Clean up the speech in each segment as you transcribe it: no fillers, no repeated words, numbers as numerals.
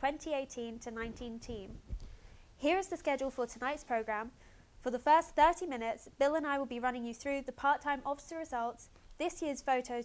2018 to 19 team. Here is the schedule for tonight's programme. For the first 30 minutes, Bill and I will be running you through the part-time officer results, this year's photo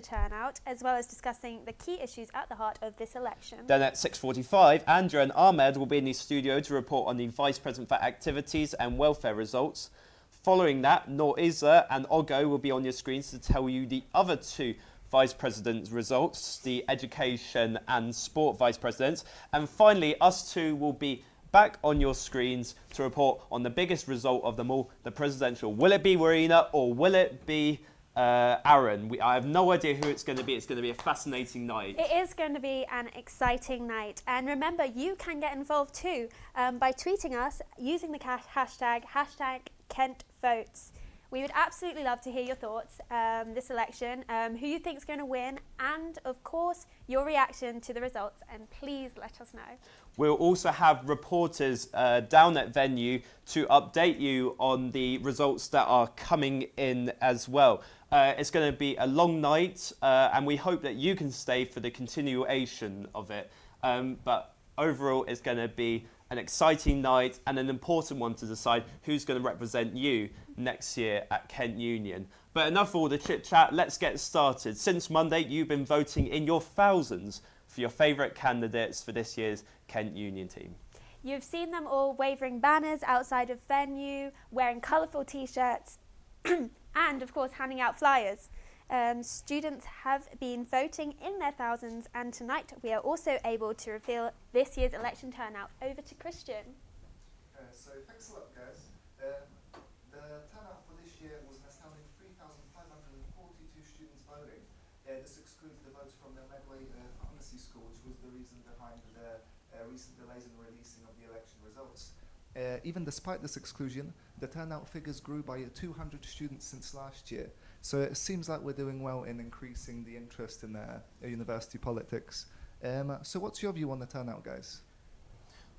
turnout, as well as discussing the key issues at the heart of this election. Then at 6:45, Andrew and Ahmed will be in the studio to report on the Vice President for Activities and Welfare results. Following that, Noiza and Ogo will be on your screens to tell you the other two Vice President's results, the Education and Sport Vice Presidents. And finally, us two will be back on your screens to report on the biggest result of them all, the presidential. Will it be Warina or will it be Aaron? I have no idea who it's going to be. It's going to be a fascinating night. It is going to be an exciting night. And remember, you can get involved too by tweeting us using the hashtag KentVotes. We would absolutely love to hear your thoughts this election, who you think is going to win, and of course your reaction to the results, and please let us know. We'll also have reporters down at venue to update you on the results that are coming in as well. It's going to be a long night and we hope that you can stay for the continuation of it. But overall, it's going to be an exciting night and an important one to decide who's going to represent you next year at Kent Union. But enough of all the chit chat, let's get started. Since Monday, you've been voting in your thousands for your favourite candidates for this year's Kent Union team. You've seen them all waving banners outside of venue, wearing colourful t-shirts and of course handing out flyers. Students have been voting in their thousands, and tonight we are also able to reveal this year's election turnout. Over to Christian. So thanks a lot, guys. The turnout for this year was an astounding 3,542 students voting. This excludes the votes from the Medway Pharmacy School, which was the reason behind the recent delays in releasing of the election results. Even despite this exclusion, the turnout figures grew by 200 students since last year. So it seems like we're doing well in increasing the interest in university politics. So what's your view on the turnout, guys?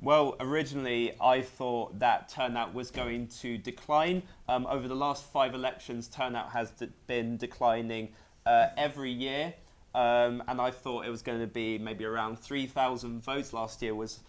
Well, originally I thought that turnout was going to decline. Over the last 5 elections, turnout has been declining every year. And I thought it was going to be maybe around 3,000 votes. Last year was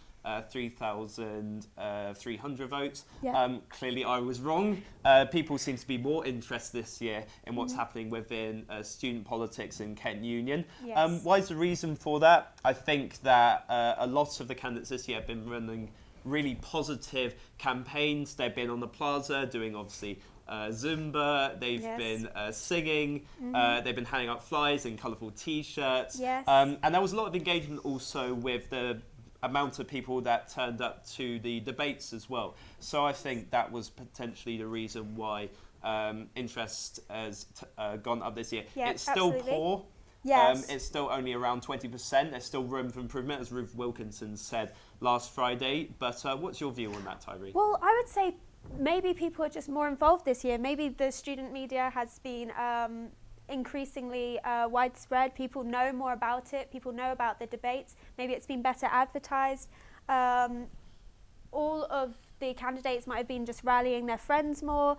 3,300 votes. Yeah. Clearly I was wrong. People seem to be more interested this year in what's happening within student politics in Kent Union. Yes. Why is the reason for that? I think that a lot of the candidates this year have been running really positive campaigns. They've been on the plaza doing obviously Zumba, they've been singing, they've been handing out flyers and colourful t-shirts. Yes. And there was a lot of engagement also with the amount of people that turned up to the debates as well. So I think that was potentially the reason why interest has gone up this year. Yeah, it's still poor. Yes. It's still only around 20%. There's still room for improvement, as Ruth Wilkinson said last Friday. But what's your view on that, Tyree? Well, I would say maybe people are just more involved this year. Maybe the student media has been increasingly widespread. People know more about it. People know about the debates. Maybe it's been better advertised. All of the candidates might have been just rallying their friends more.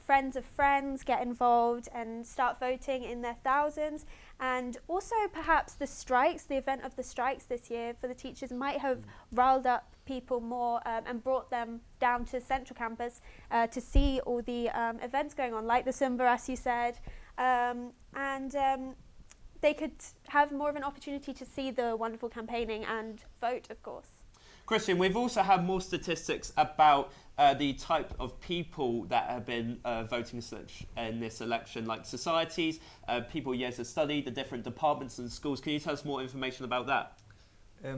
Friends of friends get involved and start voting in their thousands. And also perhaps the strikes, the event of the strikes this year for the teachers might have riled up people more and brought them down to Central Campus to see all the events going on, like the Zumba, as you said. They could have more of an opportunity to see the wonderful campaigning and vote, of course. Christian, we've also had more statistics about the type of people that have been voting in this election, like societies, people years of study, the different departments and schools. Can you tell us more information about that?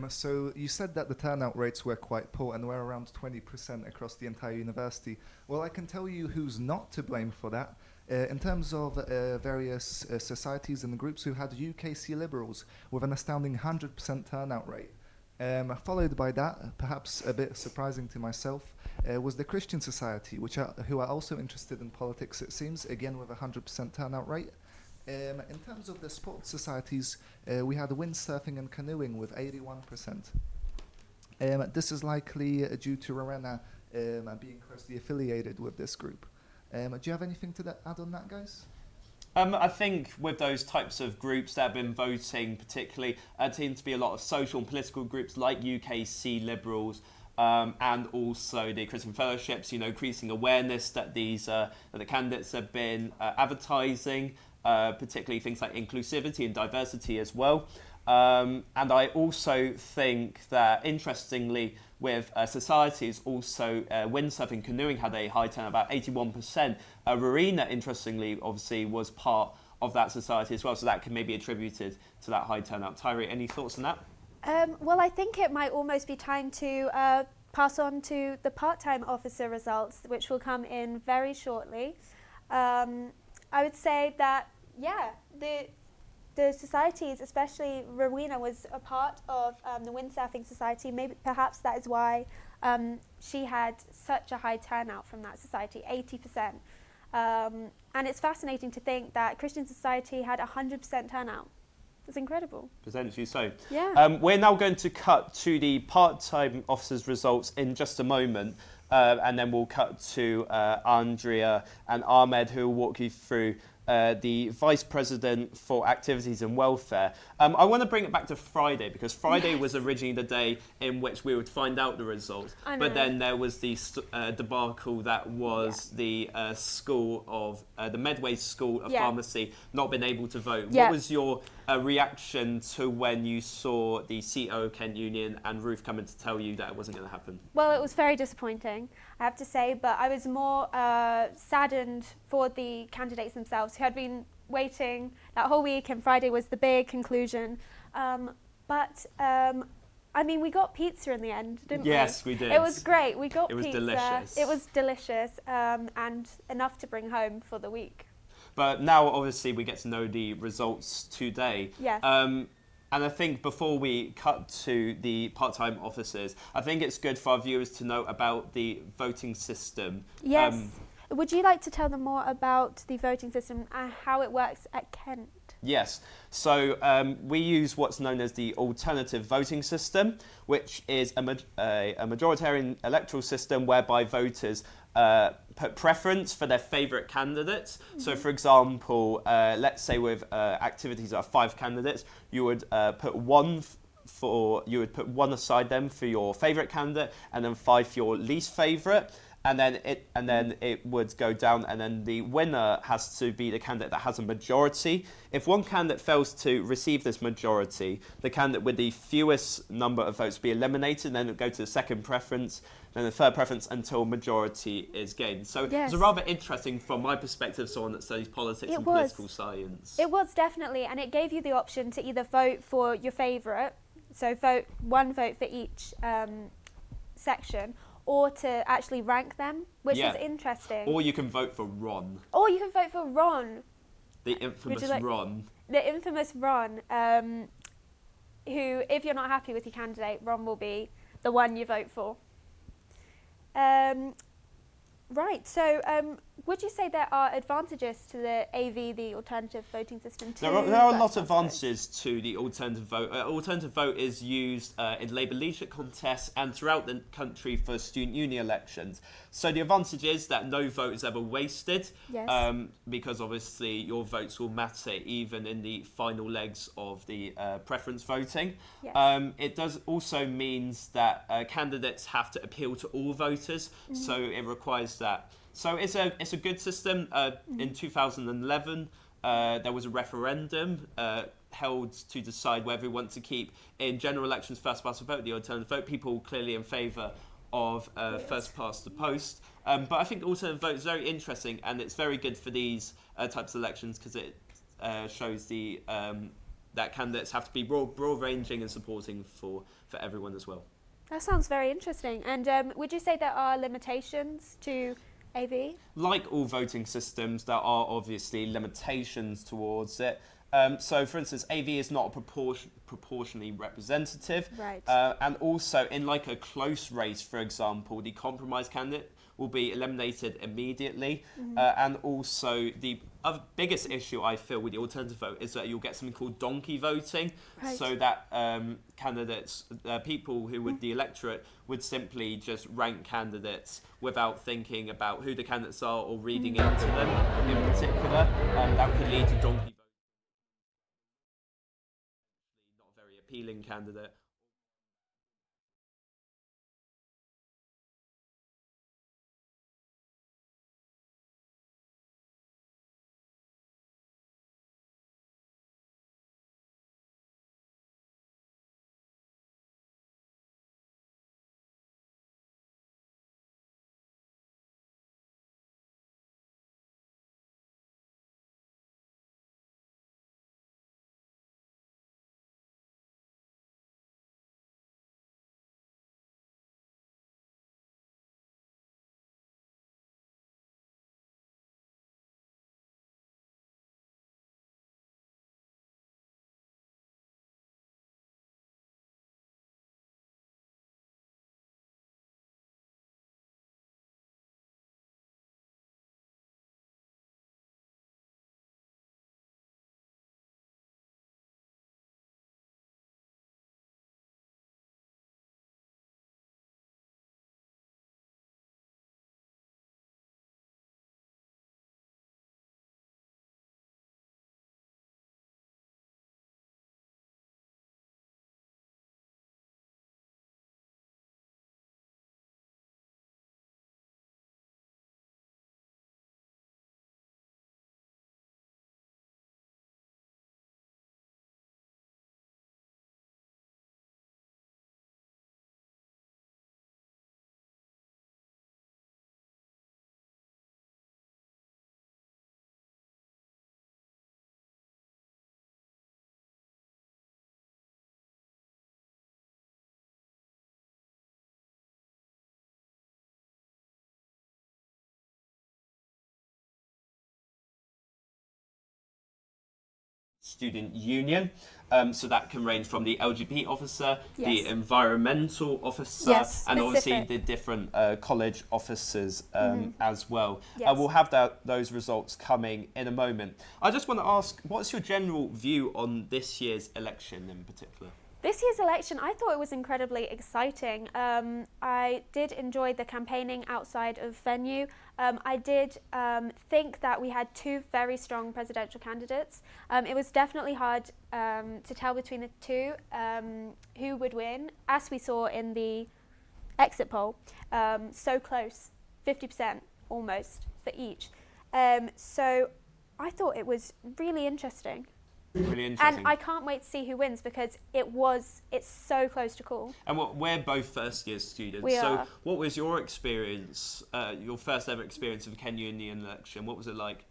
So you said that the turnout rates were quite poor and were around 20% across the entire university. Well, I can tell you who's not to blame for that. In terms of various societies and groups who had UKC Liberals with an astounding 100% turnout rate. Followed by that, perhaps a bit surprising to myself, was the Christian Society, who are also interested in politics, it seems, again with a 100% turnout rate. In terms of the sports societies, we had windsurfing and canoeing with 81%. This is likely due to Ravenna being closely affiliated with this group. Do you have anything to add on that, guys? I think with those types of groups that have been voting particularly, tend to be a lot of social and political groups like UKC Liberals, and also the Christian Fellowships, increasing awareness that that the candidates have been advertising, particularly things like inclusivity and diversity as well. And I also think that, interestingly, with societies, also windsurfing, canoeing had a high turnout, about 81%. Marina, interestingly, obviously was part of that society as well, so that can maybe be attributed to that high turnout. Tyree, any thoughts on that? Well, I think it might almost be time to pass on to the part-time officer results, which will come in very shortly. I would say that, the societies, especially Rowena, was a part of the windsurfing society. Maybe perhaps that is why she had such a high turnout from that society, 80%. And it's fascinating to think that Christian Society had 100% turnout. It's incredible. Potentially so. Yeah. We're now going to cut to the part-time officers' results in just a moment, and then we'll cut to Andrea and Ahmed, who will walk you through the Vice President for Activities and Welfare. I want to bring it back to Friday, because Friday was originally the day in which we would find out the results. But then there was the debacle that was the school of, the Medway School of Pharmacy not being able to vote. What was your reaction to when you saw the CEO of Kent Union and Ruth coming to tell you that it wasn't going to happen? Well, it was very disappointing, I have to say, but I was more saddened for the candidates themselves, who had been waiting that whole week, and Friday was the big conclusion. I mean, we got pizza in the end, didn't we? Yes, we did. It was great. We got pizza. It was delicious. It was delicious, and enough to bring home for the week. But now, obviously, we get to know the results today. Yes. And I think before we cut to the part-time officers, I think it's good for our viewers to know about the voting system. Yes. Would you like to tell them more about the voting system and how it works at Kent? Yes. So we use what's known as the alternative voting system, which is a majoritarian electoral system whereby voters put preference for their favourite candidates. Mm-hmm. So, for example, let's say with activities that are 5 candidates, you would put one aside them for your favourite candidate, and then 5 for your least favourite. And then it would go down, and then the winner has to be the candidate that has a majority. If one candidate fails to receive this majority, the candidate with the fewest number of votes will be eliminated, and then it would go to the second preference, then the third preference, until majority is gained. So it's rather interesting from my perspective, someone that studies politics and political science. It was, definitely, and it gave you the option to either vote for your favourite, so one vote for each section, or to actually rank them, which is interesting. Or you can vote for Ron. The infamous Ron. The infamous Ron, who, if you're not happy with your candidate, Ron will be the one you vote for. Right, so would you say there are advantages to the AV, the alternative voting system? There are a lot of advantages to the alternative vote. Alternative vote is used in Labour leadership contests and throughout the country for student union elections. So the advantage is that no vote is ever wasted, because obviously your votes will matter even in the final legs of the preference voting. Yes. It does also means that candidates have to appeal to all voters, so it requires that. So it's a good system. In 2011, there was a referendum held to decide whether we want to keep in general elections first past the vote, the alternative vote. People clearly in favour of first past the post. But I think alternative vote is very interesting, and it's very good for these types of elections because it shows that candidates have to be broad-ranging and supporting for everyone as well. That sounds very interesting. And would you say there are limitations to AV? Like all voting systems, there are obviously limitations towards it. So, for instance, AV is not proportionally representative. Right. And also, in like a close race, for example, the compromise candidate will be eliminated immediately. And also the other biggest issue I feel with the alternative vote is that you'll get something called donkey voting, so that candidates, people who would the electorate would simply just rank candidates without thinking about who the candidates are or reading into them in particular. That could lead to donkey voting, not a very appealing candidate. Student union, so that can range from the LGBT officer, the environmental officer, and obviously the different college officers as well. We'll have those results coming in a moment. I just want to ask, what's your general view on this year's election in particular? This year's election, I thought it was incredibly exciting. I did enjoy the campaigning outside of venue. I did think that we had two very strong presidential candidates. It was definitely hard to tell between the two who would win, as we saw in the exit poll. So close, 50% almost for each. So I thought it was really interesting. Really interesting. And I can't wait to see who wins because it's so close to call. And we're both first year students. We so are. What was your experience, your first ever experience of the Kent Union election? What was it like?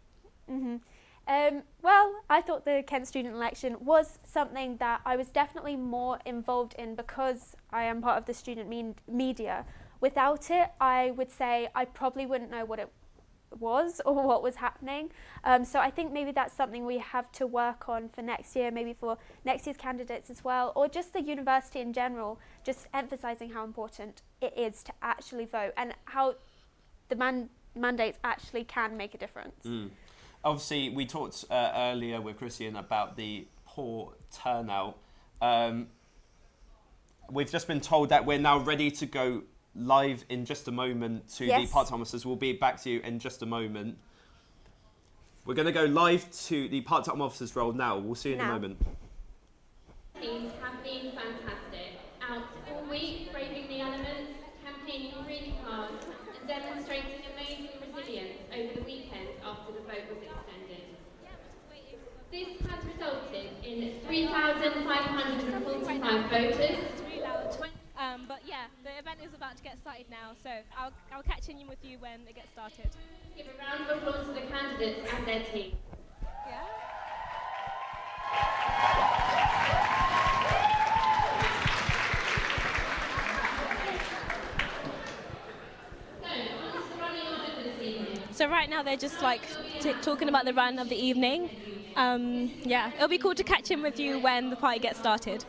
Well, I thought the Kent student election was something that I was definitely more involved in because I am part of the student media. Without it, I would say I probably wouldn't know what it was or what was happening. So I think maybe that's something we have to work on for next year, maybe for next year's candidates as well, or just the university in general, just emphasising how important it is to actually vote and how the mandates actually can make a difference. Obviously, we talked earlier with Christian about the poor turnout. We've just been told that we're now ready to go live in just a moment to the part-time officers. We'll be back to you in just a moment. We're going to go live to the part-time officers role now. We'll see you in a moment. Teams have been fantastic. Out all week, braving the elements, campaigning really hard, and demonstrating amazing resilience over the weekend after the vote was extended. This has resulted in 3,545 voters. But yeah, the event is about to get started now, so I'll catch in with you when it gets started. Give a round of applause to the candidates and their team. Yeah. So right now they're just like talking about the run of the evening. Yeah, it'll be cool to catch in with you when the party gets started.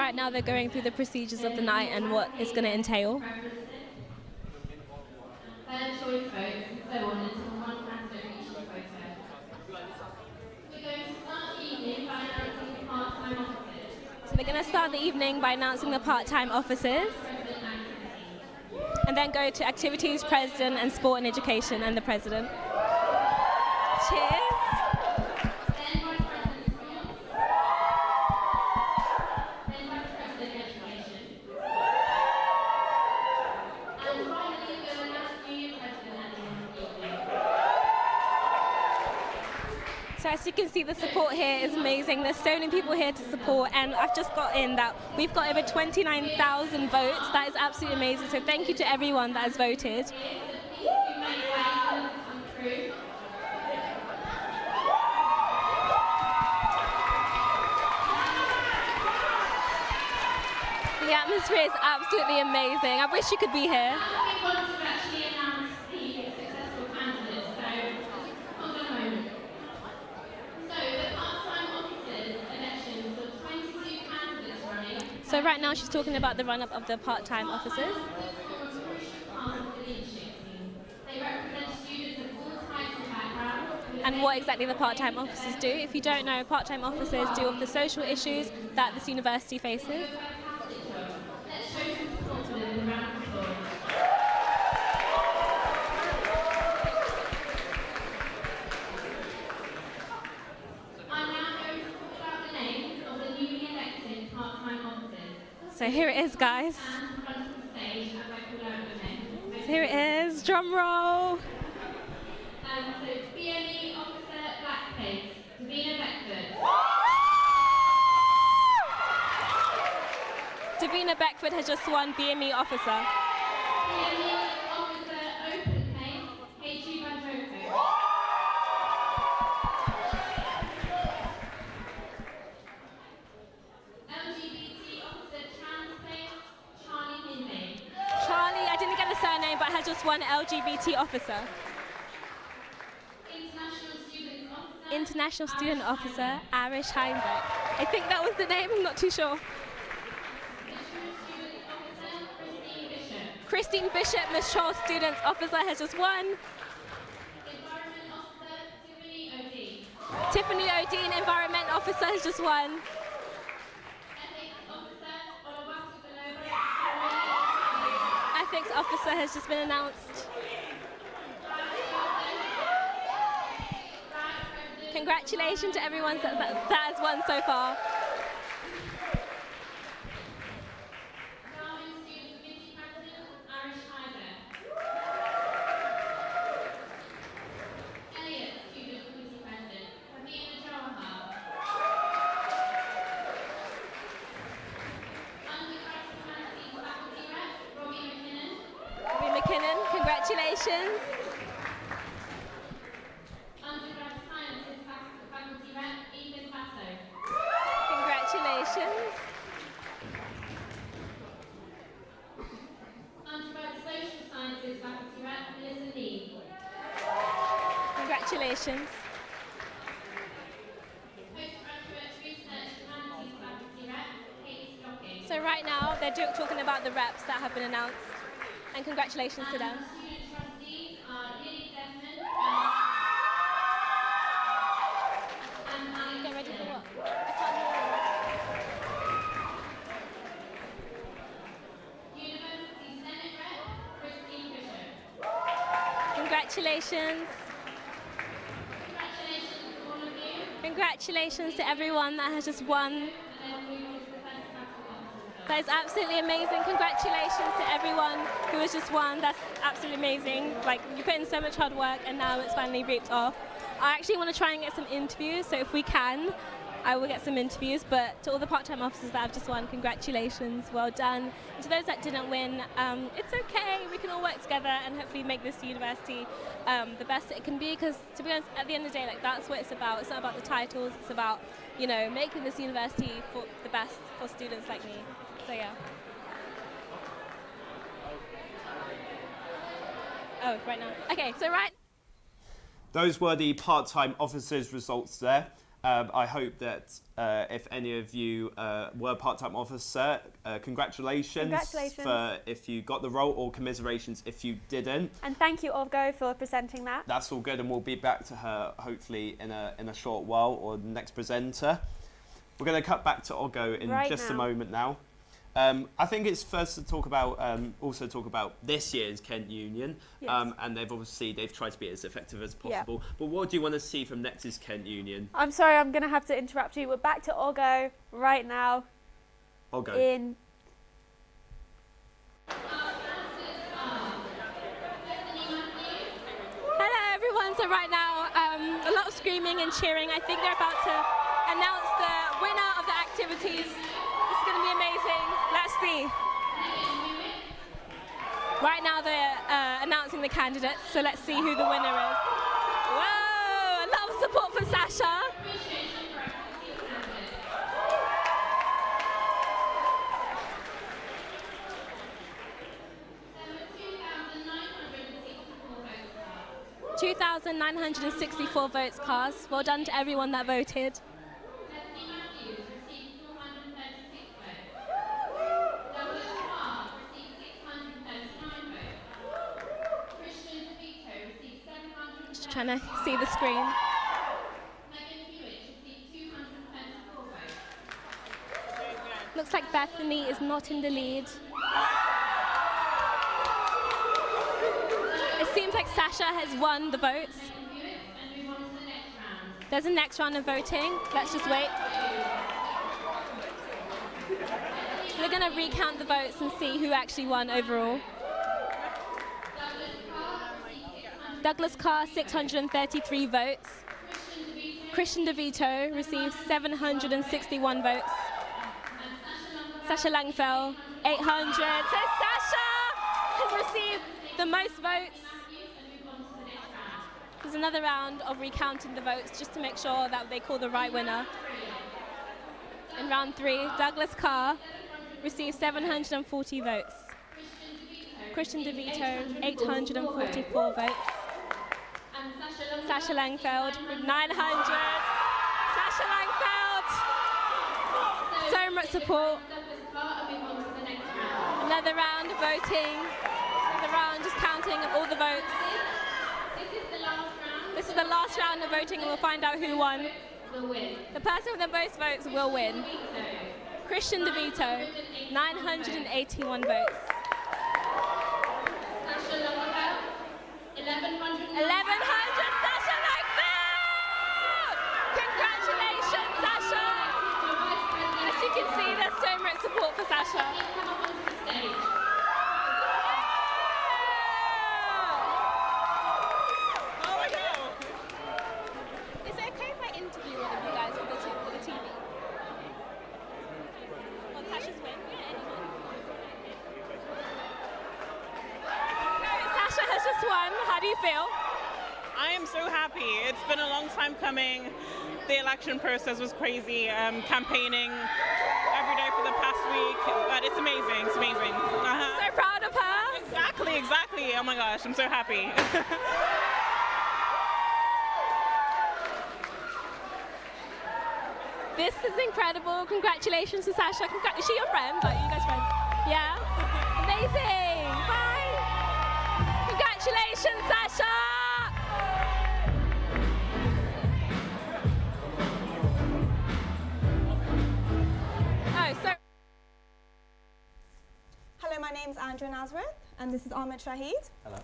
right now they're going through the procedures of the night and what it's going to entail. Third choice votes and so on until one candidate reaches quota. We're going to start the evening by announcing the part-time officers. So they're going to start the evening by announcing the part-time officers, and then go to activities, president, and sport and education, and the president. Cheers. Then Vice President Sports. Then Vice President Education. And finally, we'll announce Union President at the end of the evening. So as you can see, the support here is amazing. There's so many people here to support, and I've just got in that we've got over 29,000 votes. That is absolutely amazing. So thank you to everyone that has voted. Please do make way for them to come through. The atmosphere is absolutely amazing. I wish you could be here. Now we want to actually announce the successful candidates, so hold on a moment. So the part-time officers elections, so 22 candidates running. So right now she's talking about the run-up of the part-time officers. Form a crucial part of the leadership team. They represent students of all types and backgrounds. And what exactly the part-time officers do. If you don't know, part-time officers deal with the social issues that this university faces. Let's show some support to them in a round of applause. I'm now going to call out the names of the newly elected part-time officers. So here it is, guys. Stand in front of the stage as I call out the names. So here it is. Drum roll. So BME Officer Blackface, Davina Beckford. Davina Beckford has just won BME officer. BME Officer Open Pace, H.U. Banjoko. LGBT Officer Trans Pace, Charlie Hinley. Charlie, I didn't get the surname, but has just won LGBT officer. International Student Officer, Arish Heinbeck. I think that was the name, I'm not too sure. Christine Bishop, Mature Students Officer, has just won. Environment Officer Tiffany O'Dean. Tiffany O'Dean, Environment Officer, has just won. Ethics Officer Olawatu Baloba. Ethics Officer has just been announced. Congratulations to everyone that has won so far. Darwin Student Committee President Arish Haider. Elliott Student Committee President Pavina Jawahar. Undergrad Humanities Faculty Rep Robbie McKinnon. Robbie McKinnon, congratulations. Undergrad Sciences Faculty Rep Ethan Passo. Congratulations. Undergrad Social Sciences Faculty Rep Melissa Lee. Congratulations. Postgraduate Research Humanities Faculty Rep Katie Stocking. So right now they're talking about the reps that have been announced, and congratulations to them. Student trustees are Lily Devman and Alex. Get ready for what? University Senate Rep Christine Bishop. Congratulations. Congratulations to all of you. Congratulations to everyone that has just won. And then we move on to the first council officers. That is absolutely amazing. Congratulations to everyone who has just won. That's absolutely amazing. Like, you put in so much hard work and now it's finally reaped off. I actually want to try and get some interviews, so if we can, I will get some interviews. But to all the part-time officers that have just won, congratulations, well done. And to those that didn't win, it's okay. We can all work together and hopefully make this university the best it can be. Because to be honest, at the end of the day, like, that's what it's about. It's not about the titles. It's about, you know, making this university for the best for students like me. So yeah. Oh, right now. Okay, so right. Those were the part-time officers' results there. I hope that if any of you were part-time officer, congratulations for if you got the role, or commiserations if you didn't. And thank you, Olga, for presenting that. That's all good, and we'll be back to her hopefully in a short while, or the next presenter. We're going to cut back to Olga in just a moment now. I think it's first to talk about this year's Kent Union, and they've tried to be as effective as possible. But what do you want to see from next year's Kent Union? I'm sorry, I'm going to have to interrupt you. We're back to Olga right now. Olga. Hello everyone. So right now, a lot of screaming and cheering. I think they're about to announce the winner of the activities. It's going to be amazing. Let's see. Right now they're announcing the candidates, so let's see who the winner is. Whoa! A lot of support for Sasha. $2,964 votes cast. Well done to everyone that voted. Just trying to see the screen. Looks like Bethany is not in the lead. It seems like Sasha has won the votes. There's a next round of voting. Let's just wait. We're going to recount the votes and see who actually won overall. Douglas Carr, 633 votes. Christian DeVito received 761 votes. Sasha Langfell, 800. So Sasha has received the most votes. There's another round of recounting the votes just to make sure that they call the right winner. In round 3, Douglas Carr received 740 votes. Christian DeVito, 844 votes. Sasha Langfeld with 900. Sasha Langfeld! So much support. Another round of voting. Another round just counting of all the votes. This is the last round of voting, and we'll find out who won. The person with the most votes will win. Christian DeVito, 981 votes. 1100, Sasha Langfeld! Congratulations, Sasha! As you can see, there's so much support for Sasha. Is it okay if I interview one of you guys for the TV? On Sasha's win? Yeah, anyone. So Sasha has just won. How do you feel? I am so happy. It's been a long time coming. The election process was crazy. Campaigning every day for the past week. But it's amazing. It's amazing. So proud of her. Exactly. Oh my gosh, I'm so happy. This is incredible. Congratulations to Sasha. Is she your friend? Like, you guys friends? Yeah? Amazing. Bye. Congratulations, Sasha. Hello, my name's Andrea Nazareth, and this is Ahmed Shahid. Hello.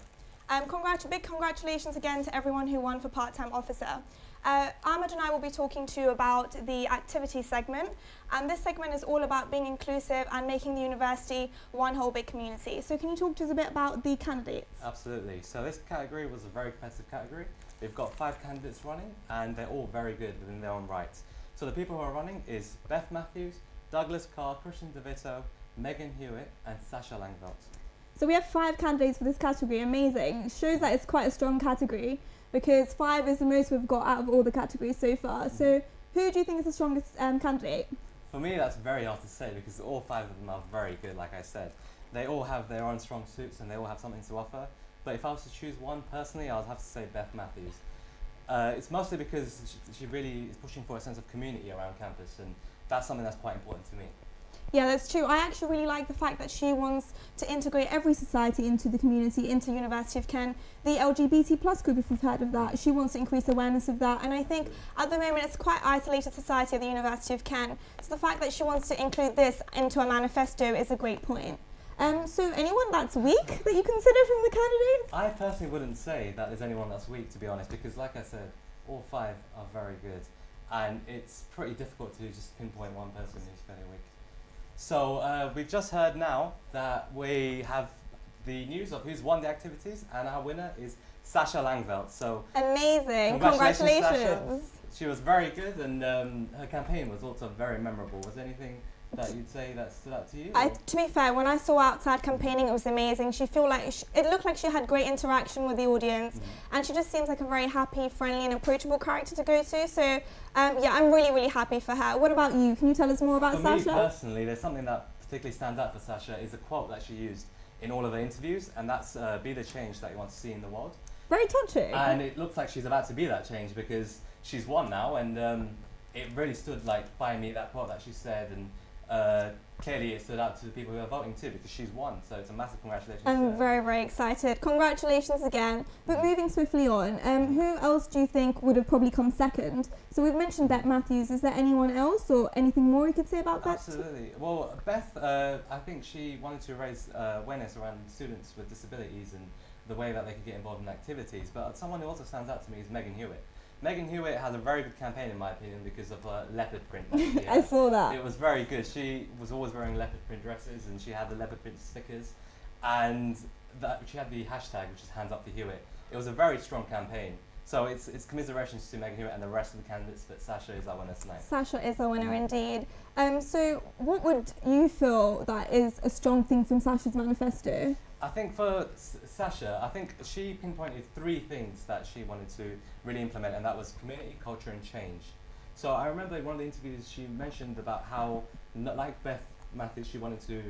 Big congratulations again to everyone who won for part-time officer. Ahmed and I will be talking to you about the activity segment, and this segment is all about being inclusive and making the university one whole big community. So can you talk to us a bit about the candidates? Absolutely. So this category was a very competitive category. We've got 5 candidates running, and they're all very good within their own rights. So the people who are running is Beth Matthews, Douglas Carr, Christian DeVito, Megan Hewitt, and Sasha Langfeld. So we have 5 candidates for this category. Amazing. It shows that it's quite a strong category because 5 is the most we've got out of all the categories so far. So who do you think is the strongest candidate? For me, that's very hard to say because all 5 of them are very good, like I said. They all have their own strong suits and they all have something to offer. But if I was to choose one personally, I would have to say Beth Matthews. it's mostly because she really is pushing for a sense of community around campus, and that's something that's quite important to me. Yeah, that's true. I actually really like the fact that she wants to integrate every society into the community, into University of Kent. The LGBT plus group, if you've heard of that, she wants to increase awareness of that. And I think at the moment it's quite isolated society at the University of Kent. So the fact that she wants to include this into a manifesto is a great point. So anyone that's weak that you consider from the candidates? I personally wouldn't say that there's anyone that's weak, to be honest, because like I said, all 5 are very good. And it's pretty difficult to just pinpoint one person who's fairly weak. So we've just heard now that we have the news of who's won the activities, and our winner is Sasha Langveld. So amazing! Congratulations. Congratulations. She was very good, and her campaign was also very memorable. Was there anything that you'd say that stood out to you? To be fair, when I saw outside campaigning, it was amazing. She feel like it looked like she had great interaction with the audience, and she just seems like a very happy, friendly, and approachable character to go to. So, yeah, I'm really, really happy for her. What about you? Can you tell us more about Sasha? For me personally, there's something that particularly stands out for Sasha is a quote that she used in all of her interviews, and that's "Be the change that you want to see in the world." Very touching. And it looks like she's about to be that change because she's won now, and it really stood like by me, that quote that she said, and clearly it stood out to the people who are voting too because she's won, so it's a massive congratulations. I'm very, very excited. Congratulations again. But moving swiftly on, who else do you think would have probably come second? So we've mentioned Beth Matthews. Is there anyone else or anything more you could say about that? Absolutely. Well, Beth, I think she wanted to raise awareness around students with disabilities and the way that they could get involved in activities. But someone who also stands out to me is Megan Hewitt. Megan Hewitt has a very good campaign in my opinion because of her leopard print. I saw that. It was very good. She was always wearing leopard print dresses and she had the leopard print stickers, and she had the hashtag, which is Hands Up for Hewitt. It was a very strong campaign. So it's commiserations to Megan Hewitt and the rest of the candidates, but Sasha is our winner tonight. Sasha is our winner indeed. So what would you feel that is a strong thing from Sasha's manifesto? I think for Sasha, I think she pinpointed 3 things that she wanted to really implement, and that was community, culture, and change. So I remember in one of the interviews she mentioned about how, like Beth Matthews, she wanted to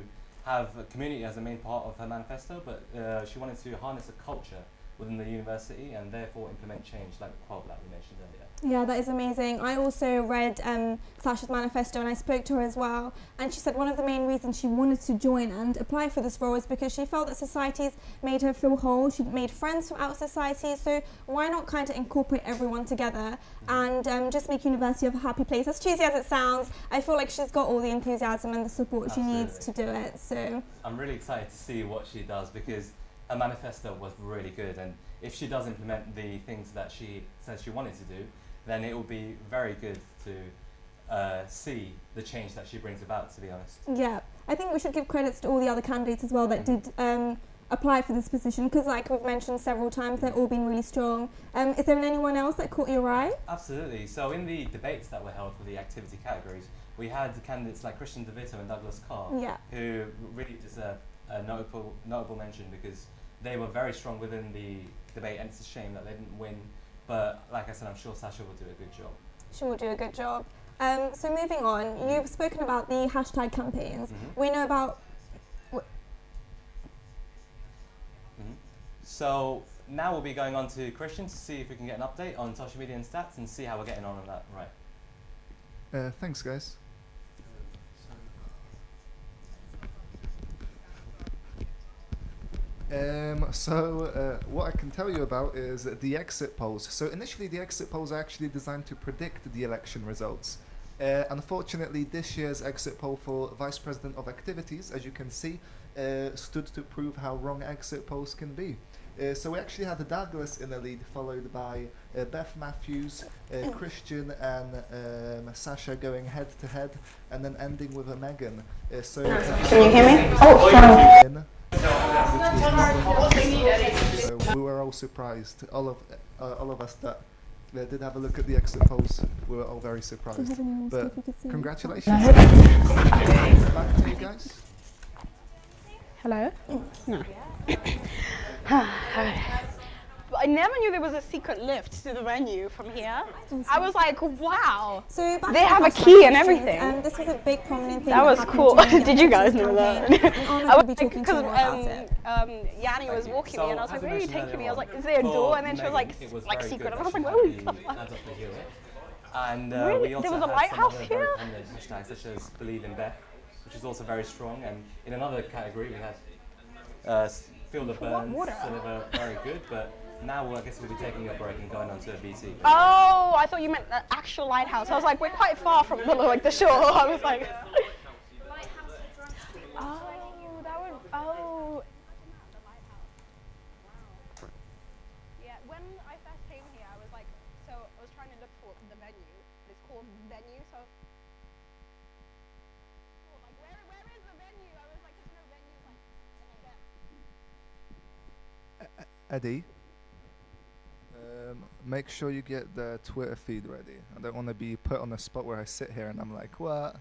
have a community as a main part of her manifesto, but she wanted to harness a culture within the university and therefore implement change, like the quote that we mentioned earlier. Yeah, that is amazing. I also read Sasha's manifesto and I spoke to her as well, and she said one of the main reasons she wanted to join and apply for this role is because she felt that societies made her feel whole. She'd made friends throughout society, so why not kind of incorporate everyone together and just make university a happy place? As cheesy as it sounds, I feel like she's got all the enthusiasm and the support she needs to do it. So I'm really excited to see what she does because her manifesto was really good, and if she does implement the things that she says she wanted to do, then it will be very good to see the change that she brings about, to be honest. Yeah, I think we should give credits to all the other candidates as well that did apply for this position, because like we've mentioned several times, they've all been really strong. Is there anyone else that caught your eye? Absolutely. So in the debates that were held for the activity categories, we had candidates like Christian DeVito and Douglas Carr, who really deserve a notable mention because they were very strong within the debate, and it's a shame that they didn't win. But like I said, I'm sure Sasha will do a good job. She will do a good job. So moving on, you've spoken about the hashtag campaigns. We know about... So now we'll be going on to Christian to see if we can get an update on social media and stats and see how we're getting on that. Right. Thanks, guys. What I can tell you about is the exit polls. So initially the exit polls are actually designed to predict the election results. Unfortunately, this year's exit poll for Vice President of Activities, as you can see, stood to prove how wrong exit polls can be. So we actually had Douglas in the lead, followed by Beth Matthews, Christian and Sasha going head to head, and then ending with a Megan. So can you hear me? Oh, sorry. So we were all surprised. All of us that did have a look at the exit polls, we were all very surprised. But congratulations. Back to you guys. Hello? No. I never knew there was a secret lift to the venue from here. I was like, wow. So they have a key and everything. This was a big prominent thing. That was cool. Did you guys know that? I was talking to you about it. Yanni was walking me and I was like, where are you taking me? I was like, is there a door? And then she was like secret. And I was like, where are we going? And really? we also there was a have lighthouse some other here? very prominent hashtags such as Believe in Beth, which is also very strong. And in another category we had Feel the Burns, deliver very good, but now I guess we'll be taking a break and going on to a BT. Oh, I thought you meant the actual lighthouse. I was like, we're quite far from the shore. I was like, yeah. When I first came here, I was like, so I was trying to look for the venue. It's called venue, so. Like, where is the venue? I was like, there's no venue. Like, Eddie, make sure you get the Twitter feed ready. I don't want to be put on a spot where I sit here and I'm like, what?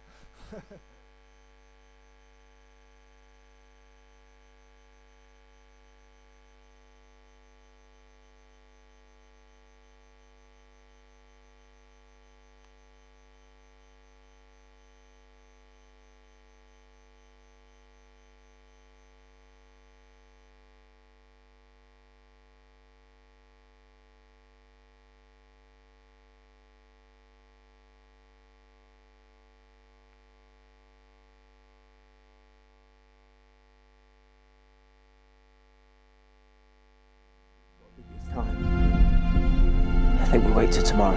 I think we'll wait till tomorrow.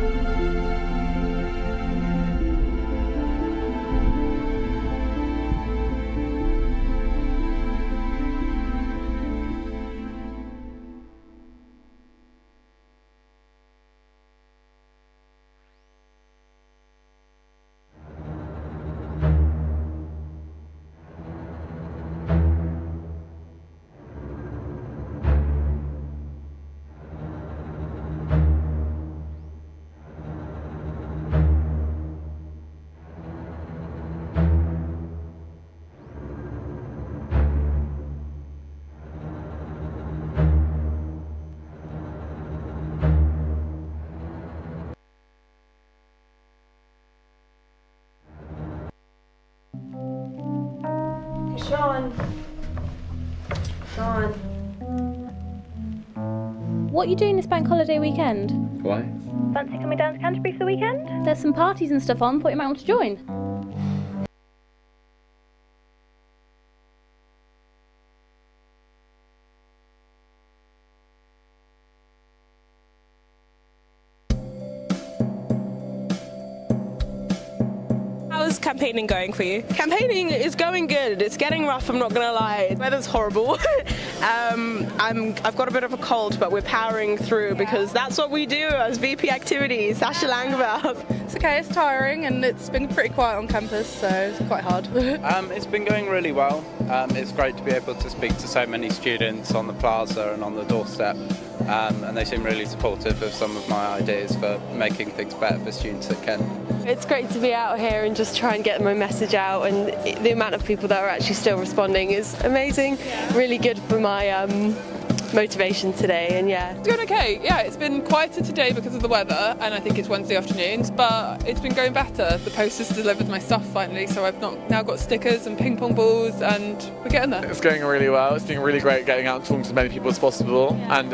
Sean. What are you doing this bank holiday weekend? Why? Fancy coming down to Canterbury for the weekend? There's some parties and stuff on, thought you might want to join. How's campaigning going for you? Campaigning is going good. It's getting rough, I'm not gonna lie. The weather's horrible. I've got a bit of a cold, but we're powering through because that's what we do as VP activities. Sasha Langveld. It's okay, it's tiring and it's been pretty quiet on campus, so it's quite hard. It's been going really well. It's great to be able to speak to so many students on the plaza and on the doorstep. And they seem really supportive of some of my ideas for making things better for students at Kent. It's great to be out here and just try and get my message out, and the amount of people that are actually still responding is amazing. Really good for my motivation today, and yeah. It's going okay, yeah, it's been quieter today because of the weather, and I think it's Wednesday afternoons, but it's been going better. The post has delivered my stuff finally, so I've now got stickers and ping pong balls, and we're getting there. It's going really well. It's been really great getting out and talking to as many people as possible, and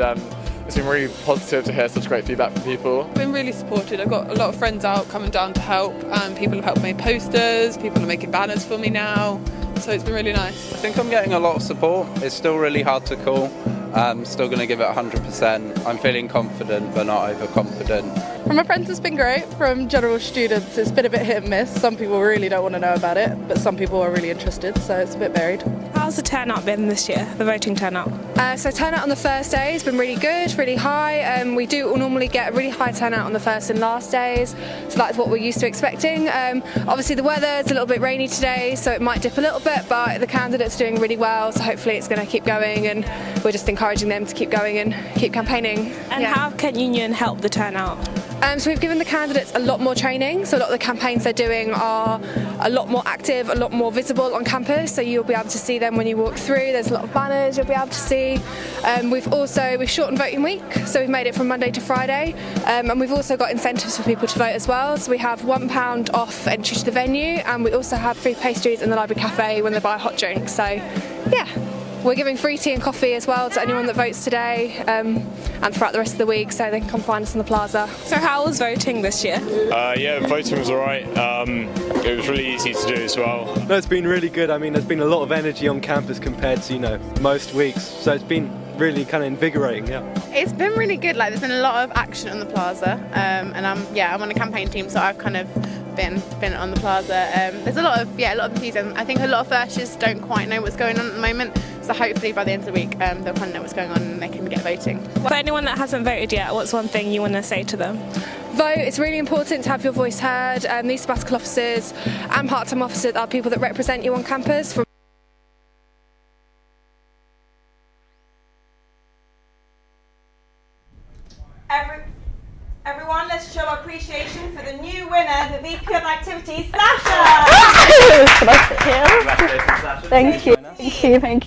it's been really positive to hear such great feedback from people. I've been really supported. I've got a lot of friends out coming down to help, and people have helped make posters, people are making banners for me now, so it's been really nice. I think I'm getting a lot of support. It's still really hard to call. I'm still going to give it 100%. I'm feeling confident but not overconfident. From my friends it's been great. From general students it's been a bit hit and miss. Some people really don't want to know about it, but some people are really interested, so it's a bit varied. How's the turnout been this year, the voting turnout? So turnout on the first day has been really good, really high. We do normally get a really high turnout on the first and last days, so that's what we're used to expecting. Obviously the weather is a little bit rainy today, so it might dip a little bit, but the candidate's doing really well, so hopefully it's going to keep going, and we're just encouraging them to keep going and keep campaigning. And how can Union help the turnout? So we've given the candidates a lot more training, so a lot of the campaigns they're doing are a lot more active, a lot more visible on campus, so you'll be able to see them when you walk through. There's a lot of banners you'll be able to see. We've shortened voting week, so we've made it from Monday to Friday, and we've also got incentives for people to vote as well. So we have £1 off entry to the venue, and we also have free pastries in the library cafe when they buy a hot drink. So yeah. We're giving free tea and coffee as well to anyone that votes today and throughout the rest of the week, so they can come find us in the plaza. So how was voting this year? Yeah, voting was alright. It was really easy to do as well. No, it's been really good. I mean, there's been a lot of energy on campus compared to, most weeks, so it's been really kind of invigorating, yeah. It's been really good. Like, there's been a lot of action on the plaza, and I'm on a campaign team, so I've kind of been on the plaza. There's a lot of enthusiasm. I think a lot of firsters don't quite know what's going on at the moment, so hopefully by the end of the week they'll kind of know what's going on and they can get voting. For anyone that hasn't voted yet, what's one thing you want to say to them? Vote. It's really important to have your voice heard. These sabbatical officers and part-time officers are people that represent you on campus. Everyone, let's show our appreciation for the new winner, the VP of Activities, Sasha! Can I sit here? Thank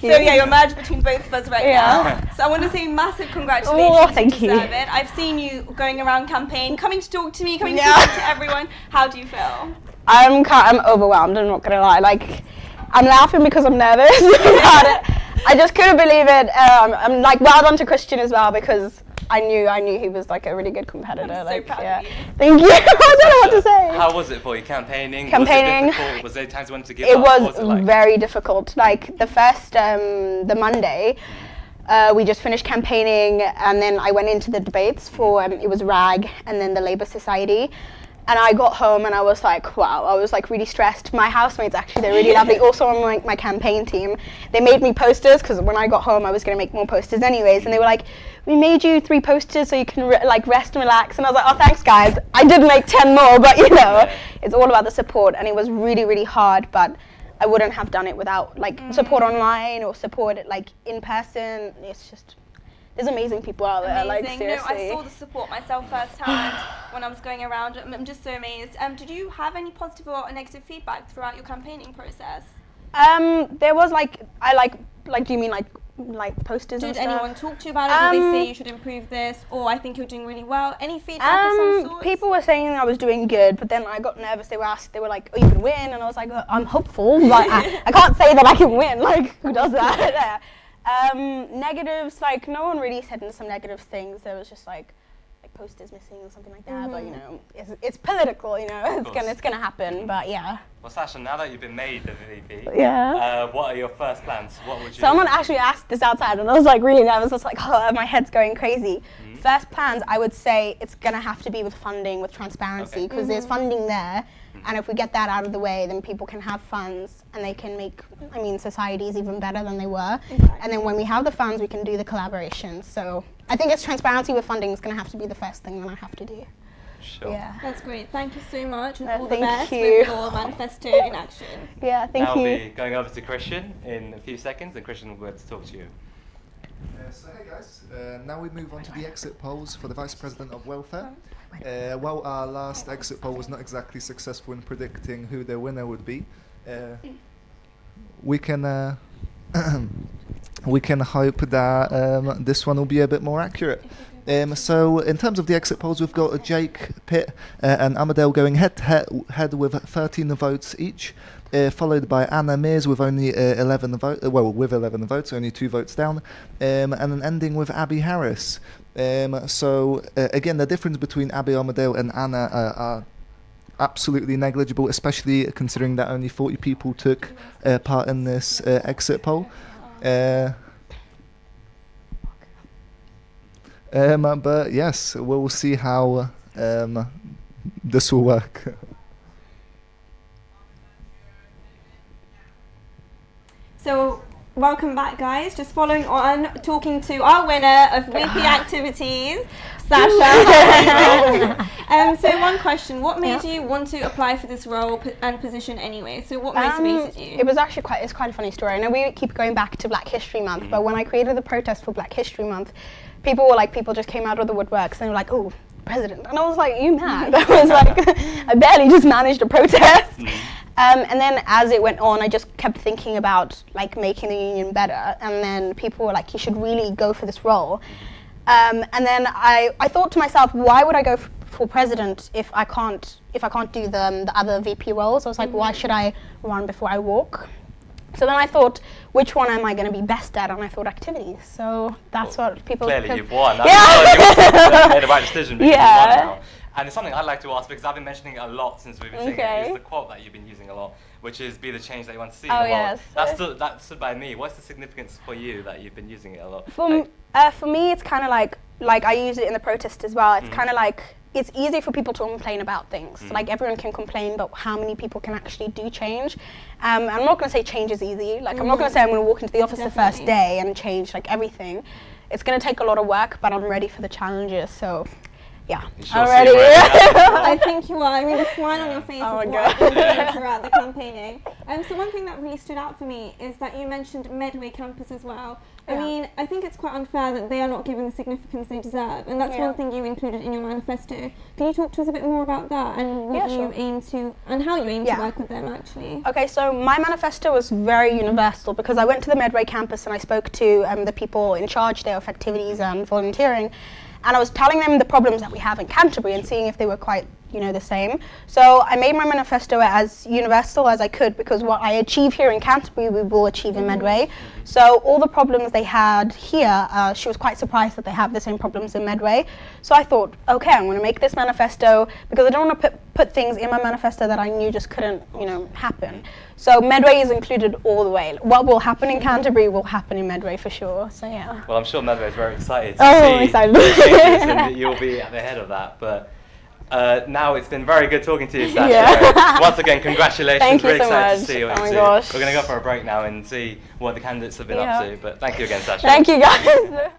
you. So yeah, you're merged between both of us right now. So I want to say massive congratulations. Oh, thank you. Deserve it. I've seen you going around campaign, coming to talk to me, coming to talk to everyone. How do you feel? I'm overwhelmed, I'm not going to lie. Like, I'm laughing because I'm nervous about it. I just couldn't believe it. I'm like, well done to Christian as well, because I knew he was like a really good competitor. I'm like, so proud yeah. of you. Thank you. I don't know what to say. How was it for you campaigning? Was it difficult? Was there times you wanted to give it up? Was what was it like? very difficult. Like the first, the Monday, we just finished campaigning, and then I went into the debates for it was RAG and then the Labour Society. And I got home and I was like, wow, I was like really stressed. My housemates, actually, they're really lovely. Also on my campaign team, they made me posters, because when I got home, I was going to make more posters anyways. And they were like, we made you 3 posters so you can rest and relax. And I was like, oh, thanks, guys. I did make 10 more, but it's all about the support. And it was really, really hard, but I wouldn't have done it without support online or support in person. It's just... There's amazing people out there, like seriously. No, I saw the support myself firsthand when I was going around. I'm just so amazed. Did you have any positive or negative feedback throughout your campaigning process? There was do you mean like posters and stuff? stuff? Did anyone talk to you about it? Did they say you should improve this, or I think you're doing really well? Any feedback of some sort? People were saying I was doing good, but then I got nervous. They were like, oh, you can win, and I was like, I'm hopeful, but I can't say that I can win. Like, who does that? Negatives, no one really said some negative things. There was just like posters missing or something like that. But it's political. It's gonna happen. But yeah. Well, Sasha, now that you've been made the VP, what are your first plans? What would you? Someone actually asked this outside, and I was like really nervous. I was like, oh, my head's going crazy. First plans, I would say it's gonna have to be with funding, with transparency, because there's funding there. And if we get that out of the way, then people can have funds and they can make, societies even better than they were. Exactly. And then when we have the funds, we can do the collaborations. So I think it's transparency with funding is going to have to be the first thing that I have to do. Sure. Yeah. That's great. Thank you so much. And all thank the best you. with your manifesto in action. Yeah, thank you. you. I'll be going over to Christian in a few seconds, and Christian will be able to talk to you. So hey guys, now we move on to the exit polls for the Vice President of Welfare. While our last exit poll was not exactly successful in predicting who the winner would be, we can we can hope that this one will be a bit more accurate. So in terms of the exit polls, we've got Jake, Pitt and Amadale going head to head with 13 votes each, followed by Anna Mears with only 11 votes, with 11 votes, only 2 votes down, and then ending with Abby Harris. So again, the difference between Abby Amadale and Anna are absolutely negligible, especially considering that only 40 people took part in this exit poll. But yes, we'll see how this will work. So, welcome back, guys. Just following on, talking to our winner of VP Activities, Sasha. So, one question: what made you want to apply for this role and position anyway? So, what motivated you? It was actually quite a funny story. I know we keep going back to Black History Month, but when I created the protest for Black History Month, people just came out of the woodworks and were like, "Oh, president. And I was like, are you mad? I was like, I barely just managed a protest. And then as it went on, I just kept thinking about like making the union better. And then people were like, you should really go for this role. And then I thought to myself, why would I go for president if I can't do the other VP roles? I was like, why should I run before I walk? So then I thought, which one am I going to be best at? And I thought activities. So that's what people... Clearly you've won. You made the right decision because you won now. And it's something I'd like to ask because I've been mentioning it a lot since we've been seeing it. It's the quote that you've been using a lot, which is be the change that you want to see in the world. Yes. That stood by me. What's the significance for you that you've been using it a lot? For me, it's kind of like I use it in the protest as well. It's kind of like, it's easy for people to complain about things. Like everyone can complain, but how many people can actually do change? I'm not going to say change is easy. Like I'm not going to say I'm going to walk into the office the first day and change like everything. It's going to take a lot of work, but I'm ready for the challenges. So, yeah, I'm ready. I think you are. I mean, the smile on your face is what I've been seeing throughout the campaigning. So one thing that really stood out for me is that you mentioned Medway campus as well. I mean, I think it's quite unfair that they are not given the significance they deserve, and that's one thing you included in your manifesto. Can you talk to us a bit more about that and what you aim to, and how you aim to work with them actually? Okay, so my manifesto was very universal because I went to the Medway campus and I spoke to the people in charge there of activities and volunteering, and I was telling them the problems that we have in Canterbury and seeing if they were quite, the same. So I made my manifesto as universal as I could because what I achieve here in Canterbury, we will achieve in Medway. So all the problems they had here, she was quite surprised that they have the same problems in Medway. So I thought, okay, I'm going to make this manifesto because I don't want to put things in my manifesto that I knew just couldn't, happen. So Medway is included all the way. What will happen in Canterbury will happen in Medway for sure. So yeah. Well, I'm sure Medway is very excited to see changes and you'll be at the head of that. But now it's been very good talking to you, Sasha. Once again, congratulations. Thank you Really so excited much. to see you. Oh my gosh. We're going to go for a break now and see what the candidates have been up to. But thank you again, Sasha. Thank you, guys.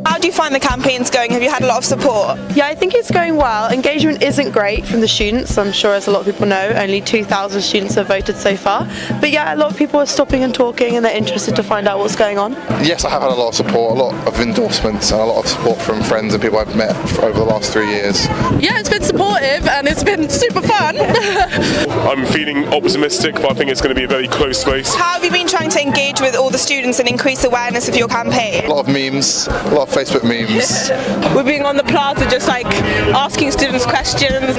How do you find the campaigns going? Have you had a lot of support? Yeah, I think it's going well. Engagement isn't great from the students. I'm sure, as a lot of people know, only 2,000 students have voted so far. But yeah, a lot of people are stopping and talking and they're interested to find out what's going on. Yes, I have had a lot of support, a lot of endorsements and a lot of support from friends and people I've met over the last 3 years. Yeah, it's been supportive and it's been super fun. I'm feeling optimistic, but I think it's going to be a very close race. How have you been trying to engage with all the students and increase awareness of your campaign? A lot of memes, a lot of Facebook memes. We're being on the plaza just like asking students questions.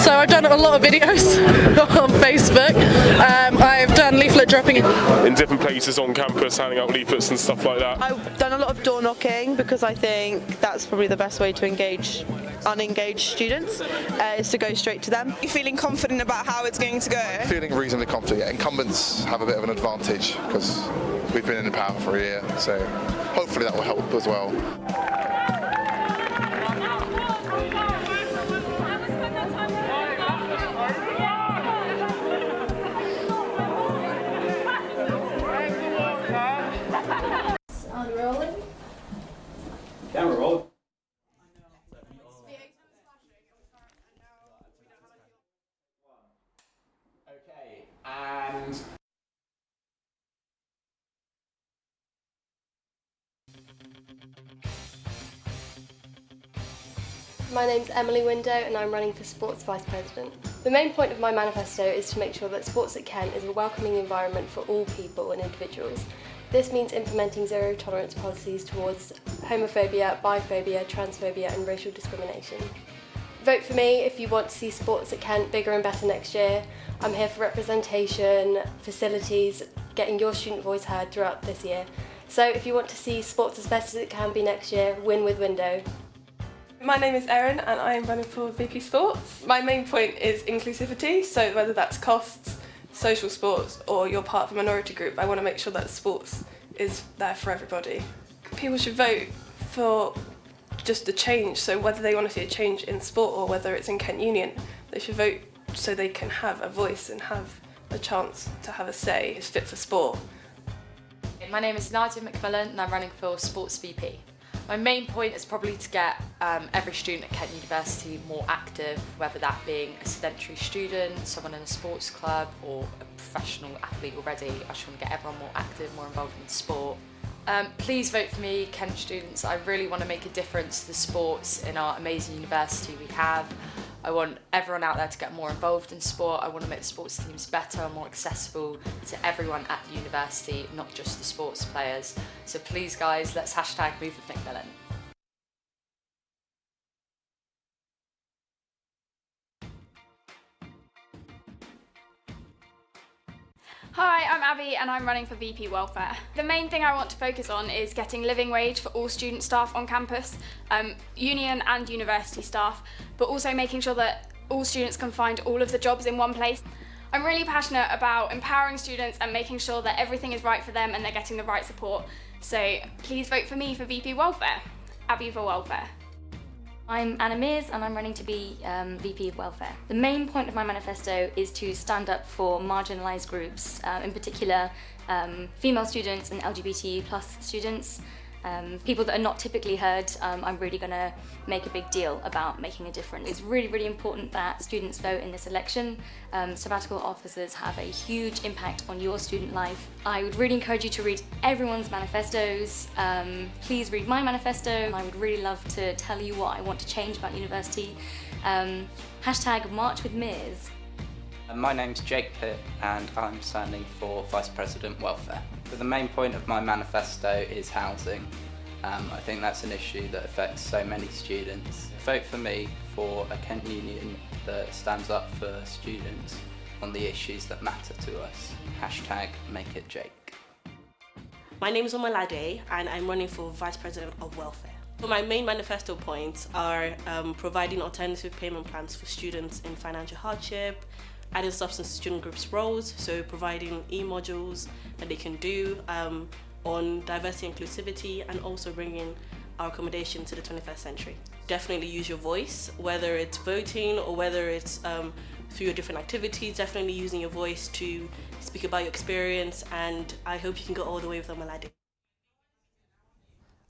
So I've done a lot of videos on Facebook. I've done leaflet dropping in different places on campus, handing out leaflets and stuff like that. I've done a lot of door knocking because I think that's probably the best way to engage unengaged students, is to go straight to them. Are you feeling confident about how it's going to go? Feeling reasonably confident. Yeah, incumbents have a bit of an advantage because we've been in power for a year, so hopefully that will help as well. Camera roll. Okay, and My name's Emily Window and I'm running for Sports Vice President. The main point of my manifesto is to make sure that Sports at Kent is a welcoming environment for all people and individuals. This means implementing zero tolerance policies towards homophobia, biphobia, transphobia and racial discrimination. Vote for me if you want to see Sports at Kent bigger and better next year. I'm here for representation, facilities, getting your student voice heard throughout this year. So if you want to see sports as best as it can be next year, win with Window. My name is Erin and I am running for VP Sports. My main point is inclusivity, so whether that's costs, social sports or you're part of a minority group, I want to make sure that sports is there for everybody. People should vote for just a change, so whether they want to see a change in sport or whether it's in Kent Union, they should vote so they can have a voice and have a chance to have a say. It's fit for sport. My name is Nadia McMillan and I'm running for Sports VP. My main point is probably to get every student at Kent University more active, whether that being a sedentary student, someone in a sports club or a professional athlete already. I just want to get everyone more active, more involved in sport. Please vote for me, Kent students. I really want to make a difference to the sports in our amazing university we have. I want everyone out there to get more involved in sport. I want to make the sports teams better and more accessible to everyone at the university, not just the sports players. So please guys, let's hashtag Move with Macmillan. Hi, I'm Abby and I'm running for VP Welfare. The main thing I want to focus on is getting living wage for all student staff on campus, union and university staff, but also making sure that all students can find all of the jobs in one place. I'm really passionate about empowering students and making sure that everything is right for them and they're getting the right support. So please vote for me for VP Welfare. Abby for Welfare. I'm Anna Mears and I'm running to be VP of Welfare. The main point of my manifesto is to stand up for marginalised groups, in particular female students and LGBT plus students, people that are not typically heard. I'm really going to make a big deal about making a difference. It's really, really important that students vote in this election. Sabbatical officers have a huge impact on your student life. I would really encourage you to read everyone's manifestos. Please read my manifesto. I would really love to tell you what I want to change about university. Hashtag March with Mears. My name's Jake Pitt and I'm standing for Vice President Welfare. But the main point of my manifesto is housing. I think that's an issue that affects so many students. Vote for me for a Kent Union that stands up for students on the issues that matter to us. Hashtag Make It Jake. My name is Omalade and I'm running for Vice President of Welfare. So my main manifesto points are providing alternative payment plans for students in financial hardship, adding substance to student groups' roles, so providing e-modules that they can do on diversity and inclusivity, and also bringing our accommodation to the 21st century. Definitely use your voice, whether it's voting or whether it's through your different activities, definitely using your voice to speak about your experience, and I hope you can go all the way with Omalade.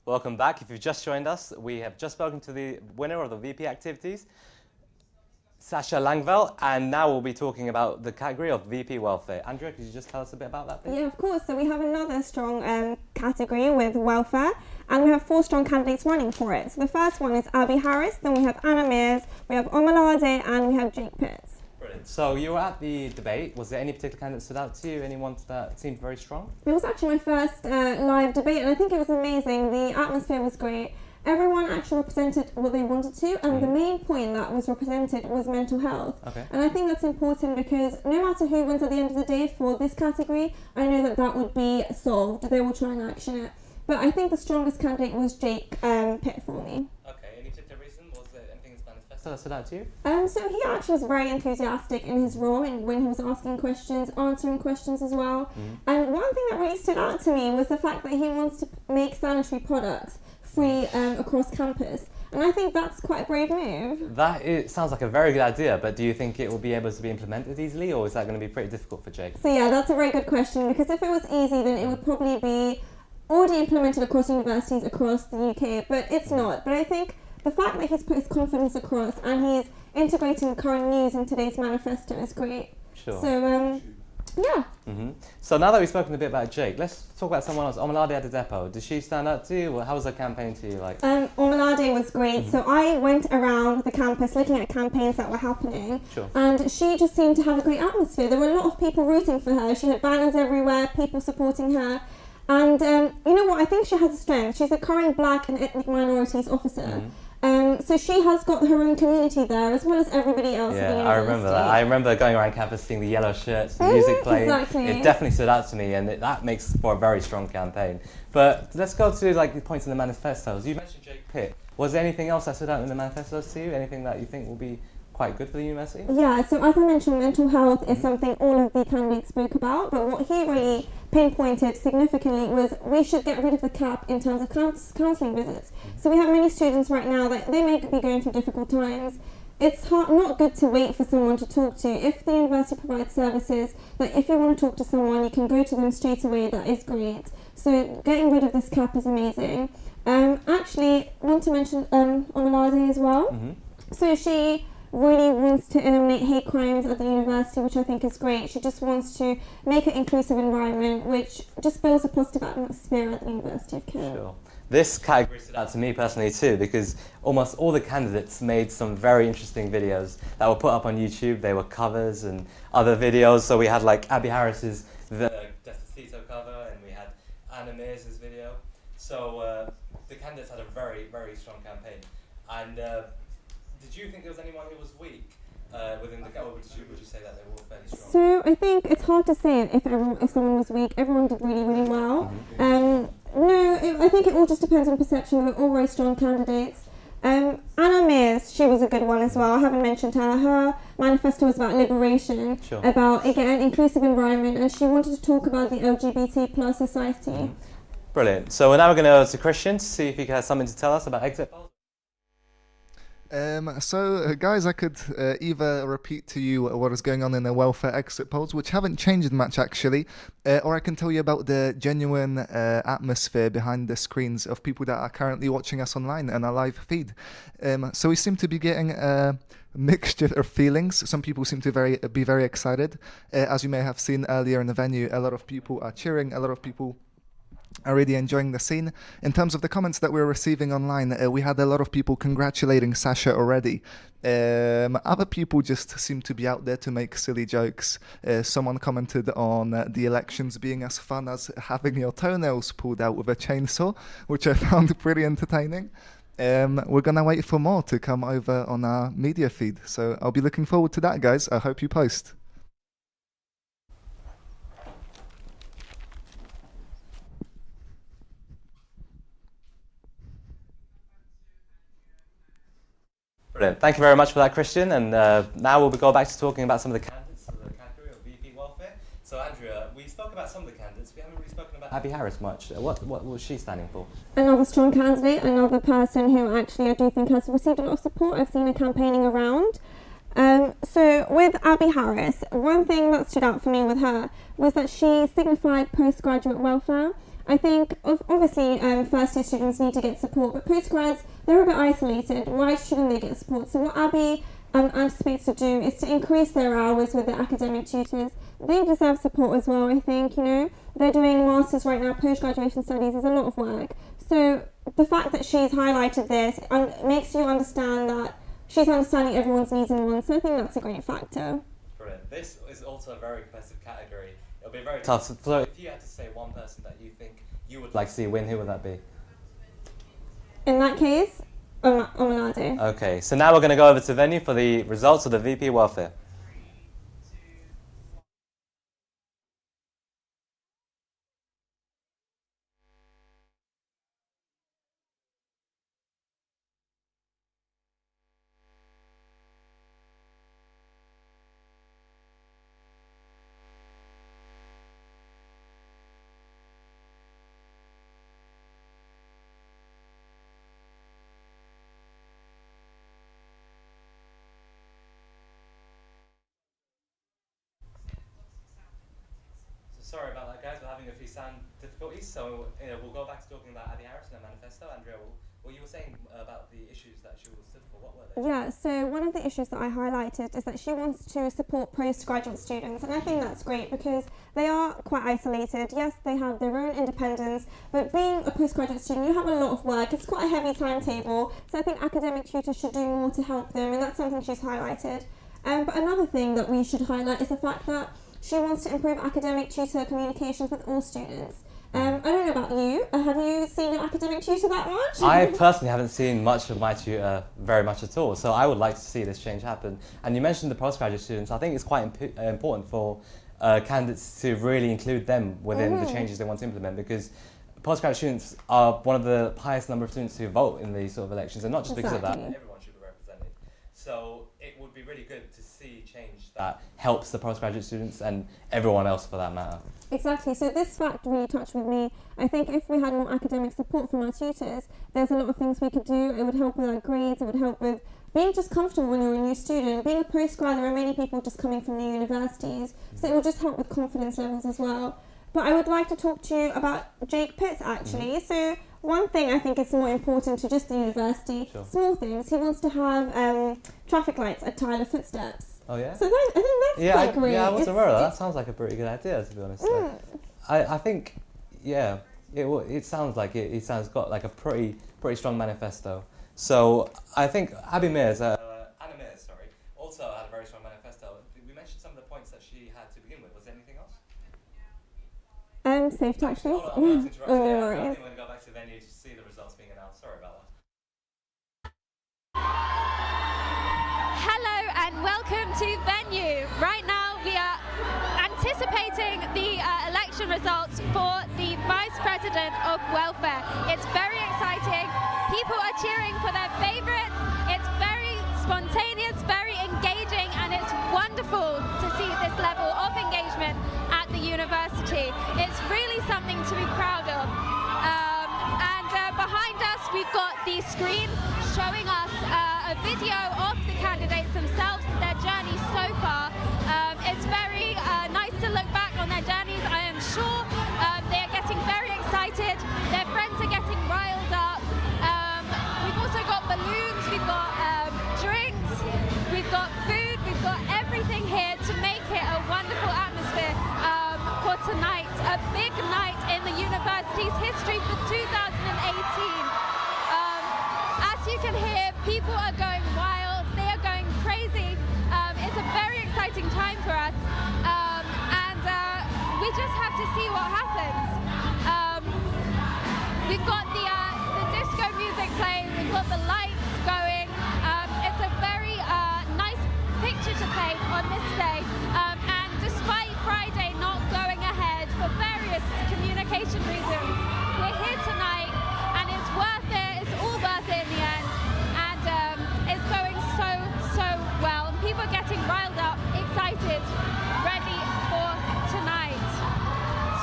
Welcome back. If you've just joined us, we have just spoken to the winner of the VP activities, Sasha Langveld, and now we'll be talking about the category of VP Welfare. Andrea, could you just tell us a bit about that, please? Yeah, of course. So we have another strong category with welfare, and we have 4 strong candidates running for it. So the first one is Abby Harris, then we have Anna Mears, we have Omalade, and we have Jake Pitts. Brilliant. So you were at the debate. Was there any particular candidate that stood out to you? Anyone that seemed very strong? It was actually my first live debate, and I think it was amazing. The atmosphere was great. Everyone actually represented what they wanted to, and the main point that was represented was mental health. Okay. And I think that's important because no matter who wins at the end of the day for this category, I know that that would be solved. They will try and action it. But I think the strongest candidate was Jake Pitt for me. Okay, any particular reason? Was there anything in his manifesto that stood out to you? So he actually was very enthusiastic in his role and when he was asking questions, answering questions as well. And one thing that really stood out to me was the fact that he wants to make sanitary products free across campus, and I think that's quite a brave move. That sounds like a very good idea, but do you think it will be able to be implemented easily, or is that going to be pretty difficult for Jake? So yeah, that's a very good question, because if it was easy, then it would probably be already implemented across universities across the UK, but it's not. But I think the fact that he's put his confidence across and he's integrating current news in today's manifesto is great. Sure. So yeah. So now that we've spoken a bit about Jake, let's talk about someone else. Omalade at the depot. Did she stand out to you? How was her campaign to you like? Omalade was great. So I went around the campus looking at campaigns that were happening, and she just seemed to have a great atmosphere. There were a lot of people rooting for her. She had banners everywhere, people supporting her. And you know what? I think she has a strength. She's a current Black and ethnic minorities officer. So she has got her own community there as well as everybody else. Yeah, at the I remember that. I remember going around campus seeing the yellow shirts, the music playing. Exactly. It definitely stood out to me, and that makes for a very strong campaign. But let's go to the points in the manifestos. You mentioned Jake Pitt. Was there anything else that stood out in the manifestos to you? Anything that you think will be quite good for the university? Yeah, so as I mentioned, mental health is something all of the candidates spoke about, but what he really pinpointed significantly was we should get rid of the cap in terms of counselling visits. So we have many students right now that they may be going through difficult times. It's not good to wait for someone to talk to. If the university provides services, that if you want to talk to someone, you can go to them straight away, that is great. So getting rid of this cap is amazing. Actually, I want to mention Omalade as well. So she really wants to eliminate hate crimes at the university, which I think is great. She just wants to make an inclusive environment, which just builds a positive atmosphere at the University of Kent. Sure. This category stood out to me personally too, because almost all the candidates made some very interesting videos that were put up on YouTube. They were covers and other videos. So we had like Abby Harris's Despacito cover, and we had Anna Mears's video. So the candidates had a very, very strong campaign. And did you think there was anyone who was weak within the category, or would you say that they were all fairly strong? So I think it's hard to say if someone was weak. Everyone did really, really well. I think it all just depends on perception. We're all very strong candidates. Anna Mears, she was a good one as well. I haven't mentioned her. Her manifesto was about liberation, about, again, inclusive environment, and she wanted to talk about the LGBT plus society. Brilliant. So now we're going to go to Christian to see if he has something to tell us about exit polls. Guys, I could either repeat to you what is going on in the welfare exit polls, which haven't changed much actually, or I can tell you about the genuine atmosphere behind the screens of people that are currently watching us online and our live feed. So we seem to be getting a mixture of feelings. Some people seem to be very excited. As you may have seen earlier in the venue, a lot of people are cheering, a lot of people are really enjoying the scene. In terms of the comments that we're receiving online, we had a lot of people congratulating Sasha already. Other people just seem to be out there to make silly jokes. Someone commented on the elections being as fun as having your toenails pulled out with a chainsaw, which I found pretty entertaining. We're gonna wait for more to come over on our media feed, so I'll be looking forward to that, guys. I hope you post. Brilliant. Thank you very much for that, Christian. And now we'll go back to talking about some of the candidates for the category of VP Welfare. So, Andrea, we spoke about some of the candidates. We haven't really spoken about Abby Harris much. What was she standing for? Another strong candidate, another person who actually I do think has received a lot of support. I've seen her campaigning around. So with Abby Harris, one thing that stood out for me with her was that she signified postgraduate welfare. I think obviously first year students need to get support, but postgrads, they're a bit isolated. Why shouldn't they get support? So what Abby anticipates to do is to increase their hours with the academic tutors. They deserve support as well, I think, you know. They're doing masters right now, post-graduation studies is a lot of work. So the fact that she's highlighted this makes you understand that she's understanding everyone's needs in one, so I think that's a great factor. Brilliant. This is also a very competitive category. It'll be very tough. So if you had to say one person that you think you would like to see win, who would that be? In that case, Omalade. Okay, so now we're going to go over to venue for the results of the VP Welfare. Sorry about that, guys. We're having a few sound difficulties, so we'll go back to talking about Abby Harris and her manifesto. Andrea, what you were saying about the issues that she stood for, what were they? Yeah, so one of the issues that I highlighted is that she wants to support postgraduate students, and I think that's great because they are quite isolated. Yes, they have their own independence, but being a postgraduate student, you have a lot of work. It's quite a heavy timetable, so I think academic tutors should do more to help them, and that's something she's highlighted. But another thing that we should highlight is the fact that she wants to improve academic tutor communications with all students. I don't know about you. Have you seen your academic tutor that much? I personally haven't seen much of my tutor very much at all, so I would like to see this change happen. And you mentioned the postgraduate students. I think it's quite important for candidates to really include them within the changes they want to implement, because postgraduate students are one of the highest number of students who vote in these sort of elections, and not just because of that, everyone should be represented. So it would be really good to see change that helps the postgraduate students and everyone else for that matter. Exactly, so this fact really touched with me. I think if we had more academic support from our tutors, there's a lot of things we could do. It would help with our grades, it would help with being just comfortable when you're a new student. Being a postgrad, there are many people just coming from new universities, so it will just help with confidence levels as well. But I would like to talk to you about Jake Pitts actually. So one thing I think is more important to just the university, small things. He wants to have traffic lights at Tyler Footsteps. Oh yeah? So I think that's quite great. Yeah, I was aware of that. That sounds like a pretty good idea, to be honest. I think, yeah, it sounds like it sounds got like a pretty strong manifesto. So I think Anna Mears, also had a very strong manifesto. We mentioned some of the points that she had to begin with. Was there anything else? Safe taxes. I think we're going to go back to the venue to see the results being announced. Sorry about that. Hello and welcome to Venue. Right now we are anticipating the election results for the Vice President of Welfare. It's very exciting. People are cheering for their favourites. It's very spontaneous, very engaging, and it's wonderful to see this level of engagement at the university. It's really something to be proud of. Behind us we've got the screen showing us a video of the candidates themselves, their journey so far. It's very nice to look back on their journeys. I am sure they are getting very excited. Their friends are getting riled up. We've also got balloons, we've got drinks, we've got food, we've got everything here to make it a wonderful atmosphere for tonight. A big night in the university's history for 2018. As you can hear, people are going wild, they are going crazy. It's a very exciting time for us, and we just have to see what happens. We've got the disco music playing, we've got the lights going. It's a very nice picture to paint on this day, and despite Friday not going ahead for various communication reasons, we're here tonight and it's worth it, it's all worth it in the end, and it's going so well, and people are getting riled up, excited, ready for tonight.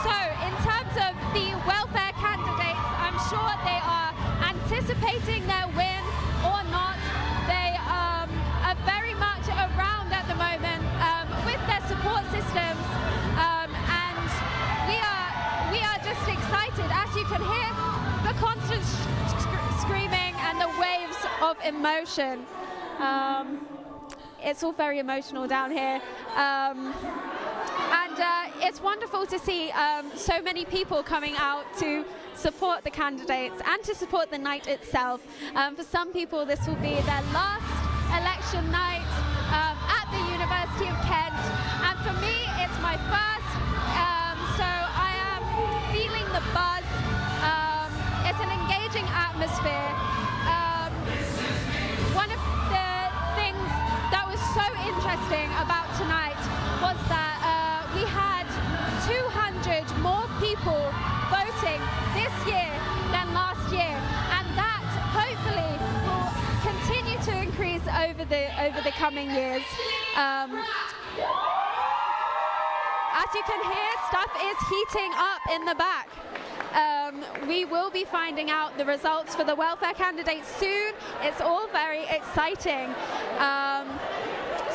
So in terms of the welfare candidates, I'm sure they are anticipating their win or not. They are very much around at the moment with their support systems, and we are just excited. As you can hear, the constant screaming and the waves of emotion. It's all very emotional down here, and it's wonderful to see so many people coming out to support the candidates and to support the night itself. For some people this will be their last election night at the University of Kent, and for me it's my first, so I am feeling the buzz. It's an engaging atmosphere. One of the things that was so interesting about tonight was that we had 200 more people voting this year than last year, and that hopefully will continue to increase over the coming years. As you can hear, stuff is heating up in the back. We will be finding out the results for the welfare candidates soon. It's all very exciting.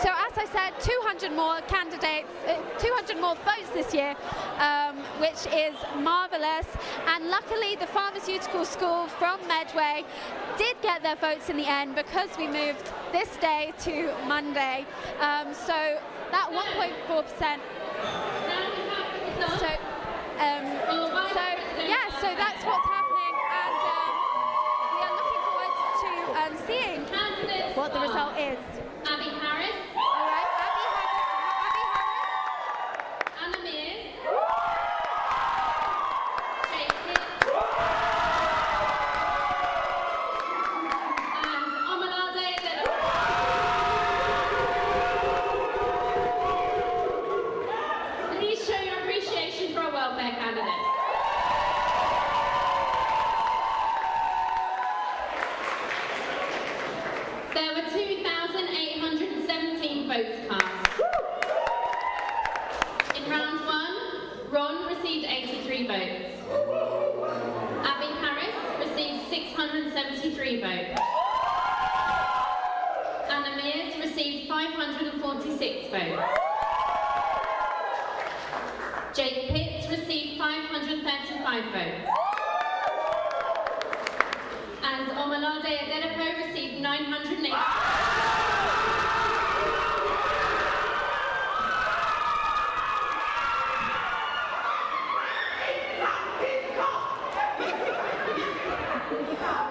So as I said, 200 more candidates, 200 more votes this year, which is marvellous. And luckily the pharmaceutical school from Medway did get their votes in the end because we moved this day to Monday. So that 1.4%. So that's what's happening, and we are looking forward to seeing what the result is. Abby Harris. All right, Abby Harris. Anna Mears. And Omalade. Please show your appreciation for our welfare candidates. There were 2,817 votes cast. In round one, Ron received 83 votes. Abby Harris received 673 votes. Anna Mears received 546 votes. Jake Pitts received 535 votes. 980.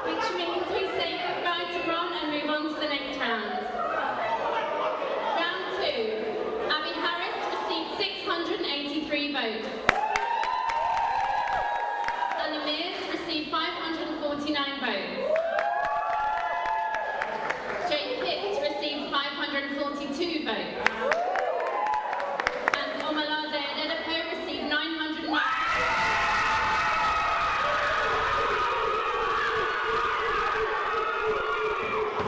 Which means we say goodbye to Ron and move on to the next round. Round 2. Abby Harris received 683 votes. Anna Mears received 549 votes. Jake Pitts received 542 votes. And Omalade Adedapo received 990.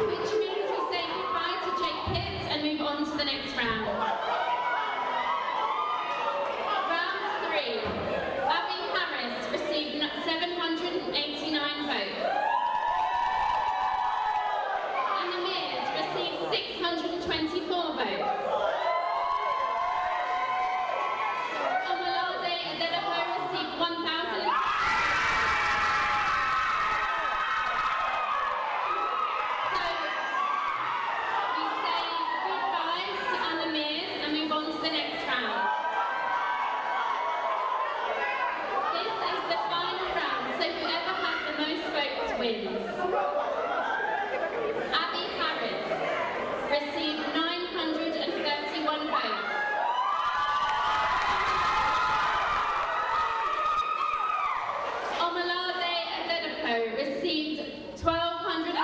Which means we say goodbye to Jake Pitts and move on to the next round. Round 3. Abby Harris received 789 votes. Anna Mears received 624 votes. Omalade Adedapo received 1,000. We say goodbye to Anna Mears and move on to the next round. This is the final round, so whoever has the most votes wins. Abby Harris received 931 votes. Omalade Adedapo received 1,200.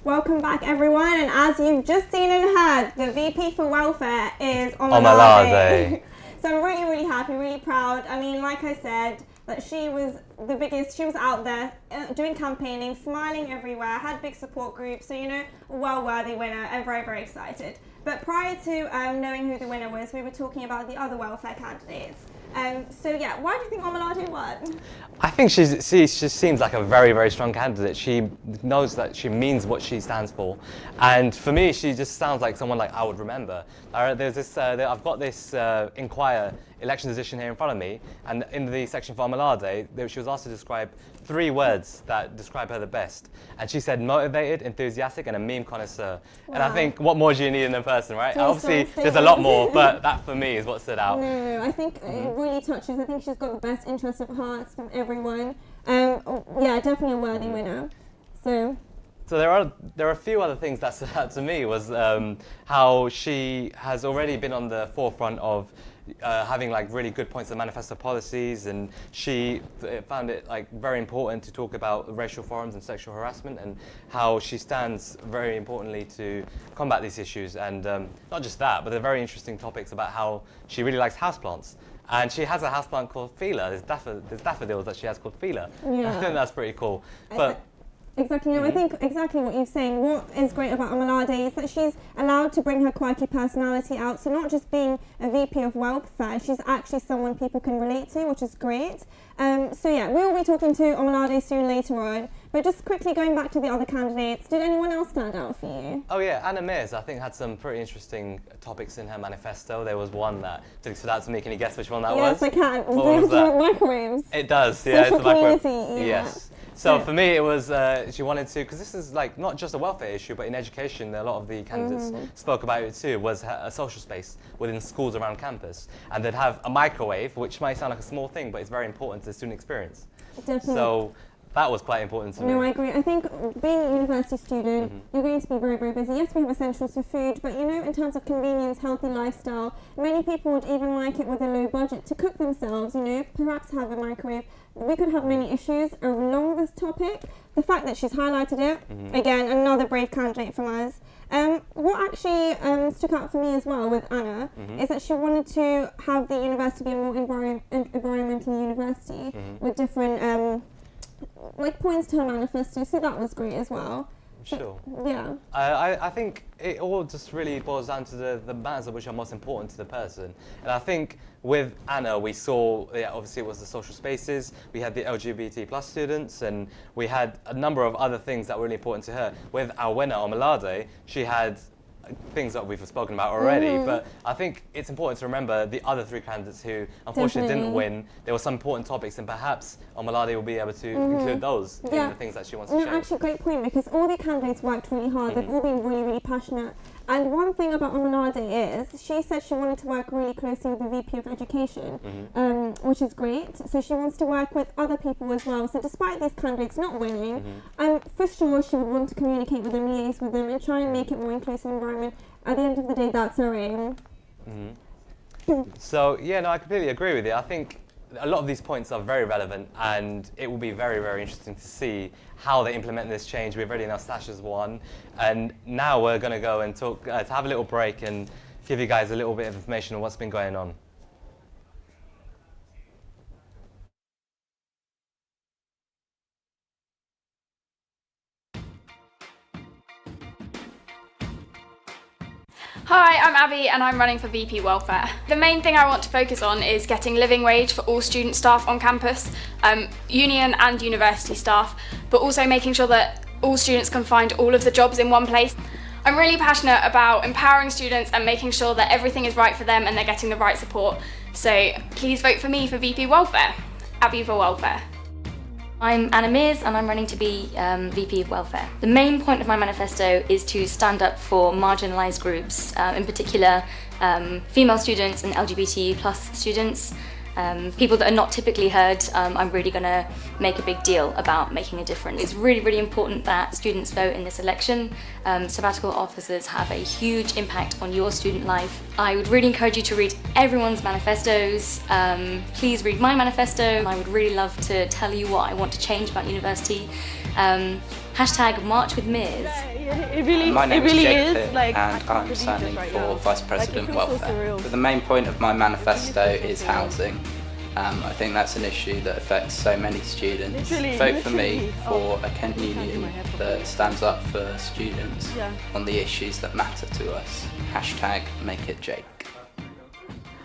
Welcome back, everyone, and as you've just seen and heard, the VP for Welfare is Omalade. Omalade. So I'm really, really happy, really proud. I mean, like I said, that she was the biggest, she was out there doing campaigning, smiling everywhere, had big support groups, so you know, a well-worthy winner. I'm very, very excited. But prior to knowing who the winner was, we were talking about the other welfare candidates. So yeah, why do you think Omalade won? I think she just seems like a very, very strong candidate. She knows that she means what she stands for. And for me, she just sounds like someone like I would remember. There's this, I've got this Inquire election edition here in front of me, and in the section for Omalade, she was asked to describe 3 words that describe her the best. And she said motivated, enthusiastic, and a meme connoisseur. Wow. And I think, what more do you need in a person, right? Obviously, there's a lot more, but that for me is what stood out. No, I think it really touches. I think she's got the best interest of hearts from everyone. Yeah, definitely a worthy winner. So there are a few other things that stood out to me was how she has already been on the forefront of having like really good points of manifesto policies, and she found it like very important to talk about racial forums and sexual harassment, and how she stands very importantly to combat these issues. And not just that, but they're very interesting topics about how she really likes houseplants. And she has a houseplant called Fila. There's daffodils that she has called Fila. Yeah. I think that's pretty cool. But exactly, no, I think exactly what you're saying. What is great about Omalade is that she's allowed to bring her quirky personality out. So not just being a VP of Welfare, she's actually someone people can relate to, which is great. So yeah, we'll be talking to Omalade soon later on. But just quickly going back to the other candidates, did anyone else stand out for you? Oh yeah, Anna Mears, I think, had some pretty interesting topics in her manifesto. There was one that stood out to me. Can you guess which one that was? Yes, I can. What was that? Microwaves. It does, yeah. Social it's the microwave. community, yeah. Yes. So for me, it was she wanted to, because this is like not just a welfare issue, but in education, a lot of the candidates spoke about it too. Was a social space within schools around campus, and they'd have a microwave, which might sound like a small thing, but it's very important to the student experience. Definitely. So that was quite important to me. No, I agree. I think being a university student, you're going to be very, very busy. Yes, we have essentials for food, but you know, in terms of convenience, healthy lifestyle, many people would even like it with a low budget to cook themselves, you know, perhaps have a microwave. We could have many issues along this topic. The fact that she's highlighted it, again, another brave candidate from us. What actually stuck out for me as well with Anna is that she wanted to have the university be a more environmental university with different like points to her manifesto, so that was great as well. Sure. Yeah. I think it all just really boils down to the matters which are most important to the person. And I think with Anna, we saw, obviously it was the social spaces, we had the LGBT plus students, and we had a number of other things that were really important to her. With our winner, Omalade, she had things that we've spoken about already, but I think it's important to remember the other three candidates who unfortunately didn't win. There were some important topics, and perhaps Omalade will be able to include those in the things that she wants to share. Actually, great point, because all the candidates worked really hard. They've all been really, really passionate. And one thing about Omalade is she said she wanted to work really closely with the VP of Education, which is great. So she wants to work with other people as well. So despite these candidates not winning, for sure she would want to communicate with them, liaise with them, and try and make it more inclusive environment. At the end of the day, that's her aim. So, yeah, no, I completely agree with you. I think a lot of these points are very relevant, and it will be very, very interesting to see how they implement this change. We've already announced Sash as one, and now we're going to go and talk, to have a little break and give you guys a little bit of information on what's been going on. Hi, I'm Abby and I'm running for VP Welfare. The main thing I want to focus on is getting living wage for all student staff on campus, union and university staff, but also making sure that all students can find all of the jobs in one place. I'm really passionate about empowering students and making sure that everything is right for them and they're getting the right support. So please vote for me for VP Welfare. Abby for Welfare. I'm Anna Mears and I'm running to be VP of Welfare. The main point of my manifesto is to stand up for marginalised groups, in particular female students and LGBT plus students. People that are not typically heard. I'm really going to make a big deal about making a difference. It's really, really important that students vote in this election. Sabbatical officers have a huge impact on your student life. I would really encourage you to read everyone's manifestos. Please read my manifesto. I would really love to tell you what I want to change about university. Hashtag March with Mears. My name is Jake Pitt, and I'm standing for Vice President Welfare. But the main point of my manifesto is housing. I think that's an issue that affects so many students. Vote for me for a Kent Union that stands up for students on the issues that matter to us. Hashtag Make It Jake.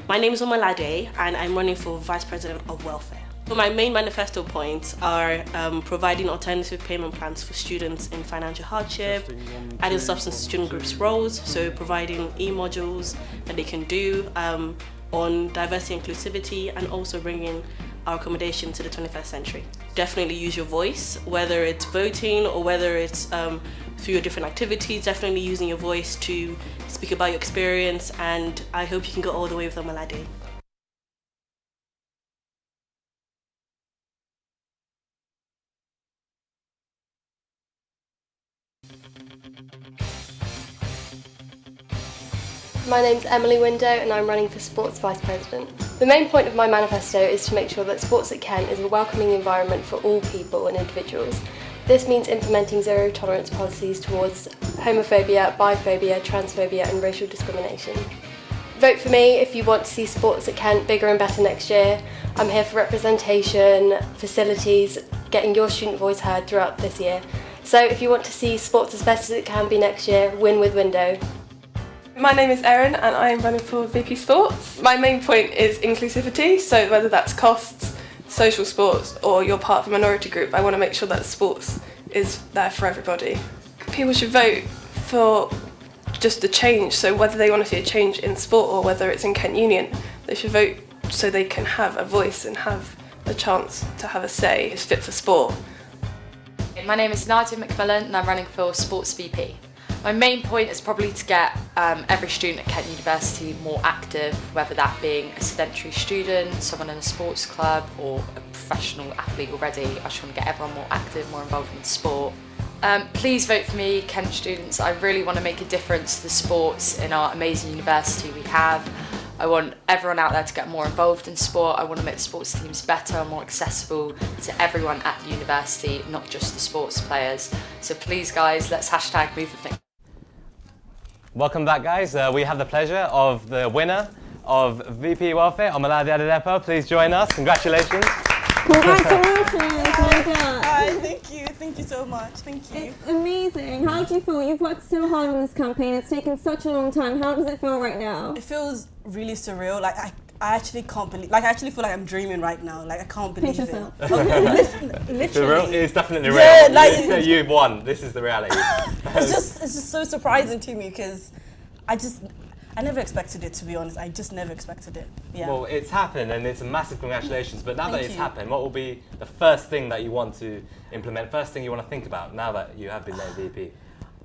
My name is Omalade and I'm running for Vice President of Welfare. So my main manifesto points are providing alternative payment plans for students in financial hardship, adding substance to student groups' roles, so providing e-modules that they can do on diversity and inclusivity, and also bringing our accommodation to the 21st century. Definitely use your voice, whether it's voting or whether it's through your different activities, definitely using your voice to speak about your experience, and I hope you can go all the way with Omalade. My name's Emily Window and I'm running for Sports Vice President. The main point of my manifesto is to make sure that sports at Kent is a welcoming environment for all people and individuals. This means implementing zero tolerance policies towards homophobia, biphobia, transphobia and racial discrimination. Vote for me if you want to see sports at Kent bigger and better next year. I'm here for representation, facilities, getting your student voice heard throughout this year. So if you want to see sports as best as it can be next year, win with Window. My name is Erin and I am running for VP Sports. My main point is inclusivity, so whether that's costs, social sports or you're part of a minority group, I want to make sure that sports is there for everybody. People should vote for just the change, so whether they want to see a change in sport or whether it's in Kent Union, they should vote so they can have a voice and have a chance to have a say. It's fit for sport. My name is Nadia McMillan and I'm running for Sports VP. My main point is probably to get every student at Kent University more active, whether that being a sedentary student, someone in a sports club or a professional athlete already. I just want to get everyone more active, more involved in sport. Please vote for me, Kent students. I really want to make a difference to the sports in our amazing university we have. I want everyone out there to get more involved in sport. I want to make the sports teams better and more accessible to everyone at the university, not just the sports players. So please guys, let's hashtag move the thing. Welcome back, guys. We have the pleasure of the winner of VP Welfare, Omalade Adedepo. Please join us. Congratulations. Congratulations, well done. Hi, thank you so much, thank you. It's amazing. How do you feel? You've worked so hard on this campaign, it's taken such a long time. How does it feel right now? It feels really surreal, like I actually can't believe, like I actually feel like I'm dreaming right now, like I can't believe it. Literally. It's definitely real. Yeah, like you've won, this is the reality. it's just so surprising to me because I never expected it, to be honest. I just never expected it. Yeah. Well, it's happened and it's a massive congratulations. But now that Thank it's you. happened, what will be the first thing that you want to implement, first thing you want to think about now that you have been named VP?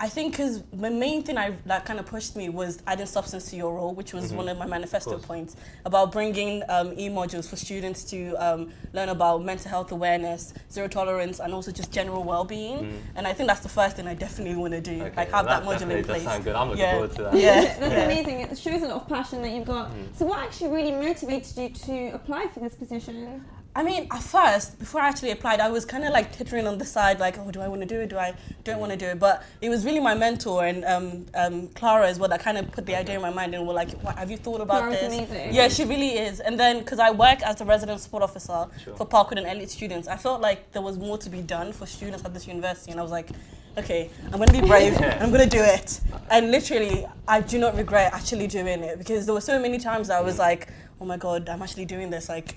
I think because the main thing that kind of pushed me was adding substance to your role, which was one of my manifesto points, about bringing e-modules for students to learn about mental health awareness, zero tolerance, and also just general well-being. And I think that's the first thing I definitely want to do, like have that module in place. Does sound good. I'm looking forward to that. Yeah, That's amazing. It shows a lot of passion that you've got. So what actually really motivated you to apply for this position? I mean, at first, before I actually applied, I was kind of like tittering on the side, like, oh, do I want to do it? Do I don't want to do it? But it was really my mentor and Clara as well that kind of put the idea in my mind and were like, have you thought about Clara's this? amazing. Yeah, she really is. And then, because I work as the resident support officer for Parkwood and elite students, I felt like there was more to be done for students at this university. And I was like, okay, I'm going to be brave and I'm going to do it. And literally, I do not regret actually doing it because there were so many times I was like, oh my God, I'm actually doing this. Like,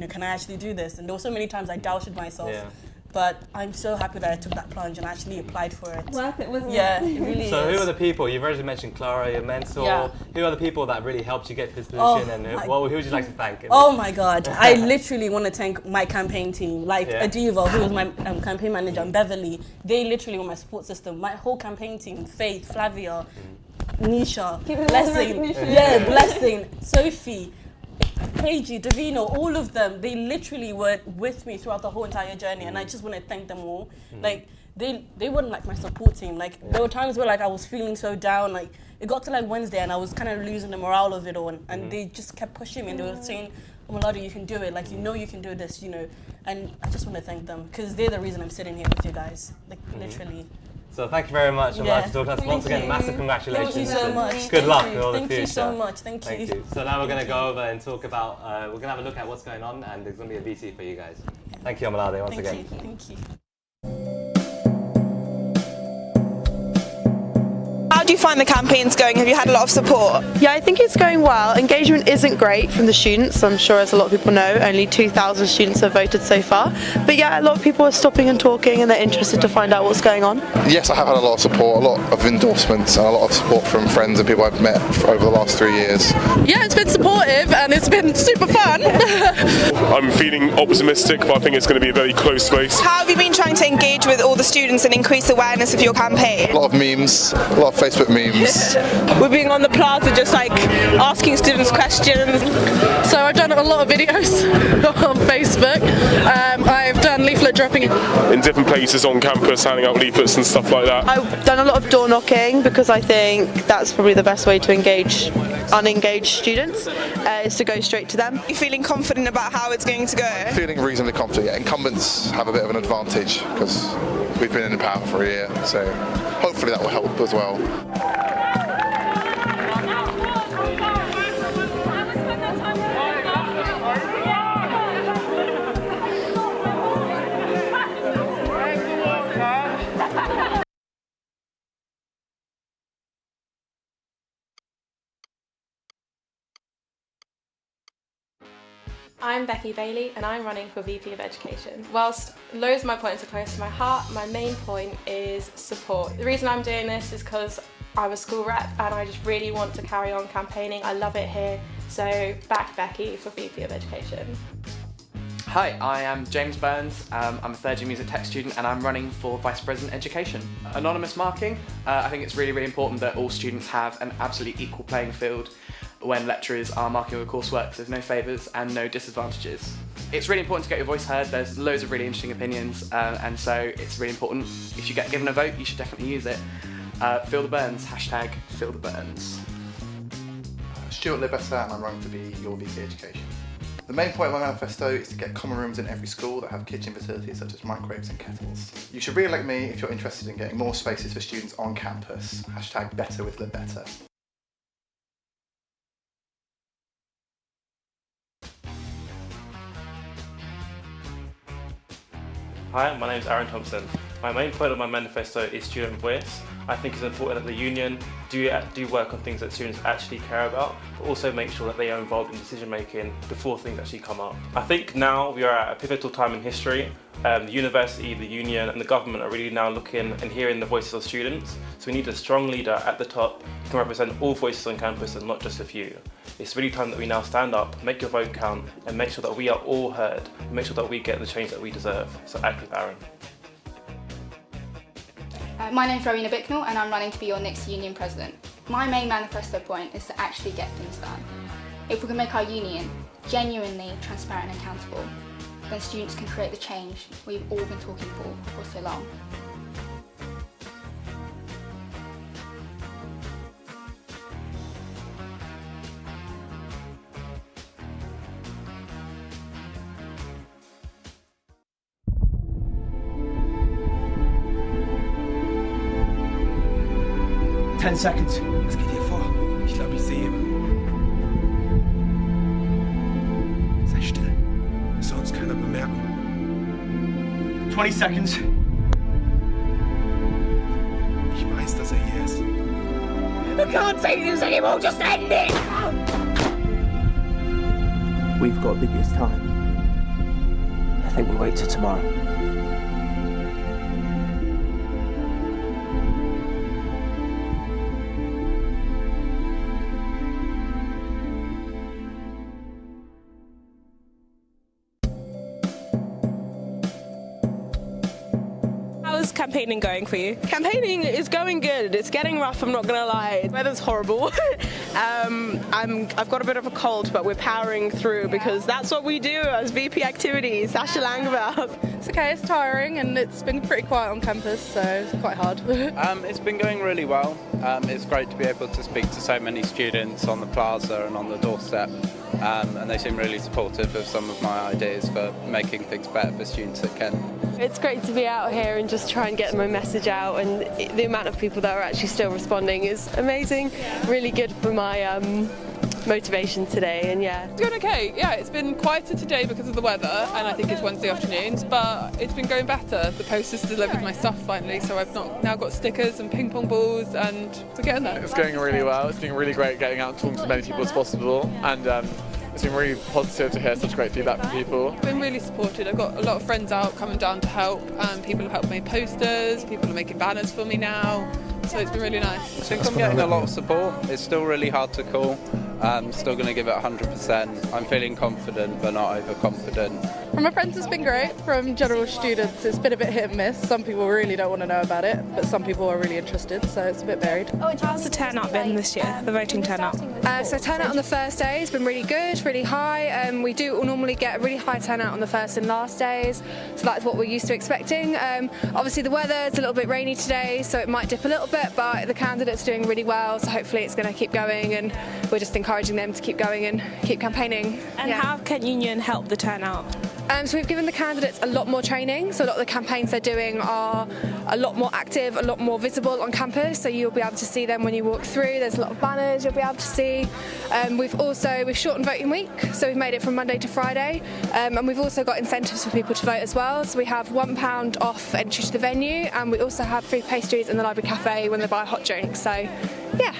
can I actually do this? And there were so many times I doubted myself. Yeah. But I'm so happy that I took that plunge and actually applied for it. Worth it, wasn't it? Yeah, it really is. So who are the people, you've already mentioned Clara, your mentor, who are the people that really helped you get to this position and who would you like to thank? Oh my God, I literally want to thank my campaign team, like Adiva, who was my campaign manager, and Beverly. They literally were my support system. My whole campaign team, Faith, Flavia, Nisha, Blessing, Sophie, Paige, Davino, all of them, they literally were with me throughout the whole entire journey, and I just want to thank them all. Like, they weren't like my support team. Like, there were times where like I was feeling so down, like it got to like Wednesday and I was kind of losing the morale of it all, and they just kept pushing me and they were saying, oh Maladi, you can do it, like, you can do this, and I just want to thank them because they're the reason I'm sitting here with you guys, like literally. So thank you very much. I'm glad to talk to us once again. Massive congratulations. Thank you so much. Good luck with all the future. Thank you so much. Thank you. So now we're going to go over and talk about, we're going to have a look at what's going on, and there's going to be a VC for you guys. Thank you, Amalade, once again. Thank you. How do you find the campaigns going? Have you had a lot of support? Yeah, I think it's going well. Engagement isn't great from the students, I'm sure, as a lot of people know. Only 2,000 students have voted so far. But yeah, a lot of people are stopping and talking and they're interested to find out what's going on. Yes, I have had a lot of support, a lot of endorsements and a lot of support from friends and people I've met over the last 3 years. Yeah, it's been supportive and it's been super fun. I'm feeling optimistic, but I think it's going to be a very close race. How have you been trying to engage with all the students and increase awareness of your campaign? A lot of memes, a lot of Facebook memes. We're being on the plaza just like asking students questions. So I've done a lot of videos on Facebook. I've done leaflet dropping in different places on campus, handing out leaflets and stuff like that. I've done a lot of door knocking because I think that's probably the best way to engage unengaged students, is to go straight to them. Are you feeling confident about how it's going to go? Feeling reasonably confident. Yeah, incumbents have a bit of an advantage because we've been in power for a year, so hopefully that will help as well. I'm Becky Bailey and I'm running for VP of Education. Whilst loads of my points are close to my heart, my main point is support. The reason I'm doing this is because I'm a school rep and I just really want to carry on campaigning. I love it here, so back Becky for VP of Education. Hi, I am James Burns. I'm a third year music tech student and I'm running for Vice President Education. Anonymous marking, I think it's really, really important that all students have an absolutely equal playing field when lecturers are marking your coursework. There's no favours and no disadvantages. It's really important to get your voice heard. There's loads of really interesting opinions, and so it's really important. If you get given a vote, you should definitely use it. Feel the burns, hashtag feel the burns. Stuart Libetta and I'm running to be your VP Education. The main point of my manifesto is to get common rooms in every school that have kitchen facilities such as microwaves and kettles. You should re-elect me if you're interested in getting more spaces for students on campus. Hashtag better with Libetta. Hi, my name is Aaron Thompson. My main point of my manifesto is student voice. I think it's important that the union do work on things that students actually care about, but also make sure that they are involved in decision making before things actually come up. I think now we are at a pivotal time in history. The university, the union and the government are really now looking and hearing the voices of students. So we need a strong leader at the top who can represent all voices on campus and not just a few. It's really time that we now stand up, make your vote count and make sure that we are all heard and make sure that we get the change that we deserve. So act with Aaron. My name's Rowena Bicknell and I'm running to be your next union president. My main manifesto point is to actually get things done. If we can make our union genuinely transparent and accountable, then students can create the change we've all been talking for so long. Ten seconds. Was geht hier vor? Ich glaube, ich sehe jemanden. Sei still. Es soll uns keiner bemerken. 20 seconds. Ich weiß, dass hier ist. I can't take this anymore, just end it! We've got biggest time. I think we'll wait till tomorrow. How's campaigning going for you? Campaigning is going good. It's getting rough, I'm not gonna lie. The weather's horrible. I've got a bit of a cold, but we're powering through because that's what we do as VP activities. Sasha Langeveld. It's okay, it's tiring and it's been pretty quiet on campus, so it's quite hard. It's been going really well. It's great to be able to speak to so many students on the plaza and on the doorstep. And they seem really supportive of some of my ideas for making things better for students at Kent. It's great to be out here and just try and get my message out, and the amount of people that are actually still responding is amazing. Really good for my motivation today, and yeah. It's going okay, yeah, it's been quieter today because of the weather and I think it's Wednesday afternoons, but it's been going better. The post has delivered my stuff finally, so I've now got stickers and ping pong balls and we're getting there. It's going really well, it's been really great getting out and talking to as many people as possible, and it's been really positive to hear such great feedback from people. I've been really supported. I've got a lot of friends out coming down to help, and people have helped make posters, people are making banners for me now, so it's been really nice. I think I'm getting a lot of support. It's still really hard to call. I'm still going to give it 100%. I'm feeling confident but not overconfident. From my friends it's been great, from general students it's been a bit hit and miss. Some people really don't want to know about it, but some people are really interested, so it's a bit varied. How's the turnout been this year, the voting turnout? So turnout on the first day has been really good, really high. We do normally get a really high turnout on the first and last days, so that's what we're used to expecting. Obviously the weather is a little bit rainy today, so it might dip a little bit, but the candidates are doing really well, so hopefully it's going to keep going, and we're just encouraging them to keep going and keep campaigning. And how can Union help the turnout? So we've given the candidates a lot more training, so a lot of the campaigns they're doing are a lot more active, a lot more visible on campus, so you'll be able to see them when you walk through. There's a lot of banners you'll be able to see. We've shortened voting week, so we've made it from Monday to Friday, and we've also got incentives for people to vote as well, so we have £1 off entry to the venue, and we also have free pastries in the library cafe when they buy a hot drink, so yeah.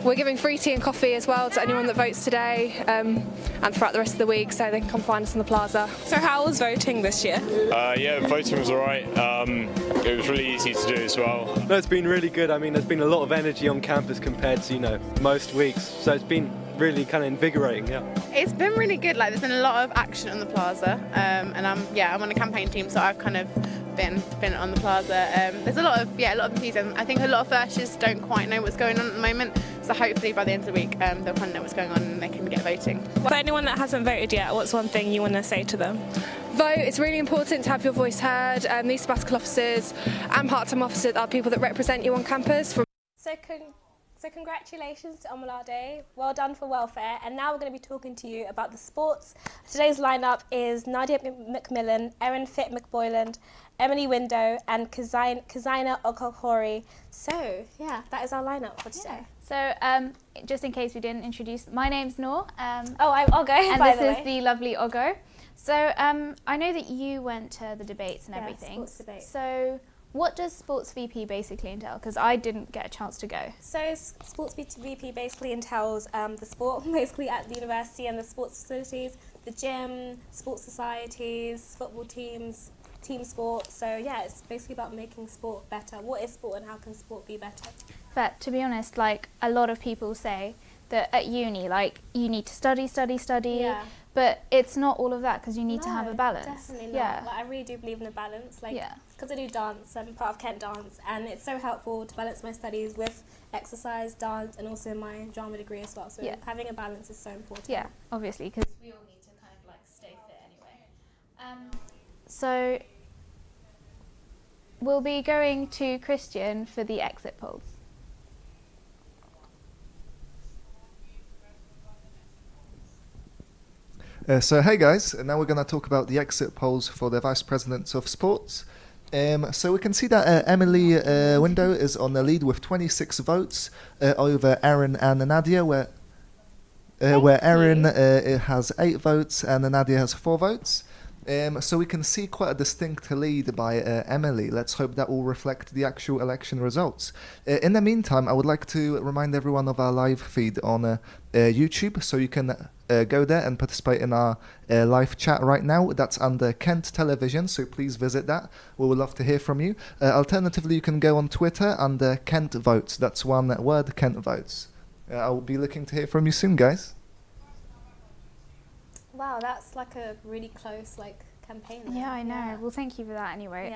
We're giving free tea and coffee as well to anyone that votes today, and throughout the rest of the week, so they can come find us in the plaza. So how was voting this year? Yeah, voting was alright. It was really easy to do as well. No, it's been really good. I mean, there's been a lot of energy on campus compared to, most weeks, so it's been really kind of invigorating, yeah. It's been really good. Like, there's been a lot of action on the plaza, and I'm on a campaign team, so I've kind of been on the plaza. There's a lot of enthusiasm. I think a lot of firsters don't quite know what's going on at the moment, so hopefully by the end of the week they'll kind of know what's going on and they can get voting. For anyone that hasn't voted yet, what's one thing you want to say to them? Vote. It's really important to have your voice heard. These sabbatical officers and part-time officers are people that represent you on campus. So congratulations to Omalade. Well done for welfare. And now we're going to be talking to you about the sports. Today's lineup is Nadia McMillan, Erin Fit McBoyland, Emily Window, and Kazina Okokori. So yeah, that is our lineup for today. So just in case we didn't introduce, my name's Noor. I'm Ogo, and by this the is way. the lovely Ogo. So I know that you went to the debates and everything. Sports debate. So what does Sports VP basically entail? Because I didn't get a chance to go. So Sports VP basically entails the sport basically at the university and the sports facilities, the gym, sports societies, football teams, team sport. So yeah, it's basically about making sport better. What is sport and how can sport be better? But to be honest, like a lot of people say that at uni, like you need to study. Yeah. But it's not all of that because you need to have a balance. Definitely not. Yeah. Like, I really do believe in the balance. Like, because I do dance, I'm part of Kent Dance, and it's so helpful to balance my studies with exercise, dance, and also my drama degree as well. So having a balance is so important. Yeah, obviously, because we all need to kind of like stay fit anyway. So we'll be going to Christian for the exit polls. So hey guys, now we're going to talk about the exit polls for the Vice Presidents of Sports. So we can see that Emily Window is on the lead with 26 votes over Erin and Nadia, where Erin has 8 votes and Nadia has 4 votes. So we can see quite a distinct lead by Emily. Let's hope that will reflect the actual election results. In the meantime, I would like to remind everyone of our live feed on YouTube, so you can go there and participate in our live chat right now. That's under Kent Television, so please visit that. We would love to hear from you. Alternatively, you can go on Twitter under Kent Votes. That's one word, Kent Votes. I'll be looking to hear from you soon, guys. Wow, that's like a really close campaign. There. Yeah, I know. Well, thank you for that anyway.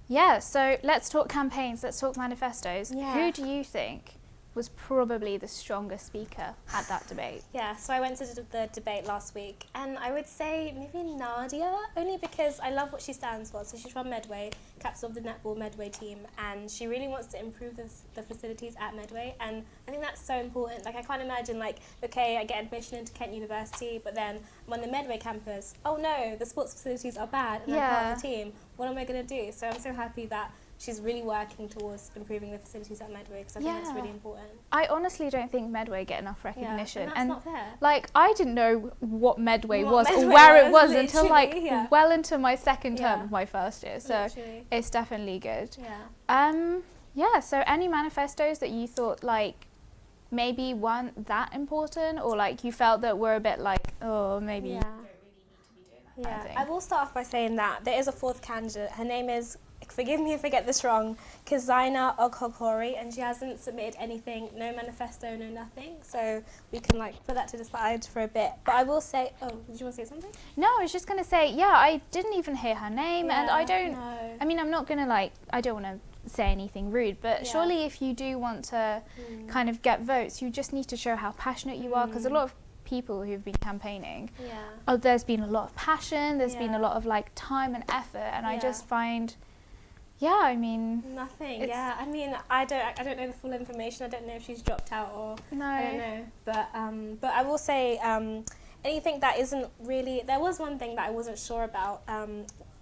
Yeah. So let's talk campaigns, let's talk manifestos. Yeah. Who do you think was probably the strongest speaker at that debate? Yeah, so I went to the debate last week, and I would say maybe Nadia, only because I love what she stands for. So she's from Medway, captain of the netball Medway team, and she really wants to improve the facilities at Medway, and I think that's so important. Like, I can't imagine, okay, I get admission into Kent University, but then I'm on the Medway campus, oh no, the sports facilities are bad, and I'm part of the team. What am I going to do? So I'm so happy that she's really working towards improving the facilities at Medway, because I think that's really important. I honestly don't think Medway get enough recognition. Yeah, and that's not fair. I didn't know what Medway was Medway or where it was, was until well into my second term Yeah. of my first year. So Literally. it's definitely good. Yeah. So any manifestos that you thought maybe weren't that important, or you felt that were a bit maybe Yeah. you don't really need to be doing that kind of thing? I will start off by saying that there is a fourth candidate. Her name is, forgive me if I get this wrong, Kazina Okokori, and she hasn't submitted anything, no manifesto, no nothing, so we can put that to the side for a bit. But I will say, did you want to say something? No, I was just going to say, I didn't even hear her name, and I don't, No. I mean, I'm not going to I don't want to say anything rude, but surely if you do want to kind of get votes, you just need to show how passionate you are, because a lot of people who've been campaigning, there's been a lot of passion, there's been a lot of time and effort, and I just find, I mean, nothing. Yeah, I mean, I don't know the full information. I don't know if she's dropped out or I don't know. But I will say anything that isn't really. There was one thing that I wasn't sure about.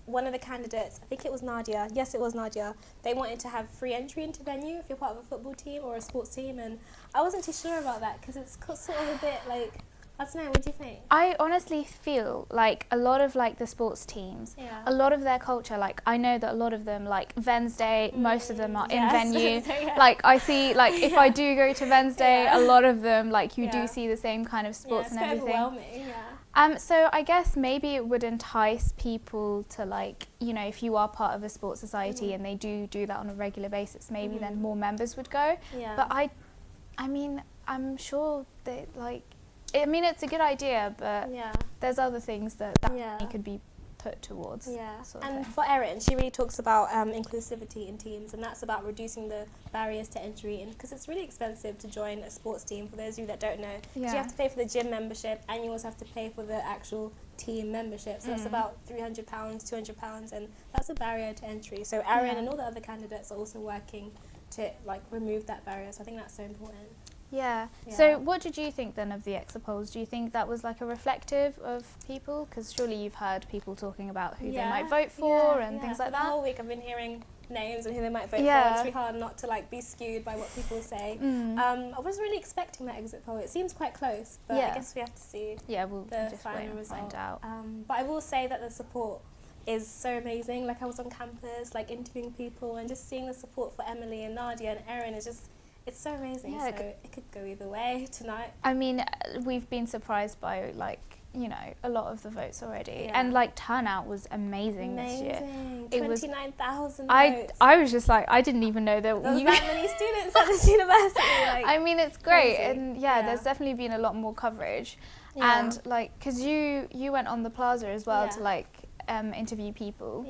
One of the candidates, I think it was Nadia. Yes, it was Nadia. They wanted to have free entry into venue if you're part of a football team or a sports team, and I wasn't too sure about that because it's sort of a bit I don't know, what do you think? I honestly feel a lot of the sports teams, a lot of their culture, I know that a lot of them, Wednesday, most of them are in venue. So, I see, if I do go to Wednesday, a lot of them, you do see the same kind of sports and everything. Overwhelming, yeah. So I guess maybe it would entice people to if you are part of a sports society and they do that on a regular basis, maybe then more members would go. Yeah. But I mean, I'm sure that I mean, it's a good idea, but there's other things that money could be put towards. Yeah, sort of and thing. for Erin, she really talks about inclusivity in teams, and that's about reducing the barriers to entry, because it's really expensive to join a sports team, for those of you that don't know. So you have to pay for the gym membership, and you also have to pay for the actual team membership, so that's about £300, £200, and that's a barrier to entry. So Erin and all the other candidates are also working it like remove that barrier. So I think that's so important. Yeah. So what did you think then of the exit polls? Do you think that was like a reflective of people? Because surely you've heard people talking about who they might vote for and things like that. The whole week I've been hearing names and who they might vote for. It's really hard not to like be skewed by what people say. I wasn't really expecting that exit poll. It seems quite close, but I guess we have to see we'll the just final wait and result. find out. But I will say that the support is so amazing. Like I was on campus, like interviewing people, and just seeing the support for Emily and Nadia and Erin is just, it's so amazing. Yeah, so it could go either way tonight. I mean, we've been surprised by like, you know, a lot of the votes already, and like turnout was amazing this year. 29,000 votes. I was just like, I didn't even know that there was that many students at this university. Like, I mean, it's great, crazy. and there's definitely been a lot more coverage, and like, cause you went on the plaza as well to like interview people.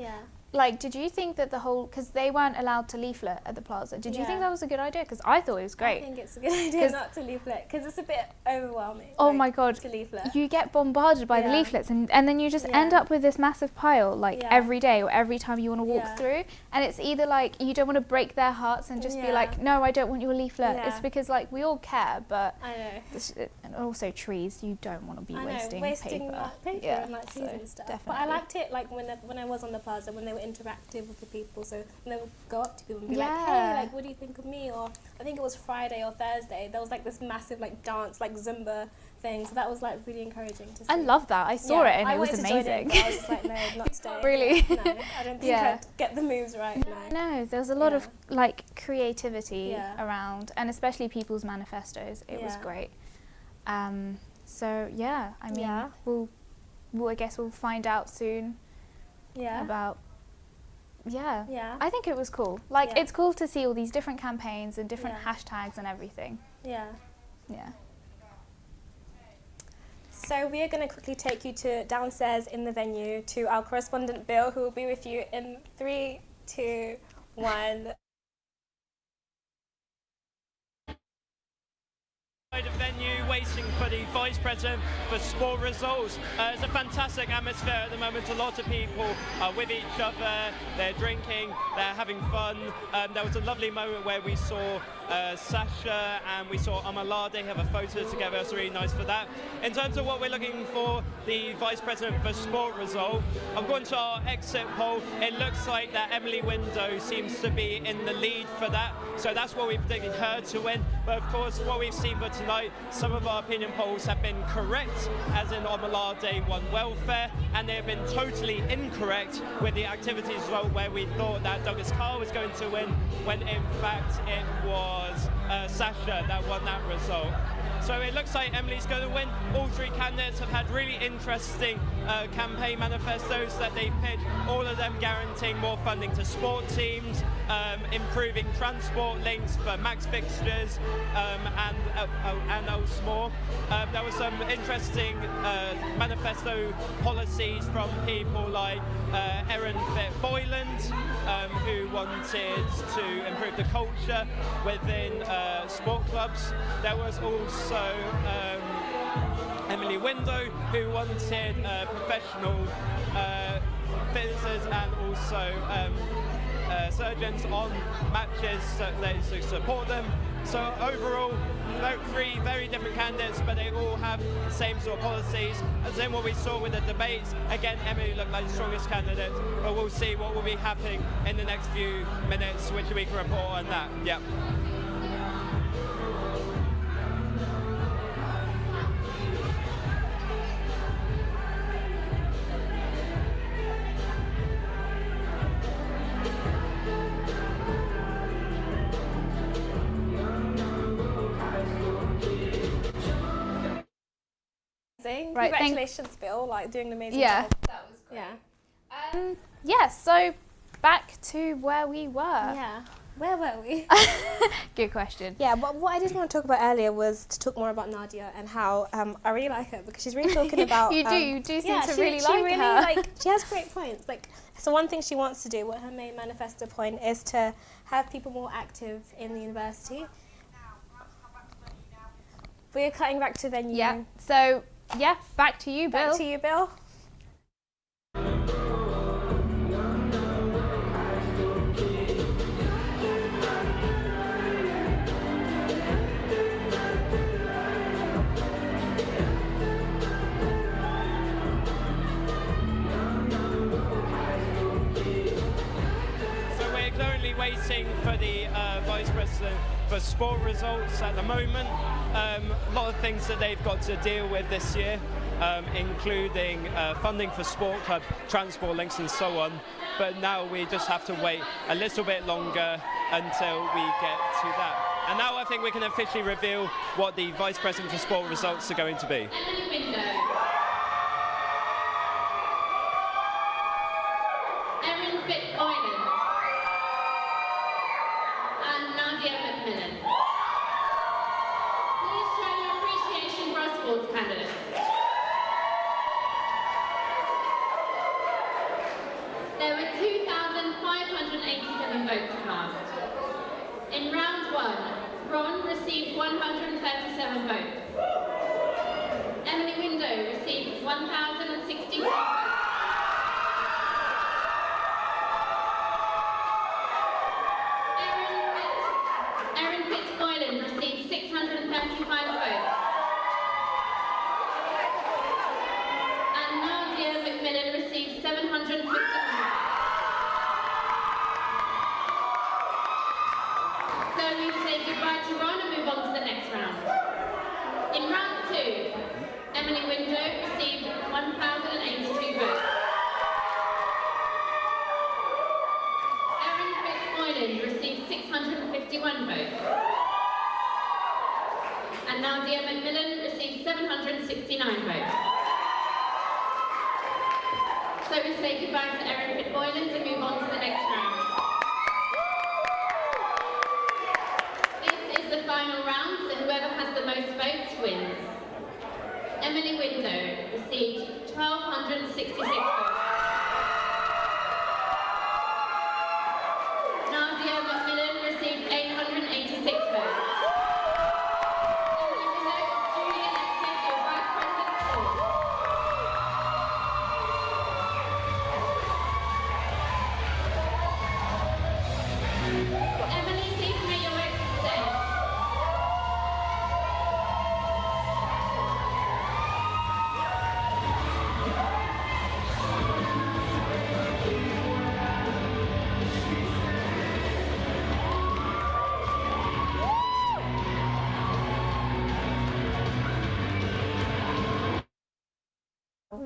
Like, did you think that the whole, because they weren't allowed to leaflet at the plaza, did you think that was a good idea? Because I thought it was great. I think it's a good idea not to leaflet, because it's a bit overwhelming. Oh like, my God, to leaflet. you get bombarded by the leaflets, and then you just end up with this massive pile, like every day or every time you want to walk through, and it's either like, you don't want to break their hearts and just be like, no, I don't want your leaflet. It's because like, we all care, but I know. And also trees, you don't want to be wasting paper. That paper and like trees and stuff. Definitely. But I liked it like when I was on the plaza, when they were interactive with the people, so when they would go up to people and be like, hey, like, what do you think of me? Or I think it was Friday or Thursday, there was like this massive like dance, like Zumba thing, so that was like really encouraging to see. I love that. I saw it and it was amazing. I was just like, no, not today. Really? No, I don't think I'd get the moves right. No, there was a lot of like creativity around, and especially people's manifestos. It was great. So yeah, I mean, we'll I guess we'll find out soon. About. I think it was cool. Like, it's cool to see all these different campaigns and different hashtags and everything. Yeah. So we are going to quickly take you to downstairs in the venue to our correspondent Bill, who will be with you in 3, 2, 1. The venue waiting for the Vice President for sport results. It's a fantastic atmosphere at the moment. A lot of people are with each other, they're drinking, they're having fun. There was a lovely moment where we saw Sasha and we saw Amalade have a photo together. It's really nice for that. In terms of what we're looking for, the Vice President for sport result, I'm going to our exit poll. It looks like that Emily Window seems to be in the lead for that. So that's what we predicted her to win. But of course, what we've seen for tonight, some of our opinion polls have been correct, as in Omalade won welfare, and they have been totally incorrect with the activities result, where we thought that Douglas Carr was going to win, when in fact it was Sasha that won that result. So it looks like Emily's going to win. All three candidates have had really interesting campaign manifestos that they've pitched, all of them guaranteeing more funding to sport teams, improving transport links for max fixtures, and else more. There were some interesting manifesto policies from people like Erin Boyland, who wanted to improve the culture within sport clubs. There was also Emily Window, who wanted professional visitors and also surgeons on matches so they to support them. So overall, three very different candidates, but they all have the same sort of policies. As in what we saw with the debates, again, Emily looked like the strongest candidate, but we'll see what will be happening in the next few minutes, which we can report on that. Yep. Right, congratulations, Bill, like doing an amazing job. That was great. So back to where we were. Yeah. Where were we? Good question. Yeah, but what I did want to talk about earlier was to talk more about Nadia and how I really like her, because she's really talking about... you do seem to really like her. Like, she has great points. Like, so one thing she wants to do, what her main manifesto point is to have people more active in the university. We're cutting back to venue. Yeah, so, yeah, back to you, Bill. Back to you, Bill. sport results at the moment. A lot of things that they've got to deal with this year, including funding for sport club, transport links and so on. But now we just have to wait a little bit longer until we get to that. And now I think we can officially reveal what the Vice President for Sport results are going to be. Candidates. There were 2,587 votes cast. In round 1, Ron received 137 votes. Emily Window received 1,064 votes. Erin Fitzboylan received 635 votes. Received 750 votes. So we say goodbye to Ron and move on to the next round. In round 2, Emily Window received 1,082 votes. Erin Fitzboylan received 651 votes. And Nadia McMillan received 769 votes. So we say goodbye to Erin Fitzboylan to move on to the next round. This is the final round, so whoever has the most votes wins. Emily Window received 1,266 votes. Nadia McMillan received 886 votes. Emily Window is duly elected your Vice President of Sport. Emily, please make your way to the stage.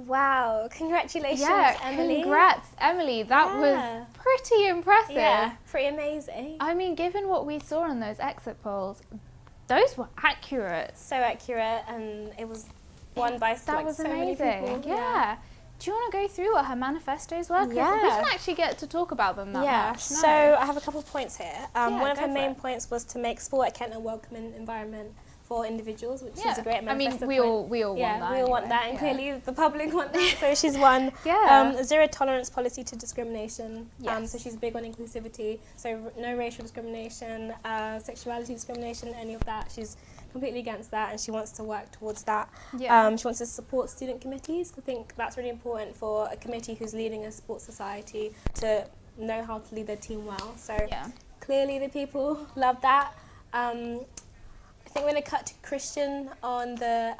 Wow, congratulations, Yeah, Emily. congrats, Emily. That was pretty impressive. Yeah, pretty amazing. I mean, given what we saw in those exit polls, those were accurate. So accurate, and it was won by That was so many amazing. people. Yeah. Do you want to go through what her manifestos were? 'Cause we didn't actually get to talk about them that much. No. So I have a couple of points here. One of her main points was to make sport at Kent a welcoming environment for individuals, which is a great manifesto. I mean, we all want that. We all want that, and clearly the public want that. So she's won. Zero tolerance policy to discrimination. So she's big on inclusivity. So no racial discrimination, sexuality discrimination, any of that. She's completely against that, and she wants to work towards that. She wants to support student committees. I think that's really important for a committee who's leading a sports society to know how to lead their team well. So clearly the people love that. I think we're going to cut to Christian on the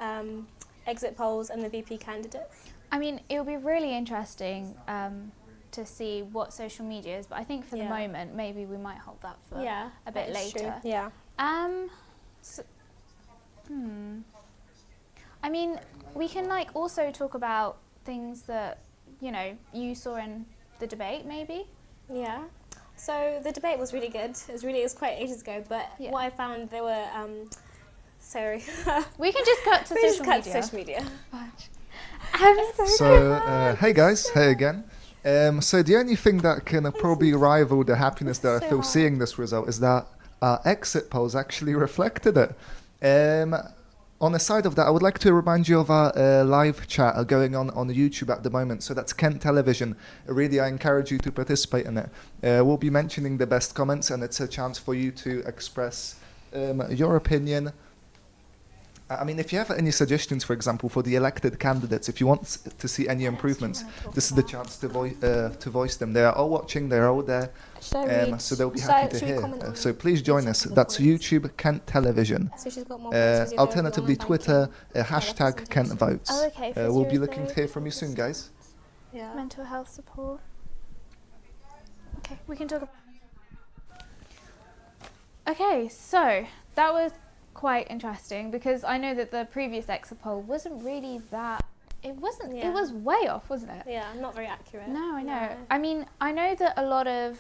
exit polls and the VP candidates. I mean, it'll be really interesting to see what social media is, but I think for the moment, maybe we might hold that for a bit later. True. Yeah. I mean, we can also talk about things that, you saw in the debate, maybe? Yeah. So the debate was really good. It was quite ages ago, but what I found, there were sorry. We can just cut to social media. So hey guys, hey again. So the only thing that can probably rival the happiness that I feel seeing this result is that our exit polls actually reflected it. On the side of that, I would like to remind you of our live chat going on YouTube at the moment. So that's Kent Television. Really, I encourage you to participate in it. We'll be mentioning the best comments, and it's a chance for you to express your opinion. I mean, if you have any suggestions, for example, for the elected candidates, if you want to see any improvements, this is the chance to voice them. They are all watching, they're all there, so they'll be happy to hear. So please join us. That's YouTube, Kent Television. So she's got more alternatively, Twitter, hashtag Kent Votes. Oh, okay, we'll be looking to hear from you soon, guys. Yeah. Mental health support. Okay, we can talk about... Okay, so that was quite interesting because I know that the previous exit poll wasn't really that. It wasn't. Yeah. It was way off, wasn't it? Yeah, not very accurate. No, I know. Yeah. I mean, I know that a lot of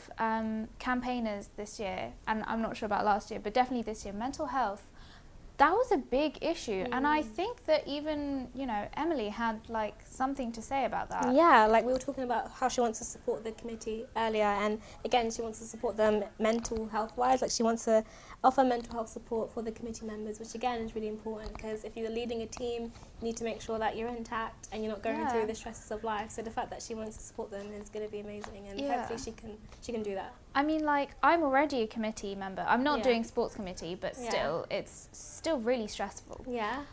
campaigners this year, and I'm not sure about last year, but definitely this year, mental health, that was a big issue. And I think that even, you know, Emily had like something to say about that. Yeah, like we were talking about how she wants to support the committee earlier, and again, she wants to support them mental health wise. Like she wants to offer mental health support for the committee members, which again is really important because if you're leading a team, you need to make sure that you're intact and you're not going through the stresses of life. So the fact that she wants to support them is going to be amazing, and hopefully she can do that. I mean, like, I'm already a committee member. I'm not doing sports committee, but still, it's still really stressful. Yeah.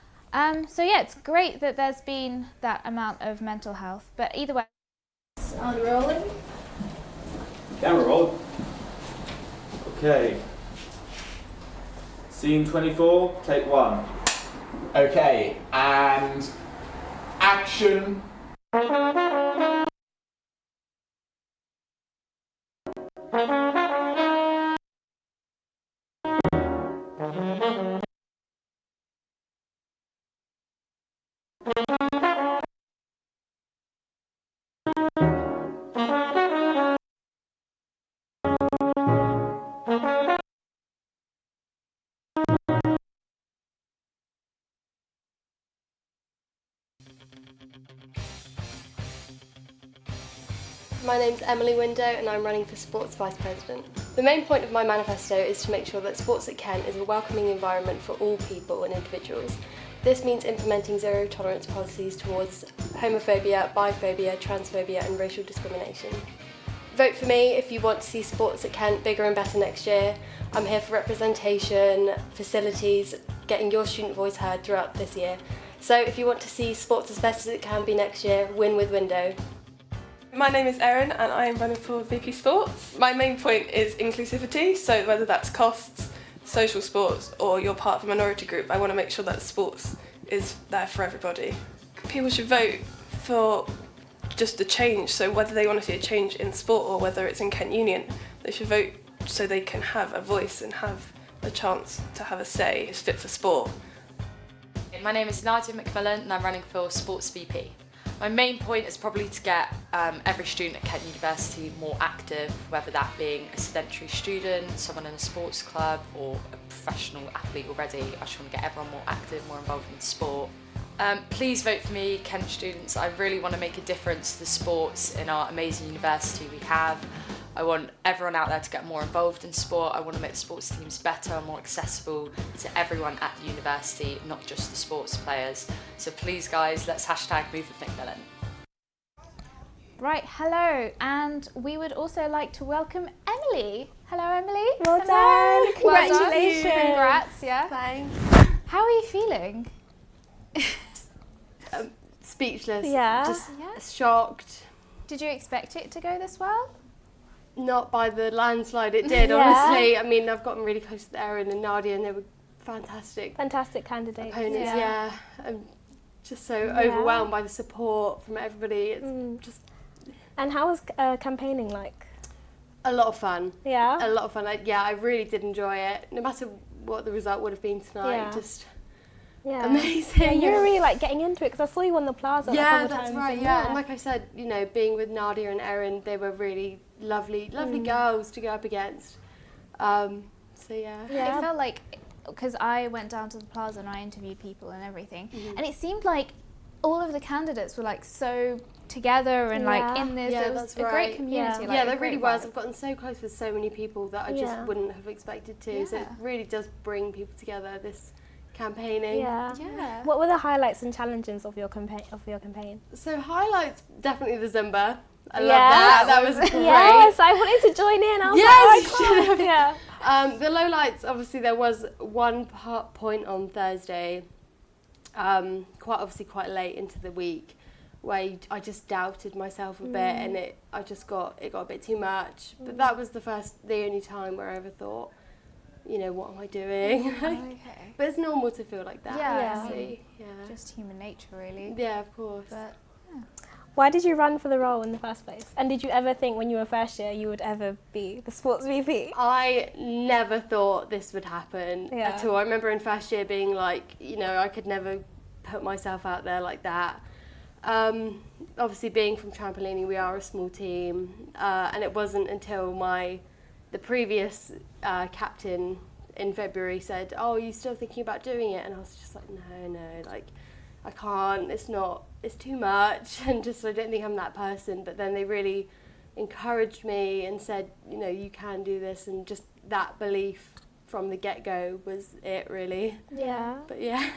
So yeah, it's great that there's been that amount of mental health, but either way. On rolling. Camera roll. Okay. Scene 24, take 1. Okay, and action. My name's Emily Window and I'm running for Sports Vice President. The main point of my manifesto is to make sure that Sports at Kent is a welcoming environment for all people and individuals. This means implementing zero tolerance policies towards homophobia, biphobia, transphobia and racial discrimination. Vote for me if you want to see Sports at Kent bigger and better next year. I'm here for representation, facilities, getting your student voice heard throughout this year. So if you want to see sports as best as it can be next year, win with Window. My name is Erin and I am running for VP Sports. My main point is inclusivity, so whether that's costs, social sports or you're part of a minority group, I want to make sure that sports is there for everybody. People should vote for just a change, so whether they want to see a change in sport or whether it's in Kent Union, they should vote so they can have a voice and have a chance to have a say. It's fit for sport. My name is Nadia McMillan and I'm running for Sports VP. My main point is probably to get every student at Kent University more active, whether that being a sedentary student, someone in a sports club or a professional athlete already. I just want to get everyone more active, more involved in sport. Please vote for me, Kent students. I really want to make a difference to the sports in our amazing university we have. I want everyone out there to get more involved in sport. I want to make the sports teams better and more accessible to everyone at the university, not just the sports players. So please guys, let's hashtag Move with McMillan. Right, hello, and we would also like to welcome Emily. Hello, Emily. Well Hello. done. Congratulations. Well done. Congrats, yeah. Thanks. How are you feeling? Speechless. Yeah. Just shocked. Did you expect it to go this well? Not by the landslide it did, honestly. I mean, I've gotten really close to Erin and Nadia and they were fantastic. Fantastic candidates. Opponents, yeah. I'm just so overwhelmed by the support from everybody. It's just... And how was campaigning like? A lot of fun. Yeah? A lot of fun. I really did enjoy it. No matter what the result would have been tonight, just amazing. Yeah, you were really like getting into it because I saw you on the plaza a couple of times. Right, yeah. And like I said, you know, being with Nadia and Erin, they were really lovely girls to go up against. So yeah. It felt like, because I went down to the plaza and I interviewed people and everything, and it seemed like all of the candidates were like so together and like in this. Yeah, it was that's a great community. Yeah, like, there really was. I've gotten so close with so many people that I just wouldn't have expected to. So it really does bring people together. This campaigning. Yeah. What were the highlights and challenges of your campaign? So highlights, definitely the Zumba. I love Yes. that. That was great. Yes, I wanted to join in. I was like, oh, yeah. The lowlights, obviously, there was one point on Thursday, quite late into the week, where I just doubted myself a bit, and it got a bit too much. But that was the only time where I ever thought, you know, what am I doing? Okay. But it's normal to feel like that. Yeah. Obviously. Just human nature, really. Yeah, of course. But, Why did you run for the role in the first place? And did you ever think when you were first year you would ever be the sports VP? I never thought this would happen at all. I remember in first year being like, you know, I could never put myself out there like that. Obviously being from trampolining, we are a small team, and it wasn't until the previous captain in February said, "Oh, are you still thinking about doing it?" And I was just like, no, like I can't, it's too much, and just I don't think I'm that person. But then they really encouraged me and said, you know, you can do this, and just that belief from the get-go was it, really. Yeah. But yeah.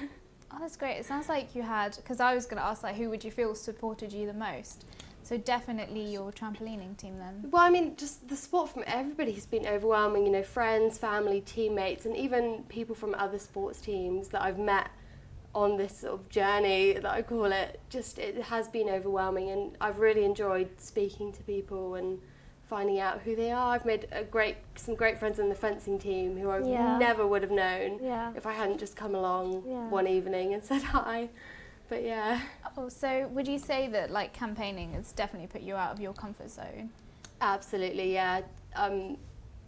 Oh, that's great. It sounds like you had, because I was going to ask, like, who would you feel supported you the most? So definitely your trampolining team then. Well, I mean, just the support from everybody has been overwhelming, you know, friends, family, teammates, and even people from other sports teams that I've met on this sort of journey that I call it. Just, it has been overwhelming, and I've really enjoyed speaking to people and finding out who they are. I've made some great friends in the fencing team who I never would have known if I hadn't just come along one evening and said hi. But yeah. Oh, so would you say that like campaigning has definitely put you out of your comfort zone? Absolutely, yeah. I'm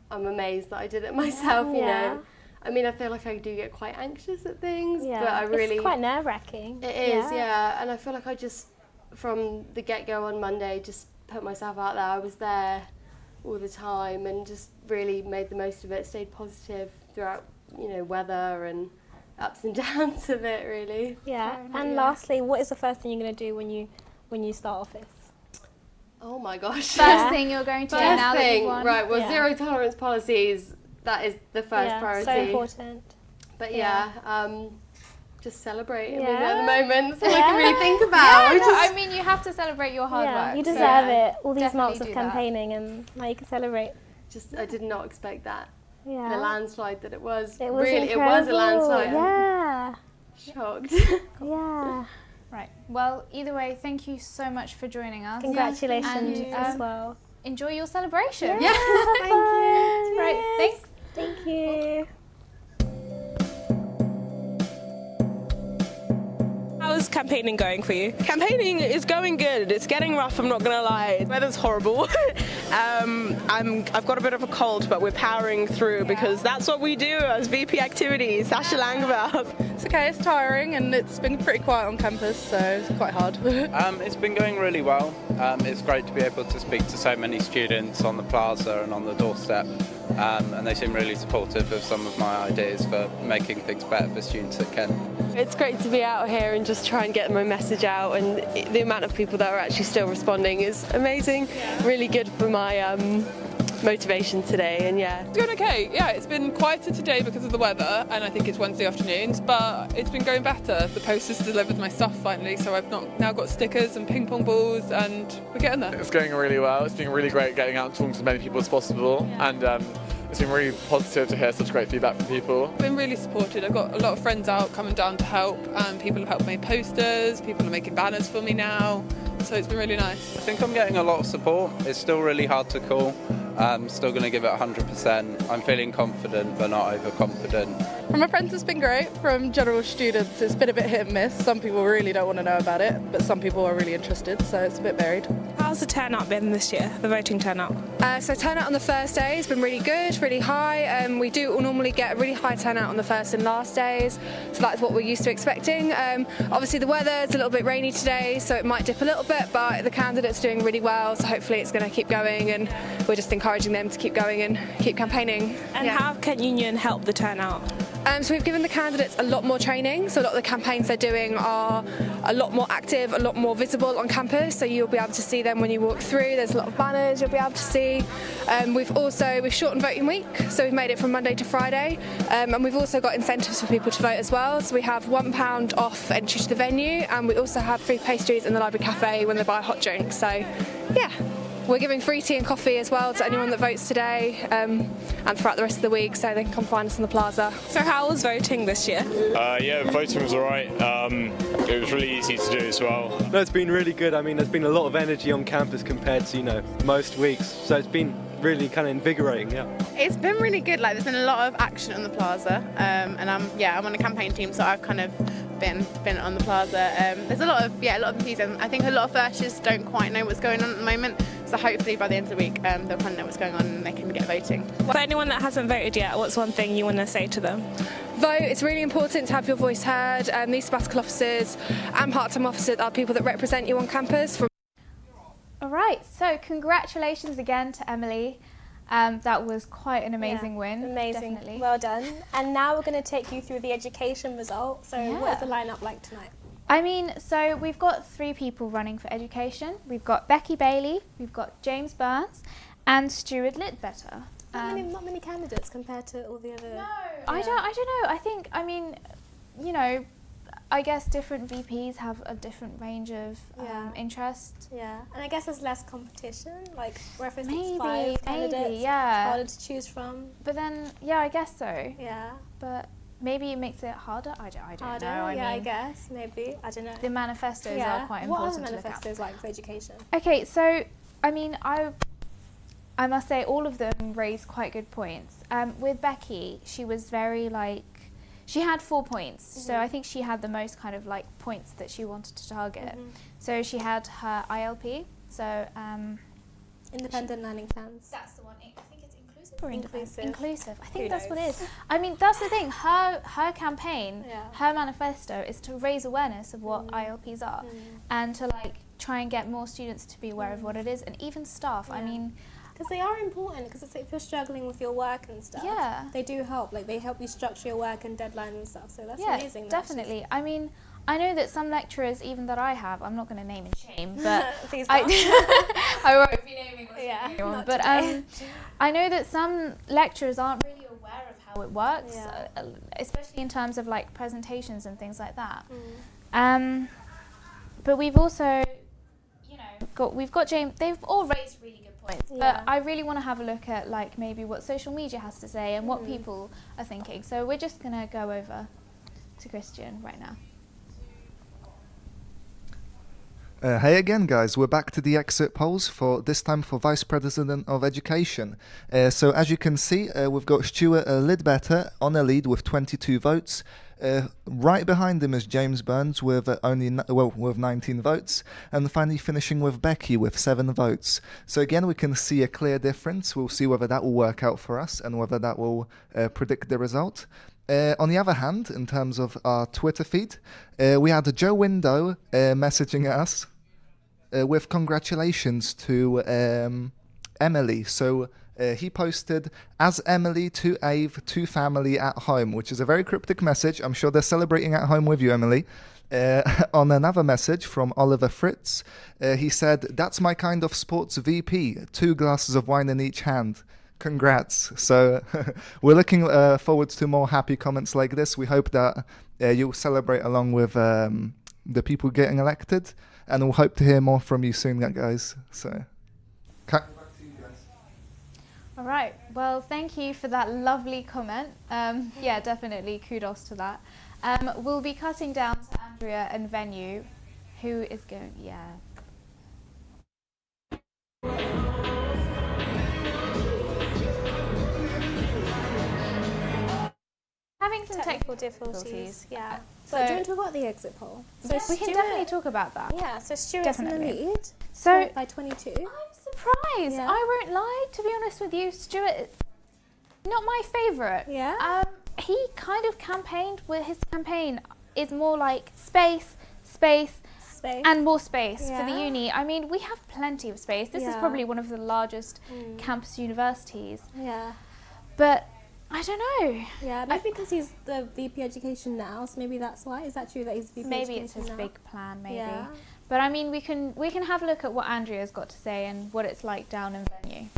amazed that I did it myself, you know. I mean, I feel like I do get quite anxious at things, but I really... It's quite nerve-wracking. It is, yeah. And I feel like I just, from the get-go on Monday, just put myself out there. I was there all the time and just really made the most of it, stayed positive throughout, you know, weather and ups and downs of it, really. Yeah. And lastly, what is the first thing you're going to do when you start office? Oh my gosh. First thing you're going to do now that you've won. Right, well, zero tolerance policies, that is the first priority. So important. But just celebrate. I mean, at the moment, that's all I can really think about. I mean, you have to celebrate your hard work. You deserve it. All these months of campaigning, and now you can celebrate. Just, I did not expect that. Yeah. The landslide that it was. It was really, incredible. it was a landslide. Yeah. Shocked. Yeah. Right. Well, either way, thank you so much for joining us. Congratulations as well. Enjoy your celebration. Yes, thank you. Right, thanks. Thank you. How's campaigning going for you? Campaigning is going good. It's getting rough, I'm not gonna lie. The weather's horrible. I've got a bit of a cold, but we're powering through because that's what we do as VP activities. Sasha Langveld. It's okay, it's tiring and it's been pretty quiet on campus, so it's quite hard. It's been going really well. It's great to be able to speak to so many students on the plaza and on the doorstep. And they seem really supportive of some of my ideas for making things better for students at Kent. It's great to be out here and just try and get my message out, and the amount of people that are actually still responding is amazing. Really good for my motivation today, and It's going okay. Yeah, it's been quieter today because of the weather, and I think it's Wednesday afternoons, but it's been going better. The post has delivered my stuff finally, so I've now got stickers and ping pong balls, and we're getting there. It's going really well. It's been really great getting out and talking to as many people as possible, and it's been really positive to hear such great feedback from people. I've been really supported. I've got a lot of friends out coming down to help, and people have helped make posters, people are making banners for me now, so it's been really nice. I think I'm getting a lot of support. It's still really hard to call. I'm still going to give it 100%. I'm feeling confident but not overconfident. From my friends, it's been great. From general students, it's been a bit hit and miss. Some people really don't want to know about it, but some people are really interested, so it's a bit varied. How's the turnout been this year, the voting turnout? So turnout on the first day has been really good, really high. We do normally get a really high turnout on the first and last days, so that's what we're used to expecting. Obviously the weather's a little bit rainy today, so it might dip a little bit, but the candidate's doing really well, so hopefully it's going to keep going, and we're just encouraging them to keep going and keep campaigning. And how can Union help the turnout? So we've given the candidates a lot more training, so a lot of the campaigns they're doing are a lot more active, a lot more visible on campus, so you'll be able to see them when you walk through. There's a lot of banners you'll be able to see. We've shortened voting week, so we've made it from Monday to Friday, and we've also got incentives for people to vote as well. So we have £1 off entry to the venue, and we also have free pastries in the library cafe when they buy a hot drink. So yeah. We're giving free tea and coffee as well to anyone that votes today, and throughout the rest of the week, so they can come find us in the plaza. So how was voting this year? Voting was alright. It was really easy to do as well. No, it's been really good. I mean, there's been a lot of energy on campus compared to, most weeks, so it's been really kind of invigorating, yeah. It's been really good. Like, there's been a lot of action on the plaza, and I'm on a campaign team, so I've kind of been on the plaza. There's a lot of enthusiasm. I think a lot of firsters don't quite know what's going on at the moment, so hopefully by the end of the week they'll kind of know what's going on and they can get voting. For anyone that hasn't voted yet, what's one thing you want to say to them? Vote. It's really important to have your voice heard. These sabbatical officers and part-time officers are people that represent you on campus. All right, so congratulations again to Emily. That was quite an amazing win. Amazing, definitely. Well done. And now we're going to take you through the education results. So what is the lineup like tonight? I mean, so we've got 3 people running for education. We've got Becky Bailey, we've got James Burns, and Stuart Littbetter. Not many candidates compared to all the other. No, I don't know. I think, I mean, you know, I guess different VPs have a different range of interests. Yeah, and I guess there's less competition, like reference Maybe, 5 candidates, yeah. it's harder to choose from. But then, yeah, I guess so. Yeah. But maybe it makes it harder. I don't Harder, know. I guess, maybe. I don't know. The manifestos are quite important to look at. What are the manifestos like for education? Okay, so, I mean, I must say all of them raised quite good points. With Becky, she was very she had 4 points, so I think she had the most kind of points that she wanted to target. So she had her ILP, so independent learning plans. That's the one. I think it's inclusive or inclusive. I think that's what it is. I mean, that's the thing. Her campaign, her manifesto is to raise awareness of what ILPs are, and to try and get more students to be aware of what it is, and even staff. I mean. Because they are important, because if you're struggling with your work and stuff, they do help. They help you structure your work and deadlines and stuff, so that's amazing. Yeah, definitely. I mean, I know that some lecturers, even that I have, I'm not going to name and shame, but I won't be naming anyone, but I know that some lecturers aren't really aware of how it works, especially in terms of presentations and things like that. But we've also, we've got James. They've all raised really good points, but I really want to have a look at maybe what social media has to say and what people are thinking. So we're just gonna go over to Christian right now. Hey again, guys. We're back to the exit polls for this time for Vice President of Education. So as you can see, we've got Stuart Littbetter on a lead with 22 votes. Right behind him is James Burns with with 19 votes, and finally finishing with Becky with 7 votes. So again, we can see a clear difference. We'll see whether that will work out for us and whether that will predict the result. On the other hand, in terms of our Twitter feed, we had Joe Window messaging us with congratulations to Emily. So he posted, "As Emily to Ave to family at home," which is a very cryptic message. I'm sure they're celebrating at home with you, Emily. On another message from Oliver Fritz, he said, "That's my kind of sports VP, 2 glasses of wine in each hand. Congrats." So we're looking forward to more happy comments like this. We hope that you'll celebrate along with the people getting elected, and we'll hope to hear more from you soon, guys. So. All right. Well, thank you for that lovely comment. Yeah, definitely kudos to that. We'll be cutting down to Andrea and Venue, who is going. Having some technical difficulties. Yeah. So do you want to talk about the exit poll? So we can definitely talk about that. Yeah. So Stuart's in the lead. So by 22. I'm surprised. Yeah. I won't lie. To be honest with you, Stuart, not my favourite. Yeah. He kind of campaigned. His campaign is more like space, and more space for the uni. I mean, we have plenty of space. This is probably one of the largest campus universities. Yeah. But I don't know. Yeah, maybe because he's the VP Education now, so maybe that's why. Is that true that he's VP maybe Education it's his now? big plan, maybe. Yeah. But I mean, we can have a look at what Andrea's got to say and what it's like down in Venue.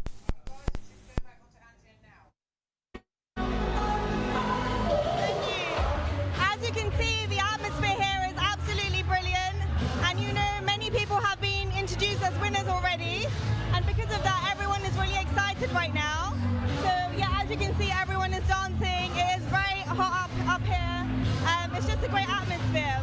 As you can see, the atmosphere here is absolutely brilliant, and many people have been introduced as winners already, and because of that, everyone is really excited right now. So yeah, as you can see, everyone is dancing. It is very hot up here. It's just a great atmosphere.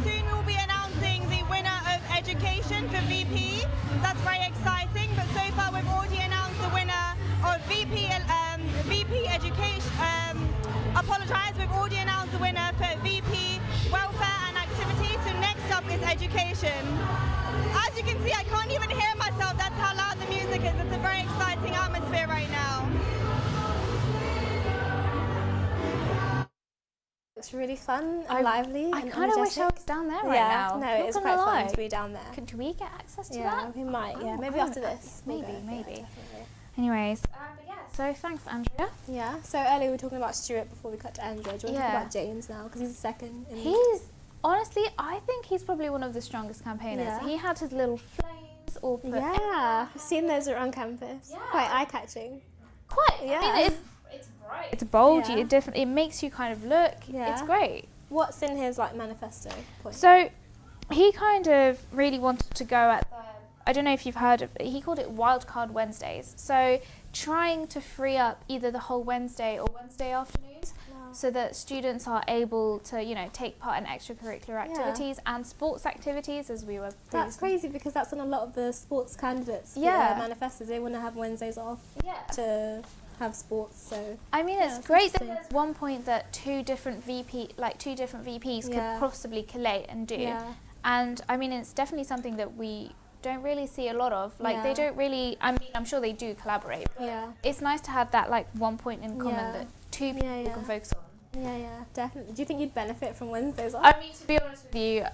Soon we will be announcing the winner of Education for VP. That's very exciting, but so far we've already announced the winner of VP Education. apologise. We've already announced the winner for VP, Welfare and Activity. So next up is Education. As you can see, I can't even hear myself. That's how loud the music is. It's a very exciting atmosphere right now. It's really fun and lively. I kind of wish I was down there right now. No, it is quite fun to be down there. Could we get access to that? Yeah, we might. Yeah, maybe after this. Maybe. Yeah, Anyways, so thanks, Andrea. Yeah. So earlier we were talking about Stuart before we cut to Andrea. Do you want to talk about James now because he's the second? Honestly, I think he's probably one of the strongest campaigners. Yeah. He had his little flames all put. Yeah, I've seen those around campus. Yeah. Quite eye-catching. Yeah. I mean, it's bright. It's bold. Yeah. It makes you kind of look. Yeah. It's great. What's in his manifesto point? So, he kind of really wanted to go at the. I don't know if you've heard of it. He called it Wildcard Wednesdays. So, trying to free up either the whole Wednesday or Wednesday afternoons. So that students are able to, take part in extracurricular activities and sports activities, as we were. That's crazy because that's on a lot of the sports candidates' manifestos. They want to have Wednesdays off to have sports. So I mean, it's great that there's one point that two different VPs could possibly collate and do. Yeah. And I mean, it's definitely something that we don't really see a lot of. They don't really. I mean, I'm sure they do collaborate. But it's nice to have that one point in common that two people can focus on. Yeah, definitely. Do you think you'd benefit from Wednesdays off? I mean, to be honest with you,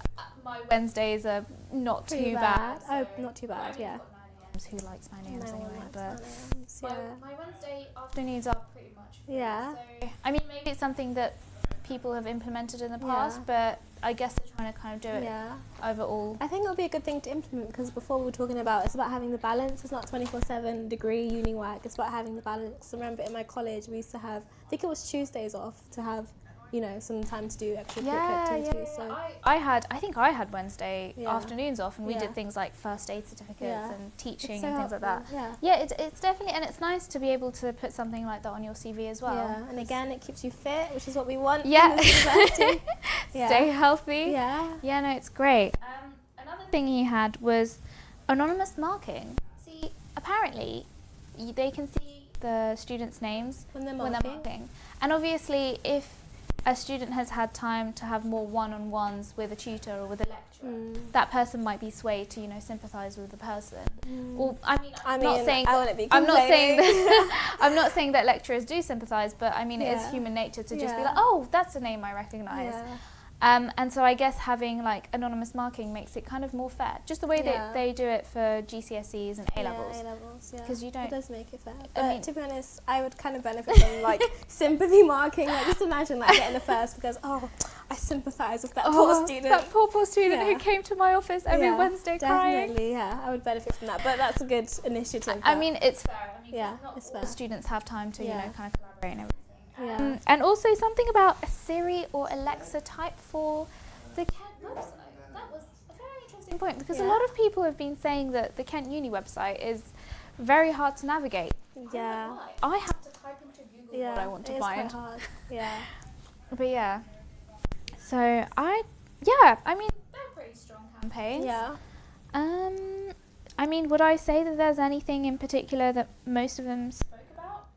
my Wednesdays are not too bad. Oh, not too bad, yeah. Who likes 9 a.m. anyway, but my Wednesday afternoons are pretty much free. Yeah. So, I mean, maybe it's something that people have implemented in the past, but I guess they're trying to kind of do it overall. I think it would be a good thing to implement because before we were talking about it's about having the balance. It's not 24/7 degree uni work. It's about having the balance. I remember in my college we used to have, I think it was Tuesdays off to have, some time to do extracurricular activities. So I think I had Wednesday afternoons off, and we did things like first aid certificates and teaching and things like that. It's definitely, and it's nice to be able to put something like that on your CV as well. Yeah, and again, it keeps you fit, which is what we want. Yeah, in this university. Stay healthy. Yeah, no, it's great. Another thing he had was anonymous marking. See, apparently, they can see the students' names when they're marking. And obviously, if a student has had time to have more one-on-ones with a tutor or with a lecturer, that person might be swayed to, sympathise with the person. Or I'm not saying I'm not saying that lecturers do sympathise, but I mean it is human nature to just be like, oh, that's a name I recognise. And so I guess having anonymous marking makes it kind of more fair. Just the way that they do it for GCSEs and A-levels. Yeah, A-levels, because you don't. It does make it fair. But to be honest, I would kind of benefit from sympathy marking. Just imagine getting a first because I sympathise with that poor student. That poor student who came to my office every Wednesday crying. Definitely, I would benefit from that. But that's a good initiative. I mean, it's fair. I mean, not it's all fair. students have time to kind of collaborate and everything. Yeah. And also something about a Siri or Alexa type for the Kent website. That was a very interesting point because a lot of people have been saying that the Kent Uni website is very hard to navigate. Yeah. I have to type into Google what I want to find. It's quite hard. Yeah. But so I mean they're pretty strong campaigns. Yeah. I mean, would I say that there's anything in particular that most of them spoke about?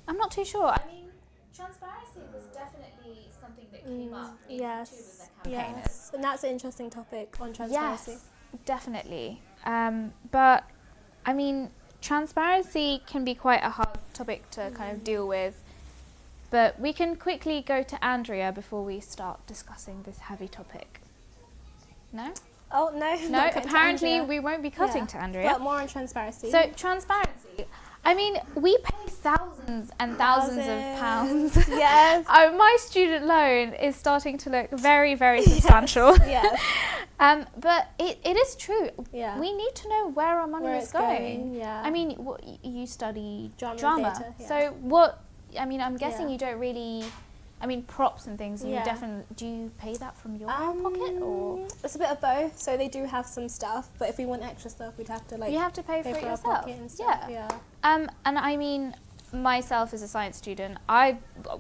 I'm not too sure. I mean, transparency was definitely something that came up in two of the campaigners. Yes, and that's an interesting topic on transparency. Yes, definitely. But, I mean, transparency can be quite a hard topic to kind of deal with. But we can quickly go to Andrea before we start discussing this heavy topic. No? Oh, no. No, apparently we won't be cutting to Andrea. But more on transparency. So, transparency. I mean, we pay thousands and thousands of pounds. Yes. My student loan is starting to look very, very substantial. Yes. But it is true. Yeah. We need to know where our money is going. Yeah. I mean, you study drama. Theatre, yeah. So I'm guessing you don't really... I mean, props and things, you definitely... Do you pay that from your own pocket, or...? It's a bit of both. So they do have some stuff, but if we want extra stuff, we'd have to, You have to pay for it our yourself. pocket and stuff. Yeah. And I mean, myself as a science student,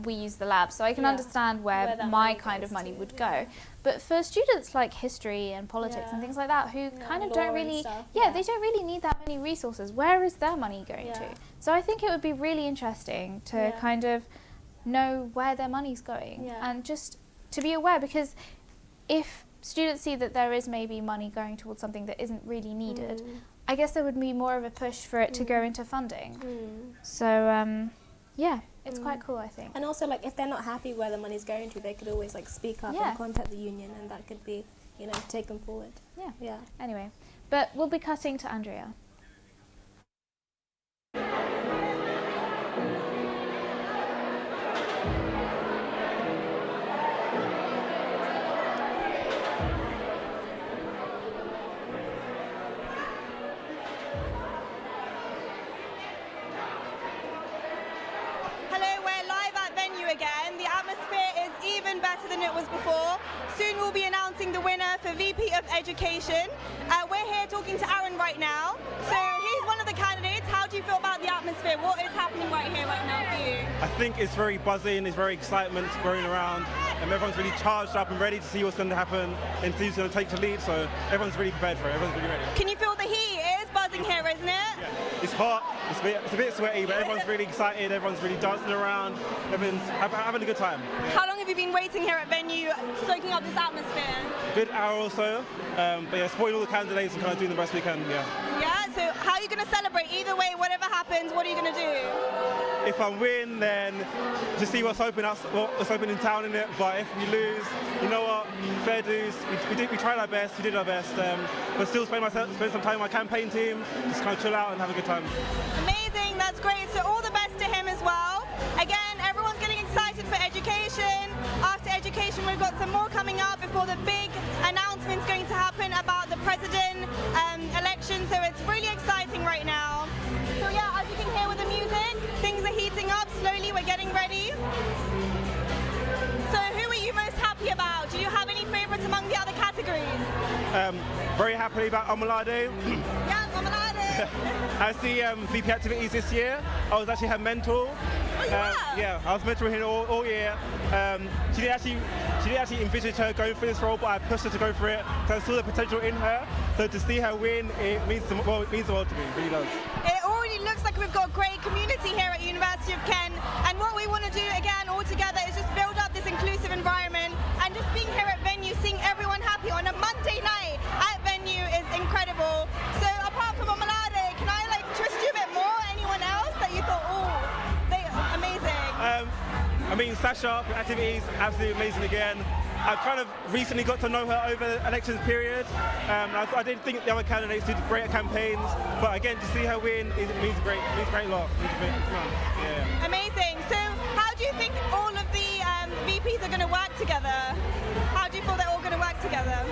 we use the lab, so I can understand where my kind of money would go. But for students like history and politics and things like that, who kind of don't really... they don't really need that many resources. Where is their money going to? So I think it would be really interesting to kind of know where their money's going and just to be aware, because if students see that there is maybe money going towards something that isn't really needed, I guess there would be more of a push for it to go into funding. So yeah, it's quite cool, I think. And also, like, if they're not happy where the money's going to, they could always like speak up and contact the union, and that could be, you know, taken forward. Yeah. Anyway, but we'll be cutting to Andrea. Again, the atmosphere is even better than it was before. Soon we'll be announcing the winner for VP of Education. We're here talking to Aaron right now. So he's one of the candidates. How do you feel about the atmosphere? What is happening right here, right now for you? I think it's very buzzing, there's very excitement going around, and everyone's really charged up and ready to see what's going to happen and who's going to take the lead, so everyone's really prepared for it, everyone's really ready. Can you feel the heat? It is buzzing here, isn't it? Yeah. It's hot, it's a bit sweaty, but everyone's really excited, everyone's really dancing around, everyone's having a good time. Yeah. How long have you been waiting here at venue, soaking up this atmosphere? Good hour or so, but yeah, supporting all the candidates and kind of doing the best we can, Yeah, so how are you going to celebrate? Either way, whatever happens, what are you going to do? If I win, then just see what's open in town, in it. But if we lose, you know what? Fair dues. We tried our best. We did our best. But still spend some time with my campaign team. Just kind of chill out and have a good time. Amazing. That's great. So all the best to him as well. Again, everyone's getting excited for education. After education, we've got some more coming up before the big announcement's going to happen about the president election. So it's really exciting right now. So yeah, as you can hear with the music, things are heating up slowly. We're getting ready. So who are you most happy about? Do you have any favourites among the other categories? Very happy about Omalade. Yeah, Omalade. As the VP activities this year, I was actually her mentor. Yeah, I was mentoring her all year. She didn't actually envisage her going for this role, but I pushed her to go for it because I saw the potential in her. So to see her win, it means the world to me. It really does. It already looks like we've got a great community here at University of Kent, and what we want to do again all together is just build up this inclusive environment, and just being here at venue, seeing everyone happy on a Monday night at venue is incredible. So apart from Omalade, can I twist you a bit more? Anyone else that you thought, amazing? I mean, Sasha from activities, absolutely amazing again. I've kind of recently got to know her over the elections period. I didn't think the other candidates did great at campaigns, but again, to see her win, it means a great lot. Yeah. Amazing. So how do you think all of the VPs are going to work together? How do you feel they're all going to work together?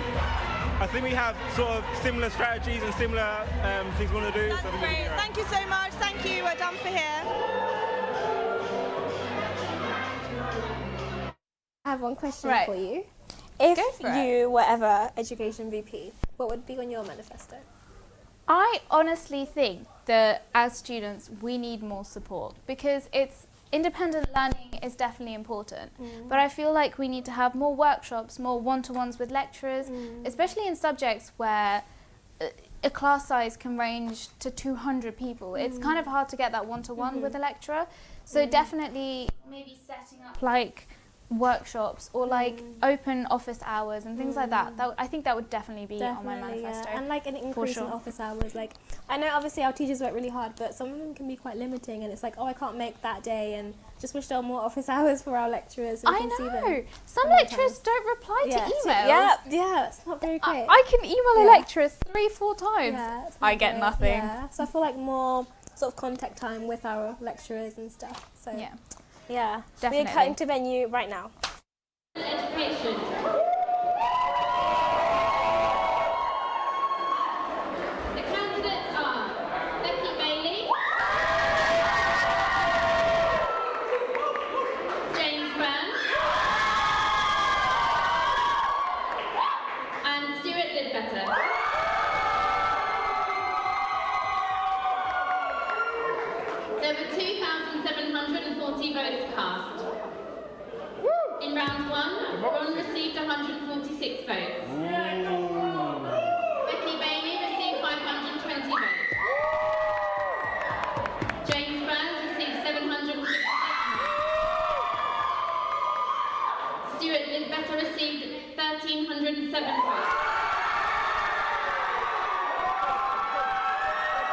I think we have sort of similar strategies and similar things we want to do. That's great. Thank you so much. Thank you. We're done for here. I have one question for you. If you were ever Education VP, what would be on your manifesto? I honestly think that as students we need more support, because independent learning is definitely important, but I feel like we need to have more workshops, more one-to-ones with lecturers, especially in subjects where a class size can range to 200 people. It's kind of hard to get that one-to-one with a lecturer, so definitely maybe setting up workshops or open office hours and things like that. I think that would definitely be on my manifesto. Yeah. And an increase in office hours. I know obviously our teachers work really hard, but some of them can be quite limiting, and it's I can't make that day, and just wish there were more office hours for our lecturers. So I know. Some lecturers don't reply to emails. Yeah, it's not very quick. I can email a lecturer 3-4 times. Yeah, I get nothing. Yeah. So I feel more sort of contact time with our lecturers and stuff. So yeah, definitely. We're cutting to venue right now. Education. The candidates are Becky Bailey, James Burns, and Stuart Lidbetter. There were 2,740 votes cast. In round one, Ron received 146 votes. Becky Bailey received 520 votes. James Burns received 768 votes. Better received 1,307 votes.